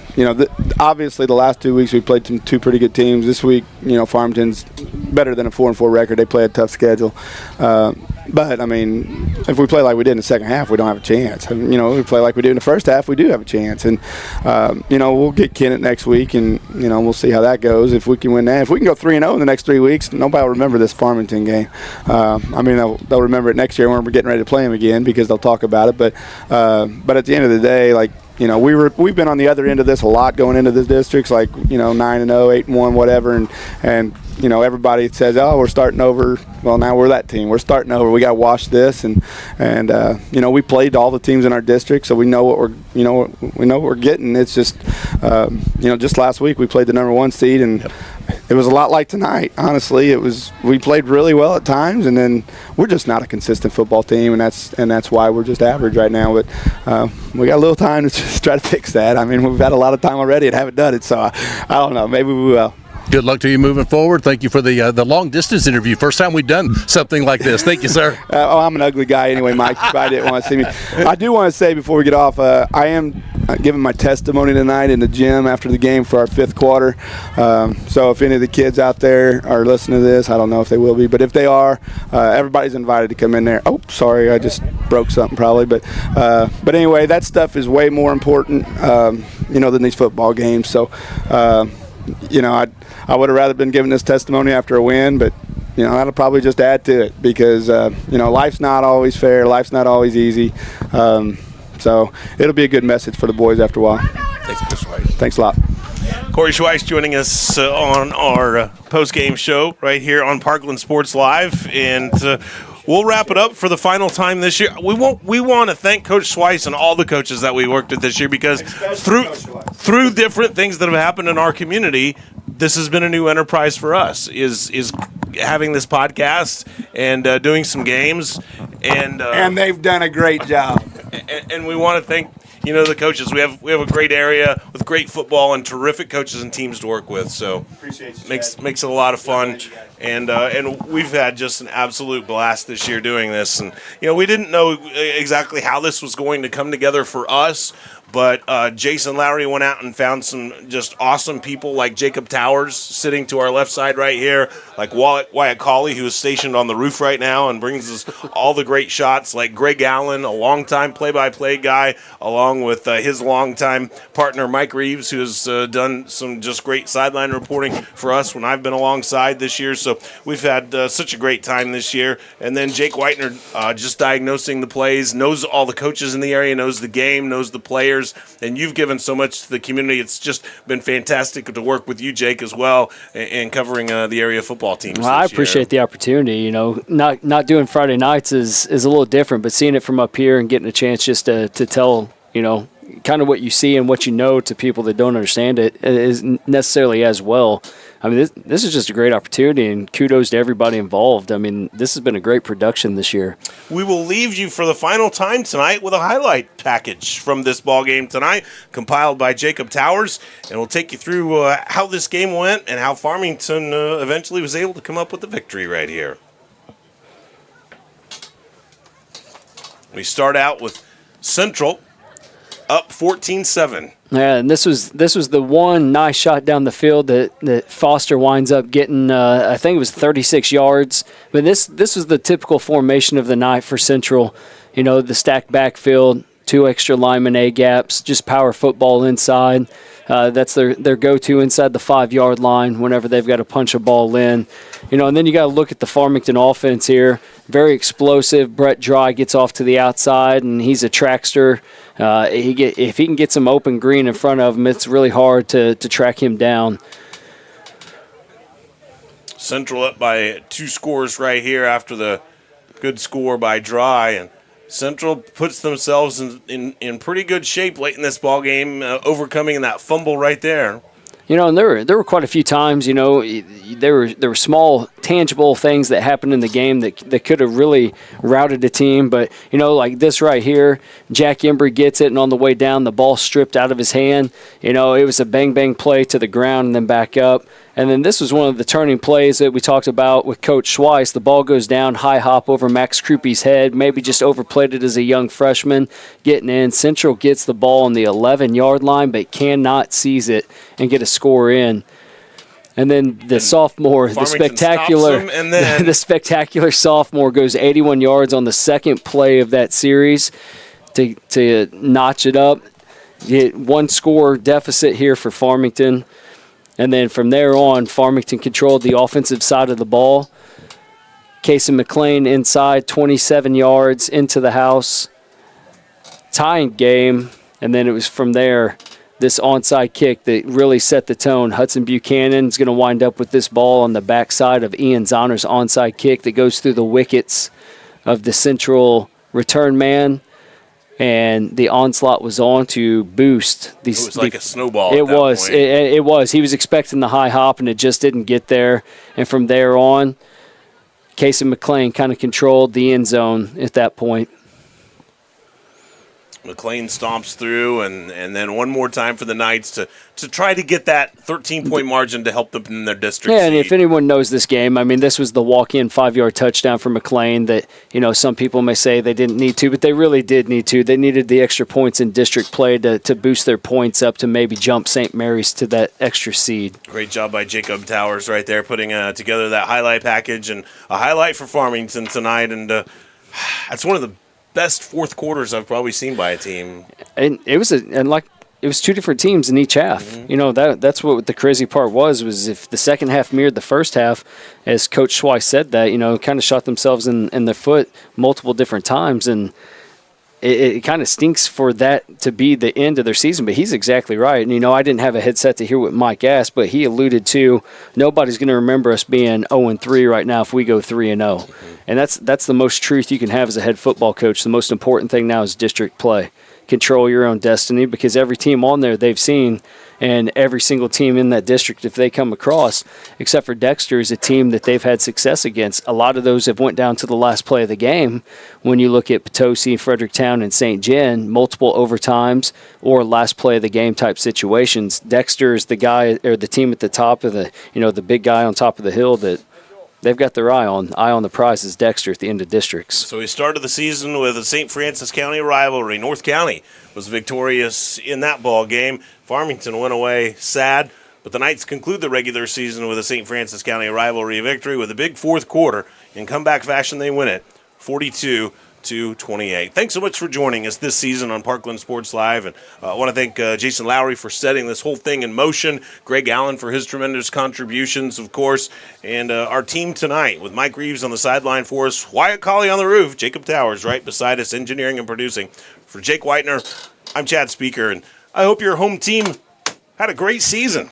S12: obviously the last 2 weeks we played two pretty good teams. This week, Farmington's better than a 4-4 record. They play a tough schedule. But, I mean, if we play like we did in the second half, we don't have a chance. If we play like we did in the first half, we do have a chance. And, we'll get Kennett next week, and, we'll see how that goes. If we can win that. If we can go 3-0 in the next 3 weeks, nobody will remember this Farmington game. They'll remember it next year when we're getting ready to play them again, because they'll talk about it. But at the end of the day, we've been on the other end of this a lot going into this districts, 9-0, 8-1, whatever, and everybody says, oh, we're starting over. Well, now we're that team. We're starting over. We got to wash this, and we played all the teams in our district, so we know what we're getting. It's just just last week we played the number 1 seed, and it was a lot like tonight. Honestly, we played really well at times, and then we're just not a consistent football team, and that's why we're just average right now. But we got a little time to just try to fix that. I mean, we've had a lot of time already and haven't done it, so I don't know. Maybe we will.
S10: Good luck to you moving forward. Thank you for the long distance interview. First time we've done something like this. Thank you, sir.
S12: I'm an ugly guy anyway, Mike. You probably didn't want to see me. I do want to say before we get off, I am giving my testimony tonight in the gym after the game for our 5th quarter. So if any of the kids out there are listening to this, I don't know if they will be, but if they are, everybody's invited to come in there. Oh, sorry, I just broke something probably, but anyway, that stuff is way more important, than these football games. So. I would have rather been given this testimony after a win, but that'll probably just add to it, because life's not always fair, life's not always easy. So it'll be a good message for the boys after a while.
S2: Thanks, Mr. Schweiss.
S12: Thanks a lot.
S2: Corey Schweiss joining us on our post-game show right here on Parkland Sports Live, and we'll wrap it up for the final time this year. We want to thank Coach Schweiss and all the coaches that we worked with this year, because through different things that have happened in our community, this has been a new enterprise for us, is having this podcast and doing some games. And
S12: they've done a great job.
S2: And we want to thank the coaches. We have a great area with great football and terrific coaches and teams to work with. So makes it a lot of fun. And we've had just an absolute blast this year doing this. And we didn't know exactly how this was going to come together for us, But Jason Lowry went out and found some just awesome people like Jacob Towers sitting to our left side right here, like Wyatt Cawley, who is stationed on the roof right now and brings us all the great shots, like Greg Allen, a longtime play-by-play guy, along with his longtime partner Mike Reeves, who has done some just great sideline reporting for us when I've been alongside this year. So we've had such a great time this year. And then Jake Whitener just diagnosing the plays, knows all the coaches in the area, knows the game, knows the players. And you've given so much to the community. It's just been fantastic to work with you, Jake, as well, and covering the area football teams.
S9: Well, I appreciate the opportunity. You know, not doing Friday nights is a little different, but seeing it from up here and getting a chance just to tell, you know, kind of what you see and what you know to people that don't understand it is necessarily as well. I mean, this is just a great opportunity, and kudos to everybody involved. I mean, this has been a great production this year.
S2: We will leave you for the final time tonight with a highlight package from this ball game tonight, compiled by Jacob Towers, and we'll take you through how this game went and how Farmington eventually was able to come up with the victory right here. We start out with Central up 14-7.
S9: Yeah, and this was the one nice shot down the field that Foster winds up getting. I think it was 36 yards. But this was the typical formation of the night for Central. You know, the stacked backfield, 2 extra lineman A gaps, just power football inside. That's their go-to inside the 5-yard line whenever they've got to punch a ball in. You know, and then you got to look at the Farmington offense here. Very explosive. Brett Dry gets off to the outside, and he's a trackster. If he can get some open green in front of him, it's really hard to track him down.
S2: Central up by 2 scores right here after the good score by Dry, and Central puts themselves in pretty good shape late in this ball game, overcoming that fumble right there.
S9: You know, and there were quite a few times, you know, there were small, tangible things that happened in the game that could have really routed a team. But, you know, like this right here, Jack Embry gets it, and on the way down, the ball stripped out of his hand. You know, it was a bang-bang play to the ground and then back up. And then this was one of the turning plays that we talked about with Coach Schweiss. The ball goes down, high hop over Max Krupe's head, maybe just overplayed it as a young freshman, getting in. Central gets the ball on the 11-yard line, but cannot seize it and get a score in. And then the sophomore, the spectacular sophomore goes 81 yards on the second play of that series to notch it up. Get 1-score deficit here for Farmington. And then from there on, Farmington controlled the offensive side of the ball. Casey McLean inside, 27 yards into the house. Tying game. And then it was from there, this onside kick that really set the tone. Hudson Buchanan is going to wind up with this ball on the backside of Ian Zahner's onside kick that goes through the wickets of the Central return man. And the onslaught was on to boost. It
S2: was like a snowball.
S9: It was. He was expecting the high hop, and it just didn't get there. And from there on, Casey McLean kind of controlled the end zone at that point.
S2: McLean stomps through, and then one more time for the Knights to try to get that 13-point margin to help them in their district.
S9: Yeah, and if anyone knows this game, I mean, this was the walk-in 5-yard touchdown for McLean that, you know, some people may say they didn't need to, but they really did need to. They needed the extra points in district play to boost their points up to maybe jump St. Mary's to that extra seed.
S2: Great job by Jacob Towers right there, putting together that highlight package, and a highlight for Farmington tonight, and that's one of the best fourth quarters I've probably seen by a team.
S9: And it was 2 different teams in each half. Mm-hmm. You know, that's what the crazy part was if the second half mirrored the first half, as Coach Schweiss said that, you know, kind of shot themselves in the foot multiple different times, and it kind of stinks for that to be the end of their season, but he's exactly right. And, you know, I didn't have a headset to hear what Mike asked, but he alluded to nobody's going to remember us being 0-3 right now if we go 3-0. Mm-hmm. And that's the most truth you can have as a head football coach. The most important thing now is district play. Control your own destiny, because every team on there they've seen, and every single team in that district, if they come across, except for Dexter, is a team that they've had success against. A lot of those have went down to the last play of the game. When you look at Potosi, Fredericktown, and St. Jen, multiple overtimes or last play of the game type situations. Dexter is the guy or the team at the top of the, you know, the big guy on top of the hill that they've got their eye on the prize is Dexter at the end of districts.
S2: So we started the season with a St. Francis County rivalry. North County was victorious in that ball game. Farmington went away sad, but the Knights conclude the regular season with a St. Francis County rivalry victory with a big fourth quarter. In comeback fashion, they win it 42-28. Thanks so much for joining us this season on Parkland Sports Live. And I want to thank Jason Lowry for setting this whole thing in motion, Greg Allen for his tremendous contributions, of course, and our team tonight with Mike Reeves on the sideline for us, Wyatt Colley on the roof, Jacob Towers right beside us, engineering and producing. For Jake Whitener, I'm Chad Speaker, and I hope your home team had a great season.